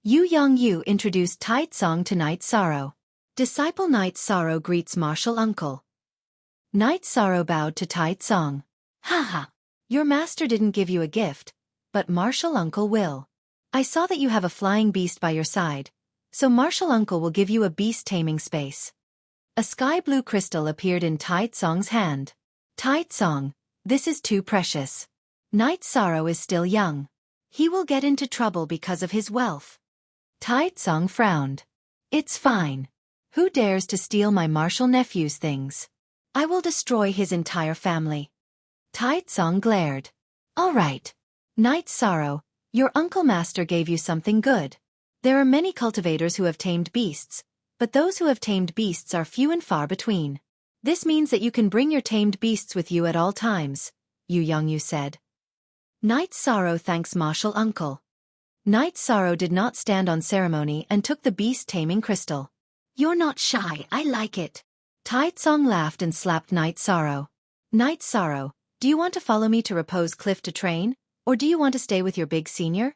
Yu Yongyu introduced Tai Tsong to Night Sorrow. Disciple Night Sorrow greets martial uncle. Night Sorrow bowed to Tai Tsong. Haha, your master didn't give you a gift, but martial uncle will. I saw that you have a flying beast by your side, so martial uncle will give you a beast taming space. A sky blue crystal appeared in Tai Tsong's hand. Tai Tsong, this is too precious. Night Sorrow is still young. He will get into trouble because of his wealth. Tai Tsong frowned. It's fine. Who dares to steal my martial nephew's things? I will destroy his entire family. Tai Tsong glared. All right. Night Sorrow, your uncle master gave you something good. There are many cultivators who have tamed beasts, but those who have tamed beasts are few and far between. This means that you can bring your tamed beasts with you at all times, Yu Yongyu said. Night Sorrow thanks martial uncle. Night Sorrow did not stand on ceremony and took the beast-taming crystal. You're not shy, I like it. Tai Tsong laughed and slapped Night Sorrow. Night Sorrow, do you want to follow me to Repose Cliff to train, or do you want to stay with your big senior?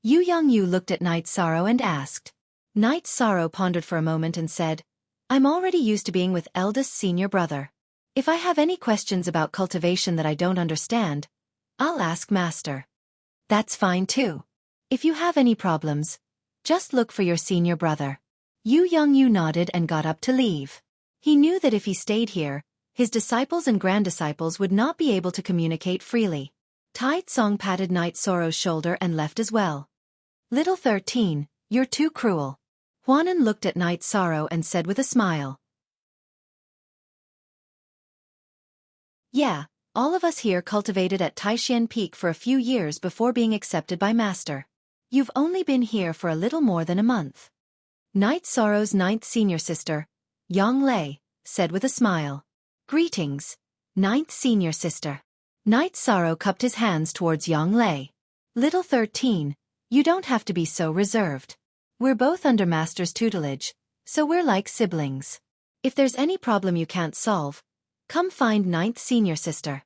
Yu Yongyu looked at Night Sorrow and asked. Night Sorrow pondered for a moment and said, I'm already used to being with eldest senior brother. If I have any questions about cultivation that I don't understand, I'll ask Master. That's fine too. If you have any problems, just look for your senior brother. Yu Yongyu nodded and got up to leave. He knew that if he stayed here, his disciples and grand-disciples would not be able to communicate freely. Tai Tsong patted Night Sorrow's shoulder and left as well. Little 13, you're too cruel. Huanan looked at Night Sorrow and said with a smile. Yeah, all of us here cultivated at Taishan Peak for a few years before being accepted by Master. You've only been here for a little more than a month. Night Sorrow's 9th senior sister, Yang Lei, said with a smile. Greetings, 9th senior sister. Night Sorrow cupped his hands towards Yang Lei. Little 13, you don't have to be so reserved. We're both under Master's tutelage, so we're like siblings. If there's any problem you can't solve, come find 9th senior sister.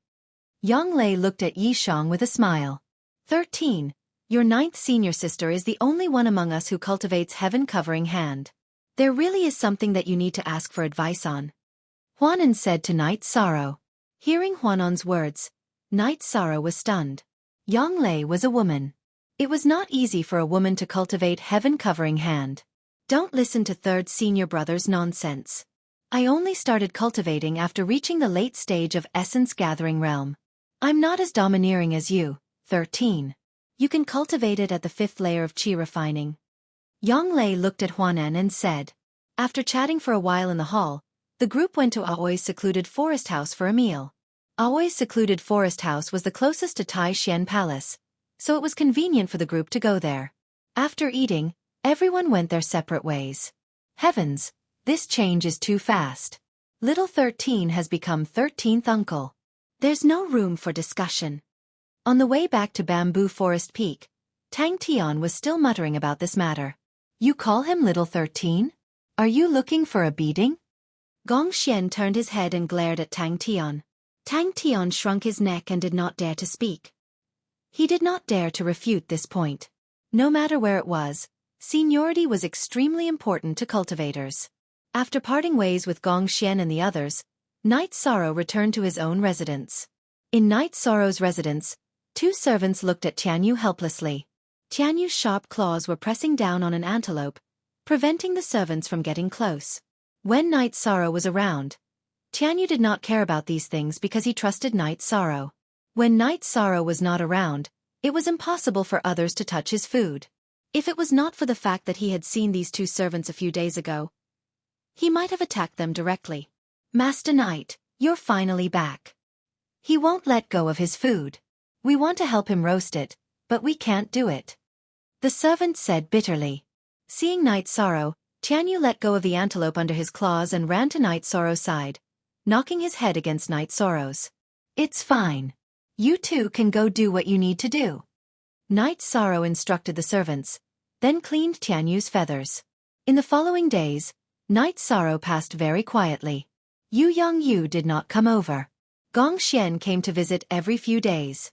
Yang Lei looked at Yi Shang with a smile. 13, your 9th senior sister is the only one among us who cultivates heaven-covering hand. There really is something that you need to ask for advice on. Huanan said to Night Sorrow. Hearing Huanan's words, Night Sorrow was stunned. Yang Lei was a woman. It was not easy for a woman to cultivate heaven-covering hand. Don't listen to third senior brother's nonsense. I only started cultivating after reaching the late stage of essence gathering realm. I'm not as domineering as you. 13. You can cultivate it at the 5th layer of qi refining. Yang Lei looked at Huanan and said. After chatting for a while in the hall, the group went to Aoi's secluded forest house for a meal. Aoi's secluded forest house was the closest to Tai Xian Palace, so it was convenient for the group to go there. After eating, everyone went their separate ways. Heavens, this change is too fast. Little 13 has become 13th uncle. There's no room for discussion. On the way back to Bamboo Forest Peak, Tang Tian was still muttering about this matter. You call him Little 13? Are you looking for a beating? Gong Xian turned his head and glared at Tang Tian. Tang Tian shrunk his neck and did not dare to speak. He did not dare to refute this point. No matter where it was, seniority was extremely important to cultivators. After parting ways with Gong Xian and the others, Night Sorrow returned to his own residence. In Night Sorrow's residence, 2 servants looked at Tianyu helplessly. Tianyu's sharp claws were pressing down on an antelope, preventing the servants from getting close. When Night Sorrow was around, Tianyu did not care about these things because he trusted Night Sorrow. When Night Sorrow was not around, it was impossible for others to touch his food. If it was not for the fact that he had seen these 2 servants a few days ago, he might have attacked them directly. Master Knight, you're finally back. He won't let go of his food. We want to help him roast it, but we can't do it. The servant said bitterly. Seeing Night Sorrow, Tianyu let go of the antelope under his claws and ran to Night Sorrow's side, knocking his head against Night Sorrow's. It's fine. You 2 can go do what you need to do. Night Sorrow instructed the servants, then cleaned Tianyu's feathers. In the following days, Night Sorrow passed very quietly. Yu Yongyu did not come over. Gong Xian came to visit every few days.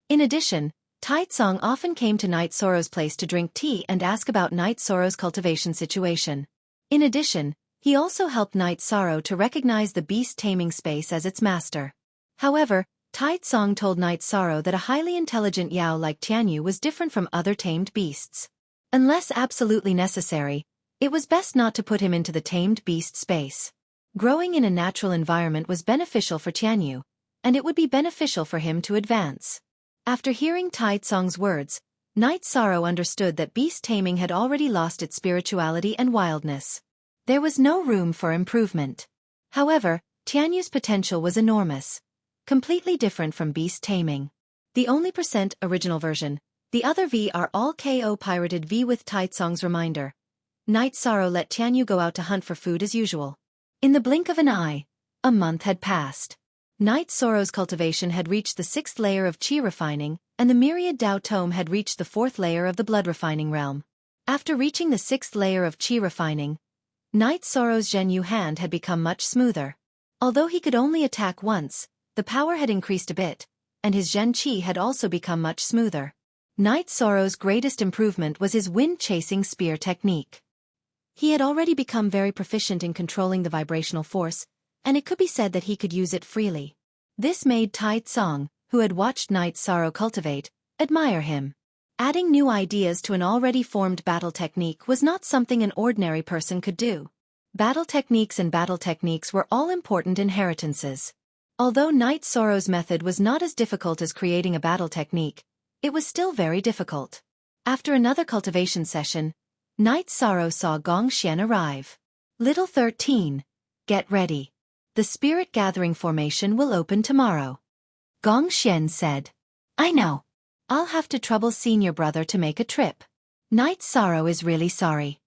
In addition, Taitsong often came to Night Sorrow's place to drink tea and ask about Night Sorrow's cultivation situation. In addition, he also helped Night Sorrow to recognize the beast taming space as its master. However, Taitsong told Night Sorrow that a highly intelligent Yao like Tianyu was different from other tamed beasts. Unless absolutely necessary, it was best not to put him into the tamed beast space. Growing in a natural environment was beneficial for Tianyu, and it would be beneficial for him to advance. After hearing Taitsong's words, Night Sorrow understood that beast taming had already lost its spirituality and wildness. There was no room for improvement. However, Tianyu's potential was enormous, completely different from beast taming. The only original version, the other V are all KO pirated V with Taitsong's reminder. Night Sorrow let Tianyu go out to hunt for food as usual. In the blink of an eye, a month had passed. Night Sorrow's cultivation had reached the 6th layer of qi refining, and the myriad Dao Tome had reached the 4th layer of the blood refining realm. After reaching the 6th layer of qi refining, Night Sorrow's Zhenyu hand had become much smoother. Although he could only attack once, the power had increased a bit, and his Zhen Qi had also become much smoother. Night Sorrow's greatest improvement was his wind-chasing spear technique. He had already become very proficient in controlling the vibrational force, and it could be said that he could use it freely. This made Tai Tsong, who had watched Night Sorrow cultivate, admire him. Adding new ideas to an already formed battle technique was not something an ordinary person could do. Battle techniques were all important inheritances. Although Night Sorrow's method was not as difficult as creating a battle technique, it was still very difficult. After another cultivation session, Night Sorrow saw Gong Xian arrive. Little 13, get ready. The spirit gathering formation will open tomorrow. Gong Xian said. I know. I'll have to trouble senior brother to make a trip. Night Sorrow is really sorry.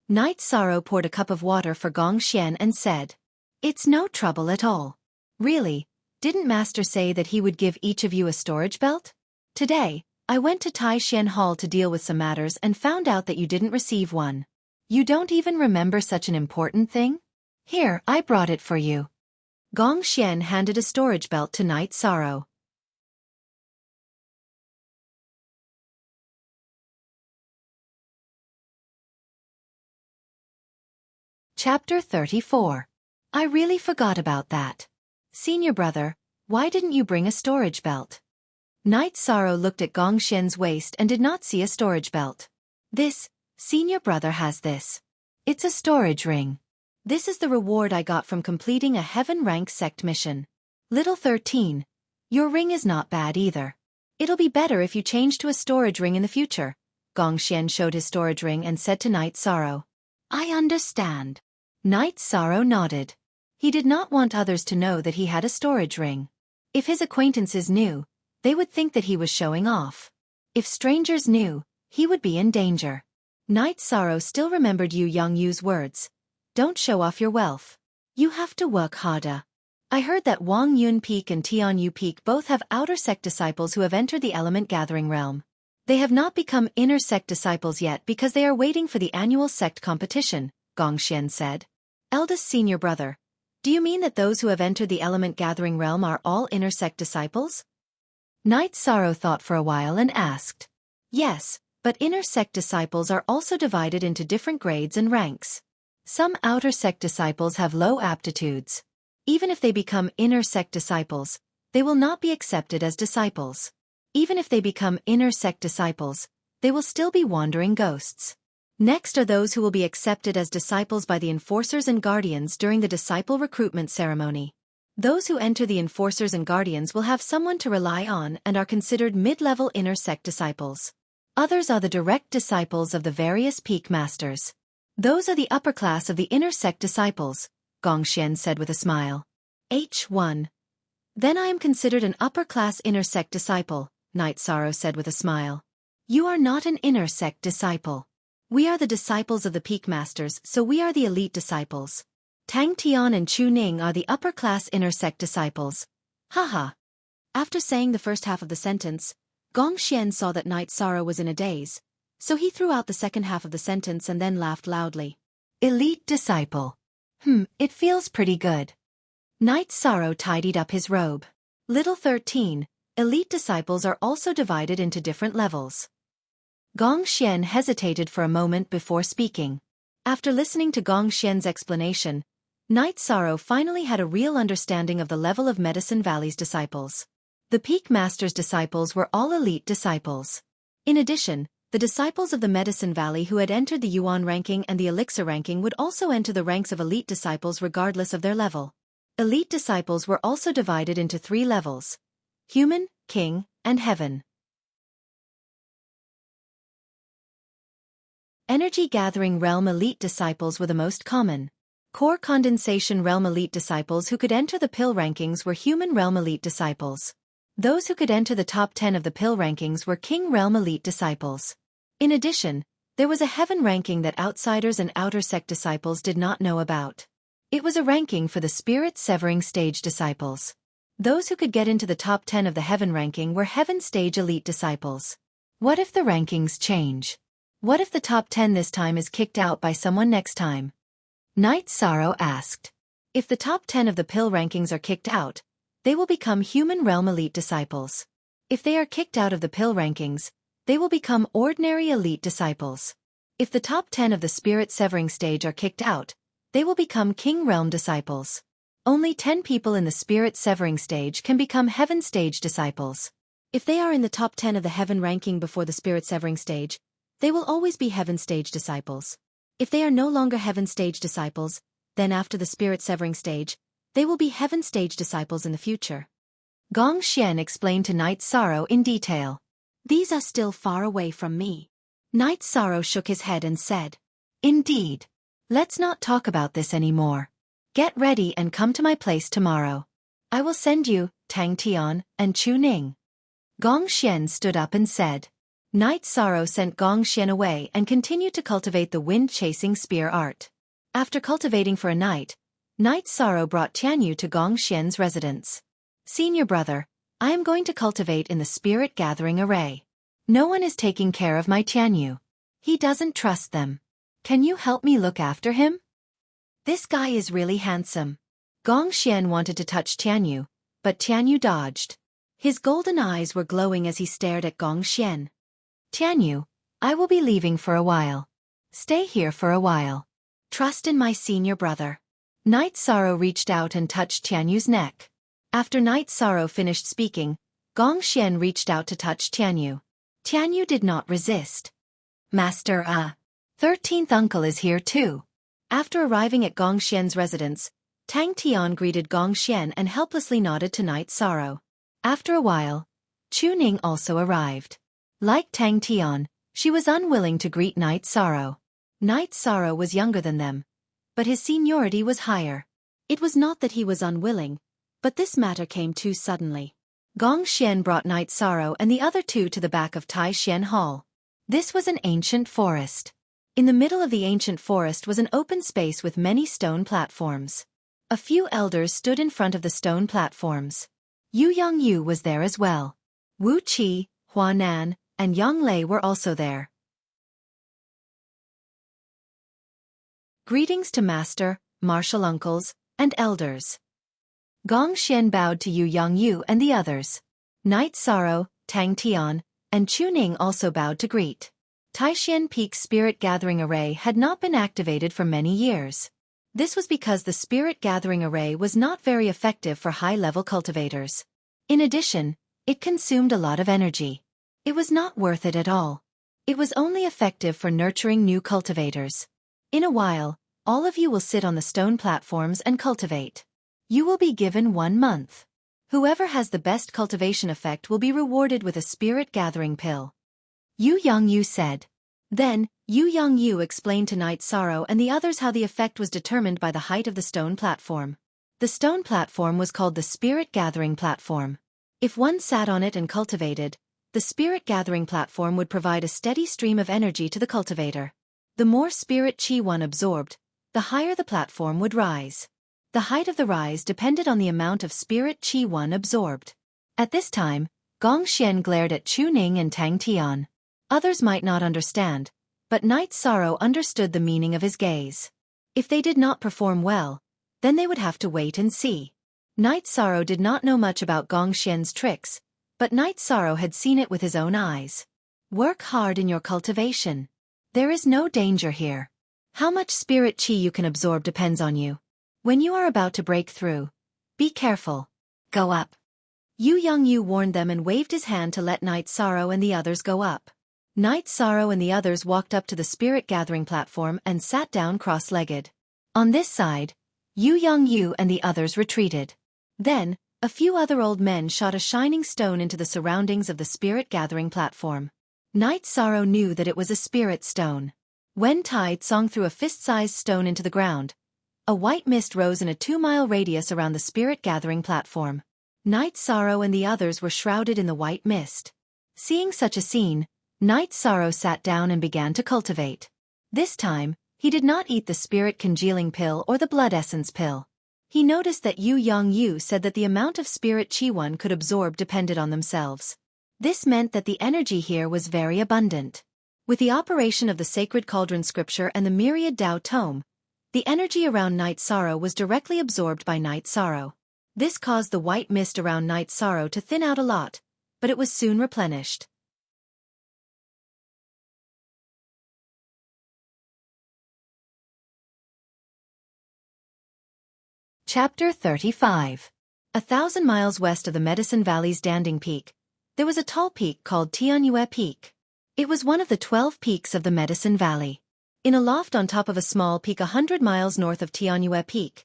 Night Sorrow poured a cup of water for Gong Xian and said. It's no trouble at all. Really, didn't Master say that he would give each of you a storage belt? Today, I went to Tai Xian Hall to deal with some matters and found out that you didn't receive one. You don't even remember such an important thing? Here, I brought it for you. Gong Xian handed a storage belt to Night Sorrow. Chapter 34. I really forgot about that. Senior brother, why didn't you bring a storage belt? Night Sorrow looked at Gong Xian's waist and did not see a storage belt. Senior brother has this. It's a storage ring. This is the reward I got from completing a heaven-rank sect mission. Little 13. Your ring is not bad either. It'll be better if you change to a storage ring in the future. Gongxian showed his storage ring and said to Night Sorrow. I understand. Night Sorrow nodded. He did not want others to know that he had a storage ring. If his acquaintances knew, they would think that he was showing off. If strangers knew, he would be in danger. Night Sorrow still remembered Yu Yongyu's words. Don't show off your wealth. You have to work harder. I heard that Wang Yun Peak and Tian Yu Peak both have outer sect disciples who have entered the element gathering realm. They have not become inner sect disciples yet because they are waiting for the annual sect competition, Gongxian said. Eldest senior brother, do you mean that those who have entered the element gathering realm are all inner sect disciples? Night Sorrow thought for a while and asked. Yes, but inner sect disciples are also divided into different grades and ranks. Some outer sect disciples have low aptitudes. Even if they become inner sect disciples, they will not be accepted as disciples. Even if they become inner sect disciples, they will still be wandering ghosts. Next are those who will be accepted as disciples by the enforcers and guardians during the disciple recruitment ceremony. Those who enter the enforcers and guardians will have someone to rely on and are considered mid-level inner sect disciples. Others are the direct disciples of the various peak masters. Those are the upper class of the inner sect disciples, Gongxian said with a smile. H1. Then I am considered an upper-class inner sect disciple, Night Sorrow said with a smile. You are not an inner sect disciple. We are the disciples of the peak masters, so we are the elite disciples. Tang Tian and Chu Ning are the upper-class inner sect disciples. Haha. After saying the first half of the sentence, Gongxian saw that Night Sorrow was in a daze, so he threw out the second half of the sentence and then laughed loudly. Elite disciple. It feels pretty good. Night Sorrow tidied up his robe. Little 13, elite disciples are also divided into different levels. Gongxian hesitated for a moment before speaking. After listening to Gongxian's explanation, Night Sorrow finally had a real understanding of the level of Medicine Valley's disciples. The Peak Master's disciples were all elite disciples. In addition, the disciples of the Medicine Valley who had entered the Yuan ranking and the Elixir ranking would also enter the ranks of elite disciples regardless of their level. Elite disciples were also divided into 3 levels: Human, King, and Heaven. Energy Gathering Realm elite disciples were the most common. Core Condensation Realm elite disciples who could enter the Pill rankings were Human Realm elite disciples. Those who could enter the top 10 of the Pill rankings were King Realm elite disciples. In addition, there was a Heaven ranking that outsiders and outer sect disciples did not know about. It was a ranking for the Spirit Severing Stage disciples. Those who could get into the top 10 of the Heaven ranking were Heaven Stage elite disciples. What if the rankings change? What if the top 10 this time is kicked out by someone next time? Night Sorrow asked. If the top 10 of the Pill rankings are kicked out, they will become Human Realm elite disciples. If they are kicked out of the Pill rankings, they will become ordinary elite disciples. If the top 10 of the Spirit Severing Stage are kicked out, they will become King Realm disciples. Only 10 people in the Spirit Severing Stage can become Heaven Stage disciples. If they are in the top 10 of the Heaven ranking before the Spirit Severing Stage, they will always be Heaven Stage disciples. If they are no longer Heaven Stage disciples, then after the Spirit Severing Stage, they will be Heaven Stage disciples in the future. Gongxian explained to Night Sorrow in detail. These are still far away from me. Night Sorrow shook his head and said, Indeed. Let's not talk about this anymore. Get ready and come to my place tomorrow. I will send you, Tang Tian, and Chu Ning. Gongxian stood up and said. Night Sorrow sent Gongxian away and continued to cultivate the wind-chasing spear art. After cultivating for a night, Night Sorrow brought Tianyu to Gongxian's residence. Senior brother, I am going to cultivate in the spirit gathering array. No one is taking care of my Tianyu. He doesn't trust them. Can you help me look after him? This guy is really handsome. Gongxian wanted to touch Tianyu, but Tianyu dodged. His golden eyes were glowing as he stared at Gongxian. Tianyu, I will be leaving for a while. Stay here for a while. Trust in my senior brother. Night Sorrow reached out and touched Tianyu's neck. After Night Sorrow finished speaking, Gongxian reached out to touch Tianyu. Tianyu did not resist. Master 13th uncle is here too. After arriving at Gong Xian's residence, Tang Tian greeted Gong Xian and helplessly nodded to Night Sorrow. After a while, Chu Ning also arrived. Like Tang Tian, she was unwilling to greet Night Sorrow. Night Sorrow was younger than them, but his seniority was higher. It was not that he was unwilling, but this matter came too suddenly. Gong Xian brought Night Sorrow and the other two to the back of Tai Xian Hall. This was an ancient forest. In the middle of the ancient forest was an open space with many stone platforms. A few elders stood in front of the stone platforms. Yu Yongyu was there as well. Wu Qi, Hua Nan, and Yang Lei were also there. Greetings to master, martial uncles, and elders. Gong Xian bowed to Yu Yongyu and the others. Night Sorrow, Tang Tian, and Chu Ning also bowed to greet. Taishan Peak's Spirit Gathering Array had not been activated for many years. This was because the Spirit Gathering Array was not very effective for high-level cultivators. In addition, it consumed a lot of energy. It was not worth it at all. It was only effective for nurturing new cultivators. In a while, all of you will sit on the stone platforms and cultivate. You will be given 1 month. Whoever has the best cultivation effect will be rewarded with a Spirit Gathering pill. Yu Yongyu said. Then, Yu Yongyu explained to Night Sorrow and the others how the effect was determined by the height of the stone platform. The stone platform was called the Spirit Gathering Platform. If one sat on it and cultivated, the Spirit Gathering Platform would provide a steady stream of energy to the cultivator. The more Spirit Chi one absorbed, the higher the platform would rise. The height of the rise depended on the amount of Spirit Chi one absorbed. At this time, Gong Xian glared at Chu Ning and Tang Tian. Others might not understand, but Night Sorrow understood the meaning of his gaze. If they did not perform well, then they would have to wait and see. Night Sorrow did not know much about Gong Xian's tricks, but Night Sorrow had seen it with his own eyes. Work hard in your cultivation. There is no danger here. How much Spirit Chi you can absorb depends on you. When you are about to break through, be careful. Go up. Yu Yongyu warned them and waved his hand to let Night Sorrow and the others go up. Night Sorrow and the others walked up to the Spirit Gathering platform and sat down cross-legged. On this side, Yu Yongyu and the others retreated. Then, a few other old men shot a shining stone into the surroundings of the Spirit Gathering platform. Night Sorrow knew that it was a spirit stone. When Tai Tsong threw a fist-sized stone into the ground, a white mist rose in a 2-mile radius around the Spirit Gathering platform. Night Sorrow and the others were shrouded in the white mist. Seeing such a scene, Night Sorrow sat down and began to cultivate. This time, he did not eat the spirit congealing pill or the blood essence pill. He noticed that Yu Yongyu said that the amount of spirit chi one could absorb depended on themselves. This meant that the energy here was very abundant. With the operation of the Sacred Cauldron Scripture and the Myriad Tao Tome, the energy around Night Sorrow was directly absorbed by Night Sorrow. This caused the white mist around Night Sorrow to thin out a lot, but it was soon replenished. Chapter 35. 1,000 miles west of the Medicine Valley's Danding Peak, there was a tall peak called Tianyue Peak. It was one of the 12 peaks of the Medicine Valley. In a loft on top of a small peak 100 miles north of Tianyue Peak,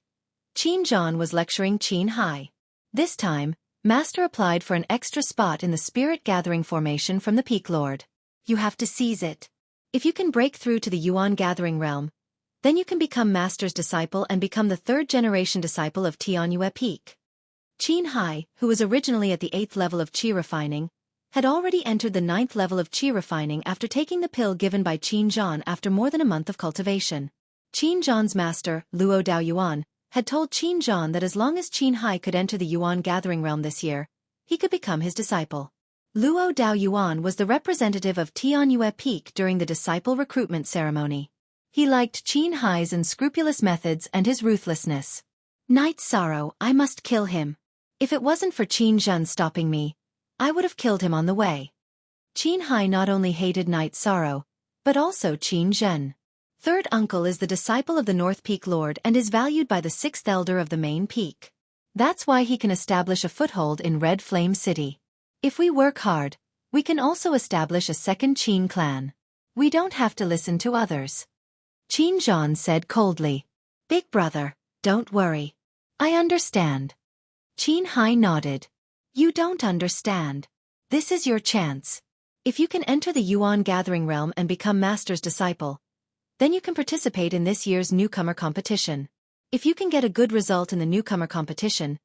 Qin Zhan was lecturing Qin Hai. This time, Master applied for an extra spot in the Spirit Gathering Formation from the Peak Lord. You have to seize it. If you can break through to the Yuan Gathering Realm, then you can become Master's disciple and become the 3rd-generation disciple of Tianyue Peak. Qin Hai, who was originally at the 8th level of Qi Refining, had already entered the 9th level of Qi Refining after taking the pill given by Qin Zhan after more than a month of cultivation. Qin Zhan's master, Luo Daoyuan, had told Qin Zhan that as long as Qin Hai could enter the Yuan Gathering Realm this year, he could become his disciple. Luo Daoyuan was the representative of Tianyue Peak during the disciple recruitment ceremony. He liked Qin Hai's unscrupulous methods and his ruthlessness. Night Sorrow, I must kill him. If it wasn't for Qin Zhen stopping me, I would have killed him on the way. Qin Hai not only hated Night Sorrow, but also Qin Zhen. 3rd uncle is the disciple of the North Peak Lord and is valued by the 6th elder of the main peak. That's why he can establish a foothold in Red Flame City. If we work hard, we can also establish a second Qin clan. We don't have to listen to others. Qin Zhan said coldly. Big brother, don't worry. I understand. Qin Hai nodded. You don't understand. This is your chance. If you can enter the Yuan Gathering Realm and become Master's disciple, then you can participate in this year's newcomer competition. If you can get a good result in the newcomer competition,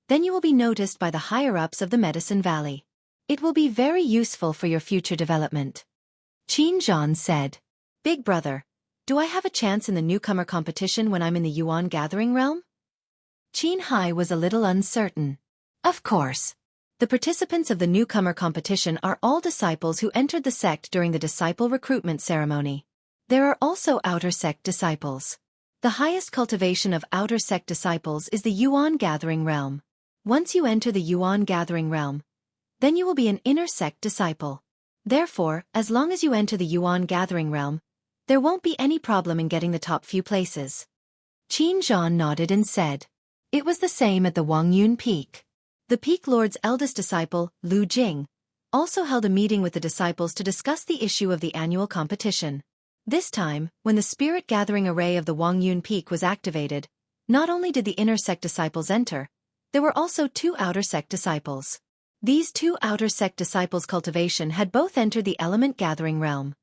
then you will be noticed by the higher-ups of the Medicine Valley. It will be very useful for your future development. Qin Zhan said. Big brother, do I have a chance in the newcomer competition when I'm in the Yuan Gathering Realm? Qin Hai was a little uncertain. Of course. The participants of the newcomer competition are all disciples who entered the sect during the disciple recruitment ceremony. There are also outer sect disciples. The highest cultivation of outer sect disciples is the Yuan Gathering Realm. Once you enter the Yuan Gathering Realm, then you will be an inner sect disciple. Therefore, as long as you enter the Yuan Gathering Realm, there won't be any problem in getting the top few places. Qin Zhan nodded and said. It was the same at the Wangyun Peak. The Peak Lord's eldest disciple, Lu Jing, also held a meeting with the disciples to discuss the issue of the annual competition. This time, when the spirit gathering array of the Wangyun Peak was activated, not only did the inner sect disciples enter, there were also 2 outer sect disciples. These 2 outer sect disciples' cultivation had both entered the element gathering realm.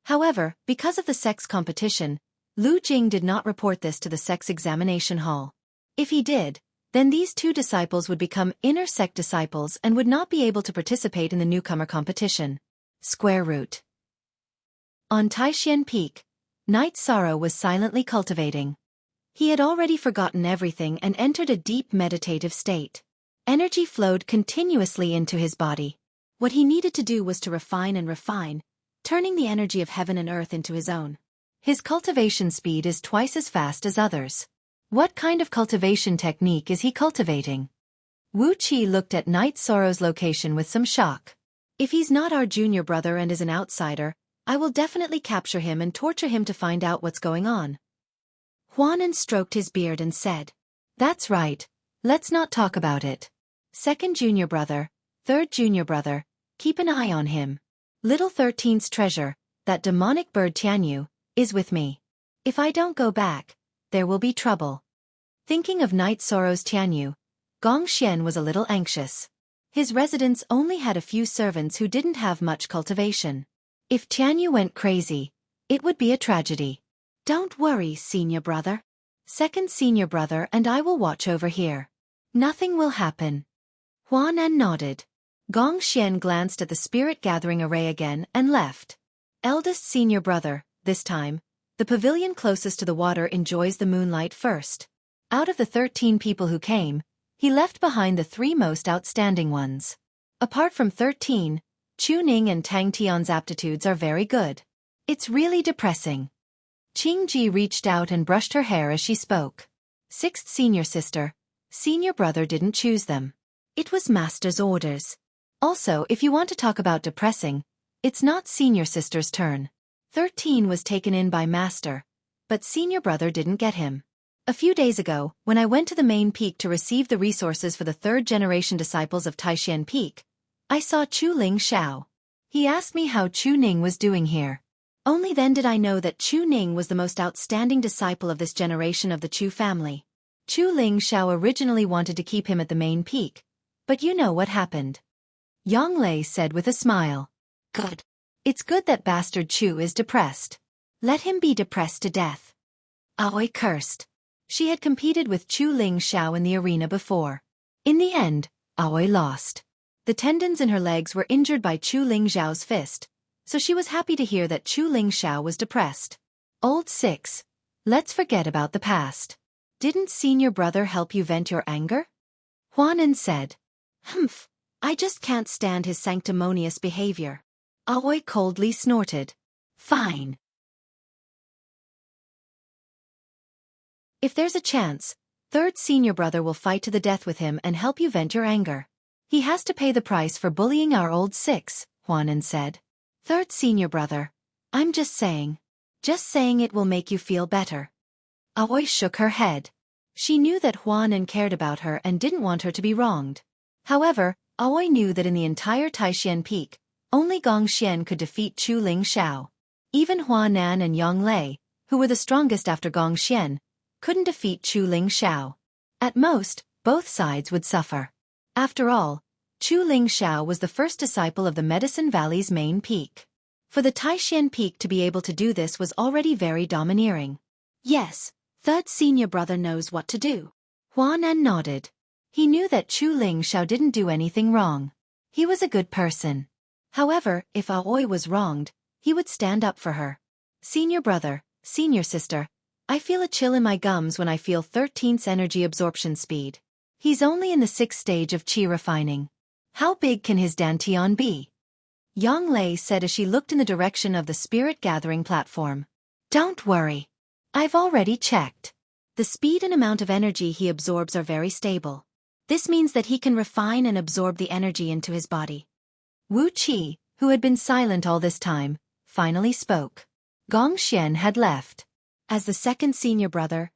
However, because of the sect's competition, Lu Jing did not report this to the sect's examination hall. If he did, then these 2 disciples would become inner sect disciples and would not be able to participate in the newcomer competition. Square root. On Taishan Peak, Night Sorrow was silently cultivating. He had already forgotten everything and entered a deep meditative state. Energy flowed continuously into his body. What he needed to do was to refine and refine, turning the energy of heaven and earth into his own. His cultivation speed is twice as fast as others. What kind of cultivation technique is he cultivating? Wuxia looked at Night Sorrow's location with some shock. If he's not our junior brother and is an outsider, I will definitely capture him and torture him to find out what's going on. Huanan stroked his beard and said, That's right, let's not talk about it. Second junior brother, third junior brother, keep an eye on him. Little 13's treasure, that demonic bird Tianyu, is with me. If I don't go back, there will be trouble. Thinking of Night Sorrow's Tianyu, Gong Xian was a little anxious. His residence only had a few servants who didn't have much cultivation. If Tianyu went crazy, it would be a tragedy. Don't worry, senior brother. Second senior brother and I will watch over here. Nothing will happen. Huanan nodded. Gong Xian glanced at the spirit gathering array again and left. Eldest senior brother, this time, the pavilion closest to the water enjoys the moonlight first. Out of the 13 people who came, he left behind the 3 most outstanding ones. Apart from 13, Chu Ning and Tang Tian's aptitudes are very good. It's really depressing. Qing Ji reached out and brushed her hair as she spoke. 6th senior sister, senior brother didn't choose them. It was master's orders. Also, if you want to talk about depressing, it's not senior sister's turn. 13 was taken in by master, but senior brother didn't get him. A few days ago, when I went to the main peak to receive the resources for the 3rd generation disciples of Taishan Peak, I saw Chu Ling Xiao. He asked me how Chu Ning was doing here. Only then did I know that Chu Ning was the most outstanding disciple of this generation of the Chu family. Chu Ling Xiao originally wanted to keep him at the main peak, but you know what happened. Yang Lei said with a smile. Good. It's good that bastard Chu is depressed. Let him be depressed to death. Aoi cursed. She had competed with Chu Ling Xiao in the arena before. In the end, Aoi lost. The tendons in her legs were injured by Chu Ling Xiao's fist, so she was happy to hear that Chu Ling Xiao was depressed. Old 6. Let's forget about the past. Didn't senior brother help you vent your anger? Huanan said. Humph. I just can't stand his sanctimonious behavior. Aoi coldly snorted. Fine. If there's a chance, 3rd senior brother will fight to the death with him and help you vent your anger. He has to pay the price for bullying our old 6, Huanan said. 3rd senior brother. I'm just saying. Just saying it will make you feel better. Aoi shook her head. She knew that Huanan cared about her and didn't want her to be wronged. However, Aoi knew that in the entire Taishan Peak, Only Gong Xian could defeat Chu Ling Xiao. Even Hua Nan and Yang Lei, who were the strongest after Gong Xian, couldn't defeat Chu Ling Xiao. At most, both sides would suffer. After all, Chu Ling Xiao was the first disciple of the Medicine Valley's main peak. For the Taishan peak to be able to do this was already very domineering. Yes, third senior brother knows what to do. Hua Nan nodded. He knew that Chu Ling Xiao didn't do anything wrong. He was a good person. However, if Aoi was wronged, he would stand up for her. Senior brother, senior sister, I feel a chill in my gums when I feel 13th's energy absorption speed. He's only in the 6th stage of qi refining. How big can his dantian be? Yang Lei said as she looked in the direction of the spirit gathering platform. Don't worry. I've already checked. The speed and amount of energy he absorbs are very stable. This means that he can refine and absorb the energy into his body. Wu Qi, who had been silent all this time, finally spoke. Gong Xian had left. As the second senior brother,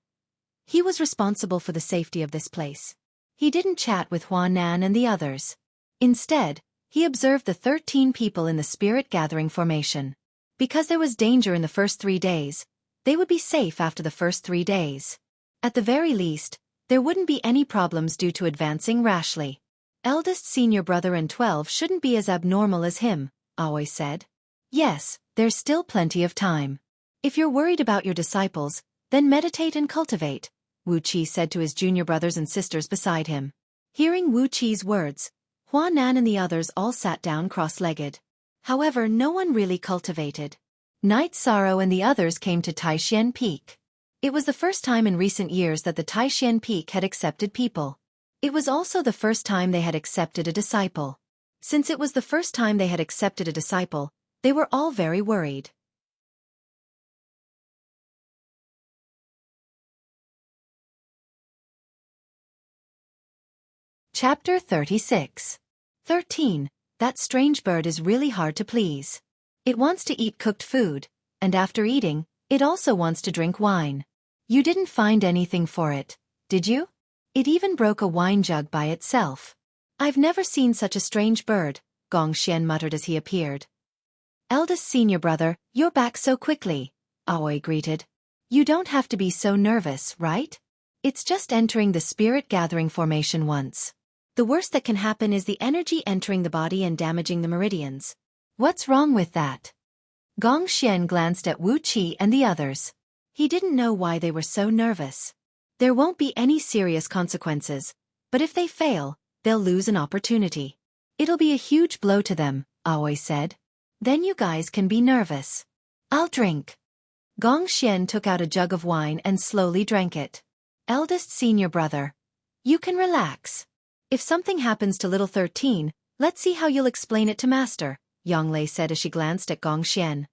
he was responsible for the safety of this place. He didn't chat with Hua Nan and the others. Instead, he observed the 13 people in the spirit gathering formation. Because there was danger in the first 3 days, they would be safe after the first 3 days. At the very least, there wouldn't be any problems due to advancing rashly. Eldest senior brother and 12 shouldn't be as abnormal as him, Aoi said. Yes, there's still plenty of time. If you're worried about your disciples, then meditate and cultivate, Wu Qi said to his junior brothers and sisters beside him. Hearing Wu Qi's words, Hua Nan and the others all sat down cross-legged. However, no one really cultivated. Night Sorrow and the others came to Taishan Peak. It was the first time in recent years that the Taishan Peak had accepted people. It was also the first time they had accepted a disciple. Since it was the first time they had accepted a disciple, they were all very worried. Chapter 36. 13. That strange bird is really hard to please. It wants to eat cooked food, and after eating, it also wants to drink wine. You didn't find anything for it, did you? It even broke a wine jug by itself. I've never seen such a strange bird, Gong Xian muttered as he appeared. Eldest senior brother, you're back so quickly, Aoi greeted. You don't have to be so nervous, right? It's just entering the spirit gathering formation once. The worst that can happen is the energy entering the body and damaging the meridians. What's wrong with that? Gong Xian glanced at Wu Qi and the others. He didn't know why they were so nervous. There won't be any serious consequences, but if they fail, they'll lose an opportunity. It'll be a huge blow to them, Aoi said. Then you guys can be nervous. I'll drink. Gong Xian took out a jug of wine and slowly drank it. Eldest senior brother, you can relax. If something happens to little 13, let's see how you'll explain it to Master, Yang Lei said as she glanced at Gong Xian.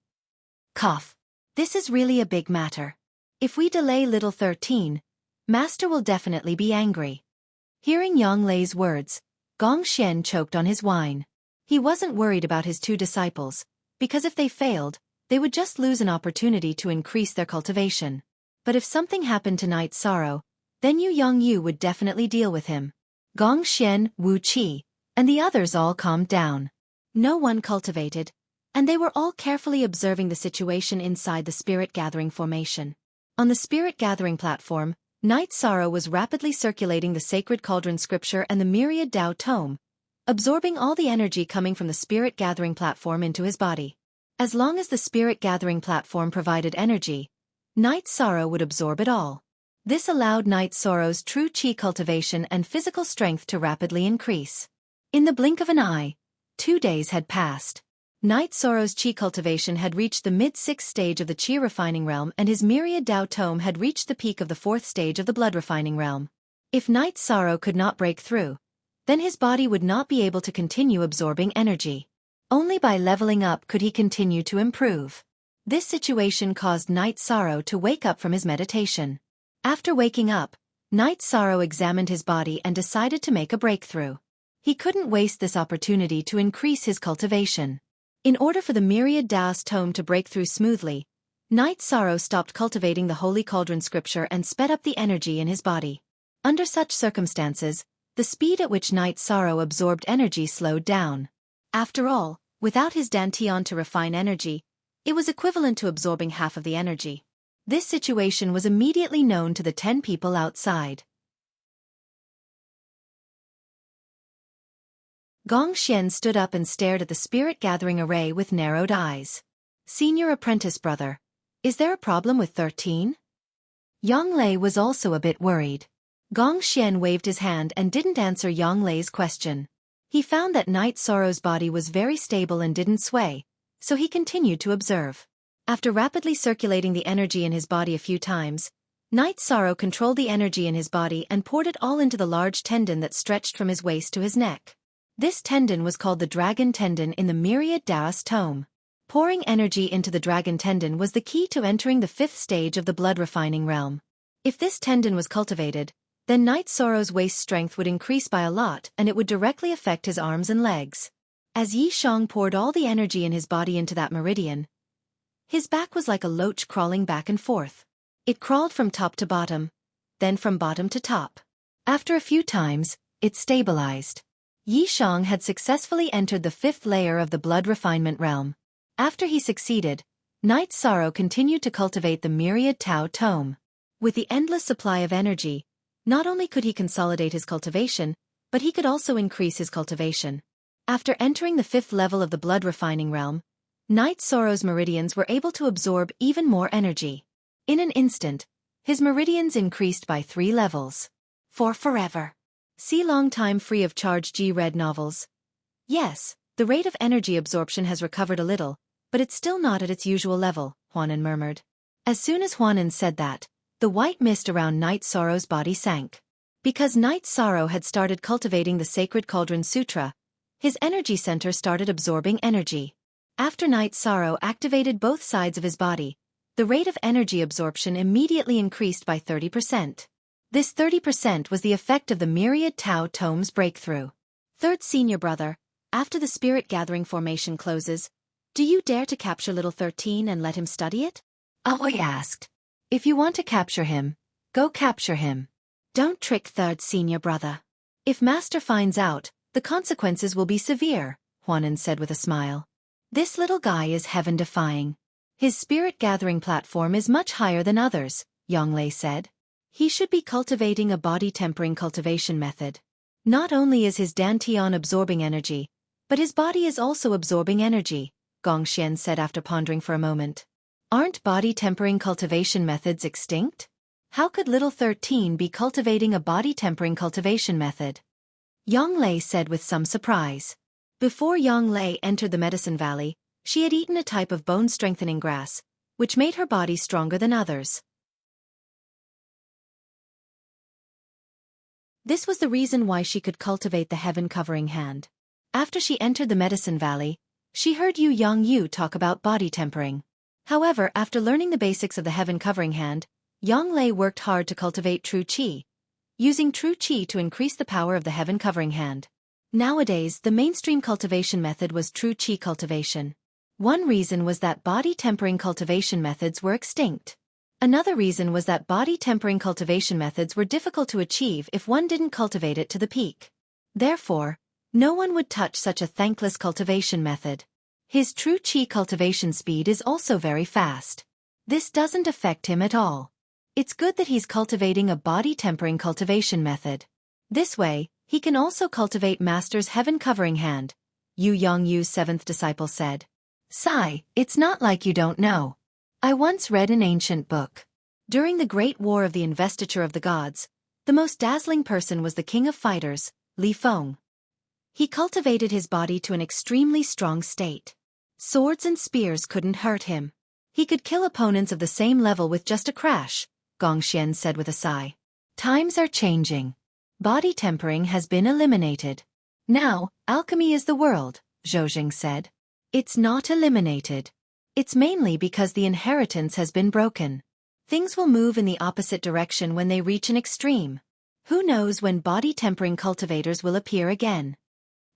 Cough. This is really a big matter. If we delay little 13, Master will definitely be angry. Hearing Yang Lei's words, Gong Xian choked on his wine. He wasn't worried about his 2 disciples, because if they failed, they would just lose an opportunity to increase their cultivation. But if something happened to Night Sorrow, then Yu Yongyu would definitely deal with him. Gong Xian, Wu Qi, and the others all calmed down. No one cultivated, and they were all carefully observing the situation inside the spirit gathering formation. On the spirit gathering platform, Night Sorrow was rapidly circulating the sacred cauldron scripture and the myriad Tao tome, absorbing all the energy coming from the spirit gathering platform into his body. As long as the spirit gathering platform provided energy, Night Sorrow would absorb it all. This allowed Night Sorrow's true qi cultivation and physical strength to rapidly increase. In the blink of an eye, 2 days had passed. Night Sorrow's qi cultivation had reached the mid-6th stage of the qi refining realm and his myriad Tao tome had reached the peak of the 4th stage of the blood refining realm. If Night Sorrow could not break through, then his body would not be able to continue absorbing energy. Only by leveling up could he continue to improve. This situation caused Night Sorrow to wake up from his meditation. After waking up, Night Sorrow examined his body and decided to make a breakthrough. He couldn't waste this opportunity to increase his cultivation. In order for the myriad Tao's tome to break through smoothly, Night Sorrow stopped cultivating the Holy Cauldron scripture and sped up the energy in his body. Under such circumstances, the speed at which Night Sorrow absorbed energy slowed down. After all, Without his dantian to refine energy, it was equivalent to absorbing half of the energy. This situation was immediately known to the 10 people outside. Gong Xian stood up and stared at the spirit-gathering array with narrowed eyes. Senior apprentice brother, is there a problem with 13? Yang Lei was also a bit worried. Gong Xian waved his hand and didn't answer Yang Lei's question. He found that Night Sorrow's body was very stable and didn't sway, so he continued to observe. After rapidly circulating the energy in his body a few times, Night Sorrow controlled the energy in his body and poured it all into the large tendon that stretched from his waist to his neck. This tendon was called the dragon tendon in the Myriad Taoist tome. Pouring energy into the dragon tendon was the key to entering the 5th stage of the blood-refining realm. If this tendon was cultivated, then Night Sorrow's waist strength would increase by a lot and it would directly affect his arms and legs. As Yi Shang poured all the energy in his body into that meridian, his back was like a loach crawling back and forth. It crawled from top to bottom, then from bottom to top. After a few times, it stabilized. Yi Shang had successfully entered the 5th layer of the blood refinement realm. After he succeeded, Night Sorrow continued to cultivate the Myriad Tao tome. With the endless supply of energy, not only could he consolidate his cultivation, but he could also increase his cultivation. After entering the 5th level of the blood refining realm, Night Sorrow's meridians were able to absorb even more energy. In an instant, his meridians increased by 3 levels. For forever. See Long Time Free of Charge G read novels. Yes, the rate of energy absorption has recovered a little, but it's still not at its usual level, Huanan murmured. As soon as Huanan said that, the white mist around Night Sorrow's body sank. Because Night Sorrow had started cultivating the Sacred Cauldron Sutra, his energy center started absorbing energy. After Night Sorrow activated both sides of his body, the rate of energy absorption immediately increased by 30%. This 30% was the effect of the Myriad Tao tome's breakthrough. Third senior brother, after the spirit gathering formation closes, do you dare to capture little 13 and let him study it? Aoi asked. If you want to capture him, go capture him. Don't trick third senior brother. If master finds out, the consequences will be severe, Huanan said with a smile. This little guy is heaven-defying. His spirit-gathering platform is much higher than others, Yang Lei said. He should be cultivating a body-tempering cultivation method. Not only is his dantian absorbing energy, but his body is also absorbing energy, Gong Xian said after pondering for a moment. Aren't body-tempering cultivation methods extinct? How could little 13 be cultivating a body-tempering cultivation method? Yang Lei said with some surprise. Before Yang Lei entered the Medicine Valley, she had eaten a type of bone-strengthening grass, which made her body stronger than others. This was the reason why she could cultivate the heaven-covering hand. After she entered the Medicine Valley, she heard Yu Yang talk about body tempering. However, after learning the basics of the heaven-covering hand, Yang Lei worked hard to cultivate true qi, using true qi to increase the power of the heaven-covering hand. Nowadays, the mainstream cultivation method was true qi cultivation. One reason was that body-tempering cultivation methods were extinct. Another reason was that body-tempering cultivation methods were difficult to achieve if one didn't cultivate it to the peak. Therefore, no one would touch such a thankless cultivation method. His true qi cultivation speed is also very fast. This doesn't affect him at all. It's good that he's cultivating a body-tempering cultivation method. This way, he can also cultivate Master's heaven-covering hand, Yu Yangyu's 7th disciple said. Sigh, it's not like you don't know. I once read an ancient book. During the Great War of the Investiture of the Gods, the most dazzling person was the King of Fighters, Li Feng. He cultivated his body to an extremely strong state. Swords and spears couldn't hurt him. He could kill opponents of the same level with just a crash, Gong Xian said with a sigh. Times are changing. Body tempering has been eliminated. Now, alchemy is the world, Zhou said. It's not eliminated. It's mainly because the inheritance has been broken. Things will move in the opposite direction when they reach an extreme. Who knows when body-tempering cultivators will appear again?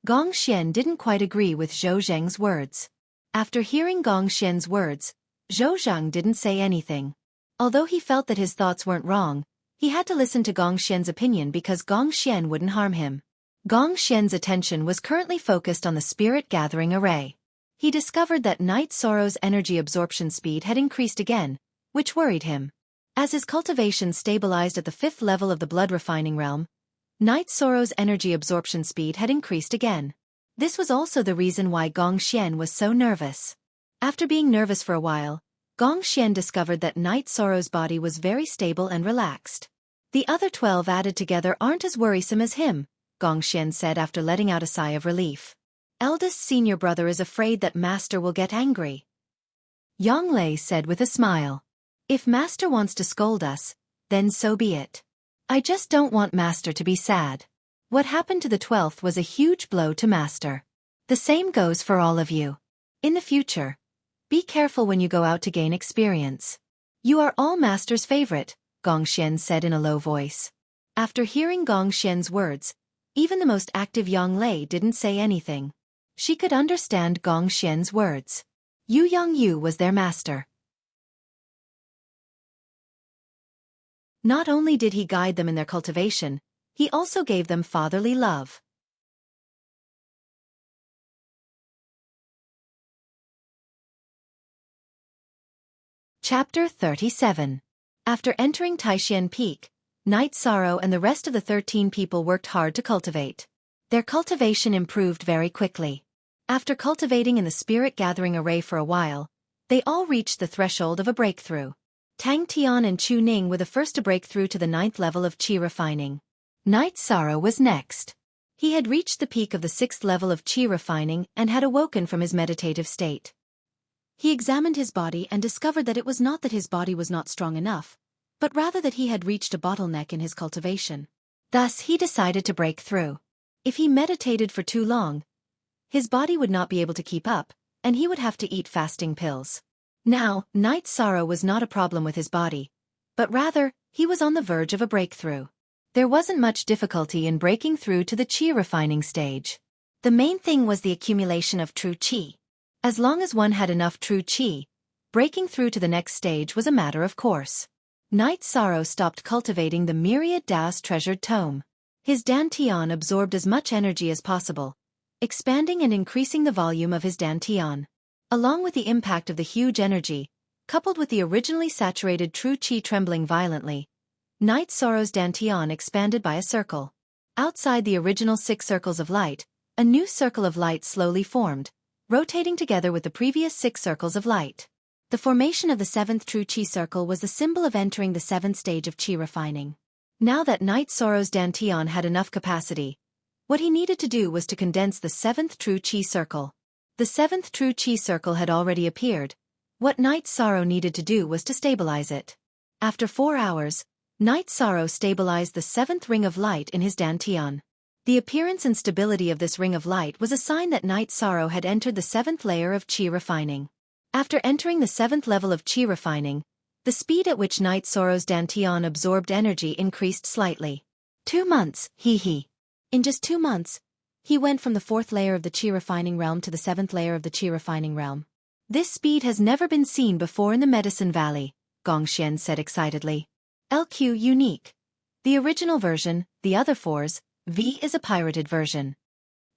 Gong Xian didn't quite agree with Zhou Zheng's words. After hearing Gong Xian's words, Zhou Zheng didn't say anything. Although he felt that his thoughts weren't wrong, he had to listen to Gong Xian's opinion because Gong Xian wouldn't harm him. Gong Xian's attention was currently focused on the spirit-gathering array. he discovered that Night Sorrow's energy absorption speed had increased again, which worried him. As his cultivation stabilized at the 5th level of the blood refining realm, Night Sorrow's energy absorption speed had increased again. This was also the reason why Gong Xian was so nervous. After being nervous for a while, Gong Xian discovered that Night Sorrow's body was very stable and relaxed. The other 12 added together aren't as worrisome as him, Gong Xian said after letting out a sigh of relief. Eldest senior brother is afraid that Master will get angry. Yang Lei said with a smile. If Master wants to scold us, then so be it. I just don't want Master to be sad. What happened to the 12th was a huge blow to Master. The same goes for all of you. In the future, be careful when you go out to gain experience. You are all Master's favorite, Gong Xian said in a low voice. After hearing Gong Xian's words, even the most active Yang Lei didn't say anything. She could understand Gong Xian's words. Yu Yongyu was their master. Not only did he guide them in their cultivation, he also gave them fatherly love. Chapter 37. After entering Taishan Peak, Night Sorrow and the rest of the 13 people worked hard to cultivate. Their cultivation improved very quickly. After cultivating in the spirit gathering array for a while, they all reached the threshold of a breakthrough. Tang Tian and Chu Ning were the first to break through to the 9th level of Qi refining. Night Sorrow was next. He had reached the peak of the 6th level of Qi refining and had awoken from his meditative state. He examined his body and discovered that it was not that his body was not strong enough, but rather that he had reached a bottleneck in his cultivation. Thus he decided to break through. If he meditated for too long, his body would not be able to keep up, and he would have to eat fasting pills. Now, Night Sorrow was not a problem with his body, but rather, he was on the verge of a breakthrough. There wasn't much difficulty in breaking through to the Qi refining stage. The main thing was the accumulation of true Qi. As long as one had enough true Qi, breaking through to the next stage was a matter of course. Night Sorrow stopped cultivating the myriad Dao's treasured tome. His Dantian absorbed as much energy as possible, expanding and increasing the volume of his Dantian. Along with the impact of the huge energy, coupled with the originally saturated true Qi trembling violently, Night Sorrow's Dantian expanded by a circle. Outside the original 6 circles of light, a new circle of light slowly formed, rotating together with the previous 6 circles of light. The formation of the 7th true Qi circle was the symbol of entering the 7th stage of Qi refining. Now that Night Sorrow's Dantian had enough capacity, what he needed to do was to condense the 7th true Qi circle. The 7th true Qi circle had already appeared. What Night Sorrow needed to do was to stabilize it. After 4 hours, Night Sorrow stabilized the 7th ring of light in his Dantian. The appearance and stability of this ring of light was a sign that Night Sorrow had entered the 7th layer of Qi refining. After entering the 7th level of Qi refining, the speed at which Night Sorrow's Dantian absorbed energy increased slightly. 2 months, In just 2 months, he went from the 4th layer of the Qi refining realm to the 7th layer of the Qi refining realm. This speed has never been seen before in the Medicine Valley, Gong Xian said excitedly. LQ unique. The original version, the other 4's, V is a pirated version.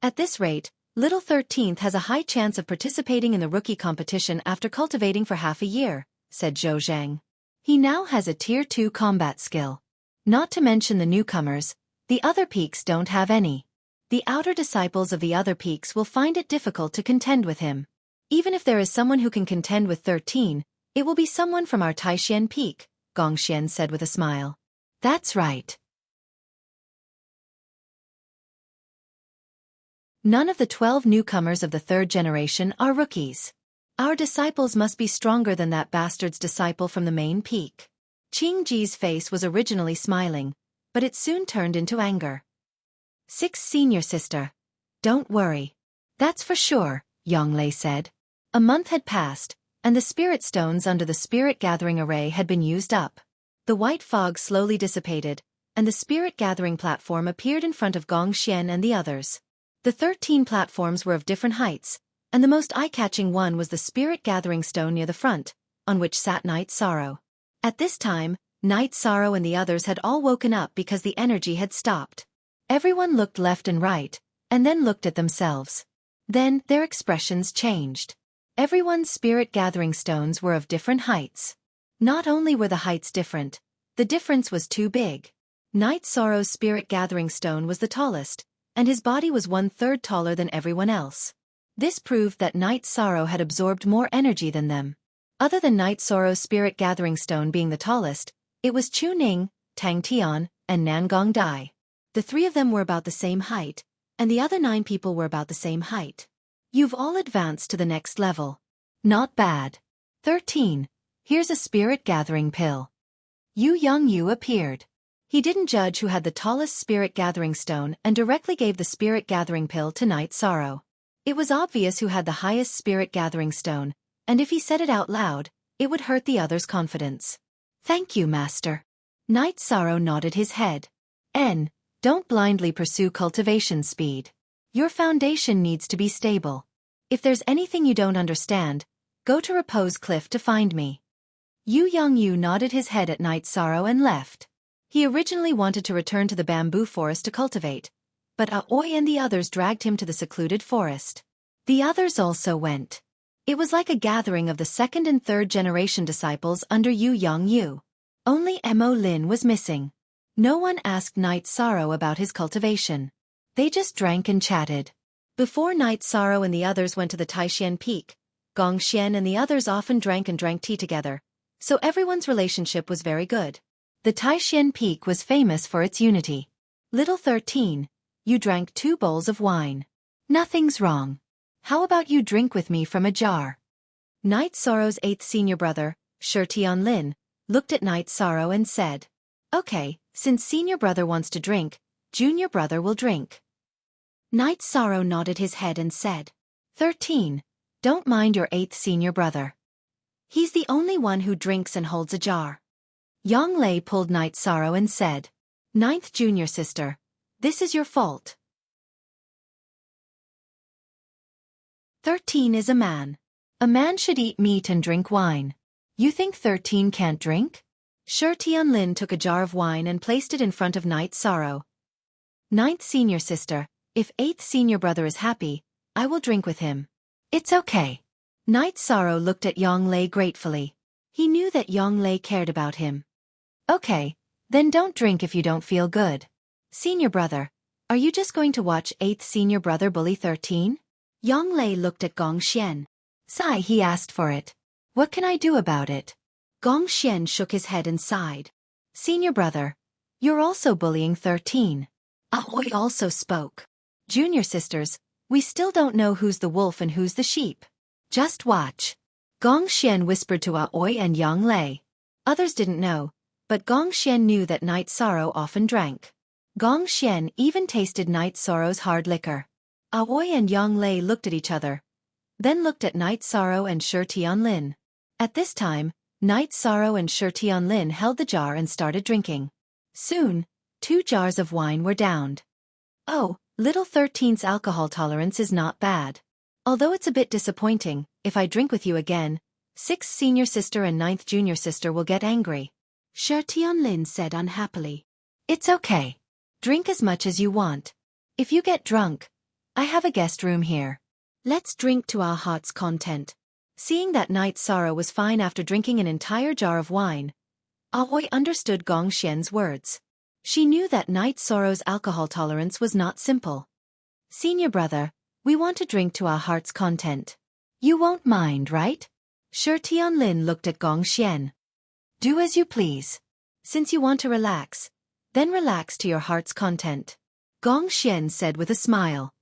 At this rate, Little 13th has a high chance of participating in the rookie competition after cultivating for half a year, said Zhou Zhang. He now has a Tier 2 combat skill. Not to mention the newcomers, the other peaks don't have any. The outer disciples of the other peaks will find it difficult to contend with him. Even if there is someone who can contend with 13, it will be someone from our Taishan peak, Gong Xian said with a smile. That's right. None of the 12 newcomers of the 3rd generation are rookies. Our disciples must be stronger than that bastard's disciple from the main peak. Qing Ji's face was originally smiling, but it soon turned into anger. 6 senior sister. Don't worry. That's for sure, Yang Lei said. A month had passed, and the spirit stones under the spirit gathering array had been used up. The white fog slowly dissipated, and the spirit gathering platform appeared in front of Gong Xian and the others. The 13 platforms were of different heights, and the most eye-catching one was the spirit gathering stone near the front, on which sat Night Sorrow. At this time, Night Sorrow and the others had all woken up because the energy had stopped. Everyone looked left and right, and then looked at themselves. Then, their expressions changed. Everyone's spirit gathering stones were of different heights. Not only were the heights different, the difference was too big. Night Sorrow's spirit gathering stone was the tallest, and his body was 1/3 taller than everyone else. This proved that Night Sorrow had absorbed more energy than them. Other than Night Sorrow's spirit gathering stone being the tallest, it was Chu Ning, Tang Tian, and Nan Gong Dai. The three of them were about the same height, and the other 9 people were about the same height. You've all advanced to the next level. Not bad. 13. Here's a spirit gathering pill. Yu Yongyu appeared. He didn't judge who had the tallest spirit gathering stone and directly gave the spirit gathering pill to Night Sorrow. It was obvious who had the highest spirit gathering stone, and if he said it out loud, it would hurt the others' confidence. Thank you, Master. Night Sorrow nodded his head. Don't blindly pursue cultivation speed. Your foundation needs to be stable. If there's anything you don't understand, go to Repose Cliff to find me. Yu Yongyu nodded his head at Night Sorrow and left. He originally wanted to return to the bamboo forest to cultivate, but Aoi and the others dragged him to the secluded forest. The others also went. It was like a gathering of the 2nd and 3rd generation disciples under Yu Yongyu. Only Mo Lin was missing. No one asked Night Sorrow about his cultivation. They just drank and chatted. Before Night Sorrow and the others went to the Taishan Peak, Gongxian and the others often drank tea together, so everyone's relationship was very good. The Taishan Peak was famous for its unity. Little 13, you drank 2 bowls of wine. Nothing's wrong. How about you drink with me from a jar? Night Sorrow's 8th senior brother, Shi Tianlin, looked at Night Sorrow and said, Okay, since senior brother wants to drink, junior brother will drink. Night Sorrow nodded his head and said, 13, don't mind your 8th senior brother. He's the only one who drinks and holds a jar. Yang Lei pulled Night Sorrow and said, 9th junior sister, this is your fault. 13 is a man. A man should eat meat and drink wine. You think 13 can't drink? Shi Tianlin took a jar of wine and placed it in front of Night Sorrow. 9th senior sister, if 8th senior brother is happy, I will drink with him. It's okay. Night Sorrow looked at Yang Lei gratefully. He knew that Yang Lei cared about him. Okay, then don't drink if you don't feel good. Senior brother, are you just going to watch 8th senior brother bully 13? Yang Lei looked at Gongxian. Sigh, he asked for it. What can I do about it? Gongxian shook his head and sighed. Senior brother, you're also bullying 13. Aoi also spoke. Junior sisters, we still don't know who's the wolf and who's the sheep. Just watch. Gongxian whispered to Aoi and Yang Lei. Others didn't know, but Gongxian knew that Night Sorrow often drank. Gongxian even tasted Night Sorrow's hard liquor. Aoi and Yang Lei looked at each other, then looked at Night Sorrow and Shi Tianlin. At this time, Night Sorrow and Shi Tianlin held the jar and started drinking. Soon, 2 jars of wine were downed. Oh, little 13's alcohol tolerance is not bad. Although it's a bit disappointing, if I drink with you again, 6th senior sister and 9th junior sister will get angry. Shi Tianlin said unhappily. It's okay. Drink as much as you want. If you get drunk, I have a guest room here. Let's drink to our heart's content. Seeing that Night Sorrow was fine after drinking an entire jar of wine, Aoi understood Gongxian's words. She knew that Night Sorrow's alcohol tolerance was not simple. Senior brother, we want to drink to our heart's content. You won't mind, right? Shi Tianlin looked at Gongxian. Do as you please. Since you want to relax, then relax to your heart's content. Gongxian said with a smile.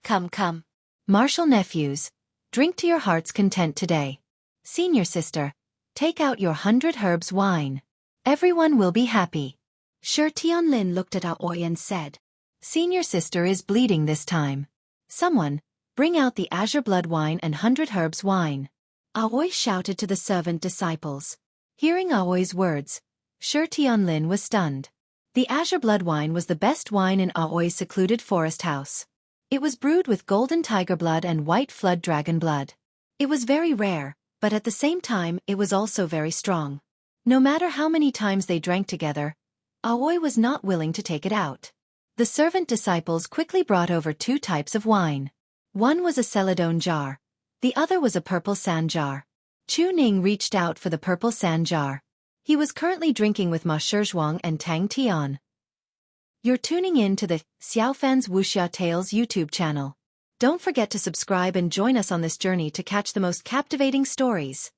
Come. Martial nephews, drink to your heart's content today. Senior sister, take out your 100 herbs wine. Everyone will be happy. Shi Tianlin looked at Aoi and said, Senior sister is bleeding this time. Someone, bring out the azure blood wine and 100 herbs wine. Aoi shouted to the servant disciples. Hearing Aoi's words, Shi Tianlin was stunned. The azure blood wine was the best wine in Aoi's secluded forest house. It was brewed with golden tiger blood and white flood dragon blood. It was very rare, but at the same time it was also very strong. No matter how many times they drank together, Aoi was not willing to take it out. The servant disciples quickly brought over 2 types of wine. One was a celadone jar. The other was a purple sand jar. Chu Ning reached out for the purple sand jar. He was currently drinking with Ma Shizhuang and Tang Tian. You're tuning in to the Xiaofan's Wuxia Tales YouTube channel. Don't forget to subscribe and join us on this journey to catch the most captivating stories.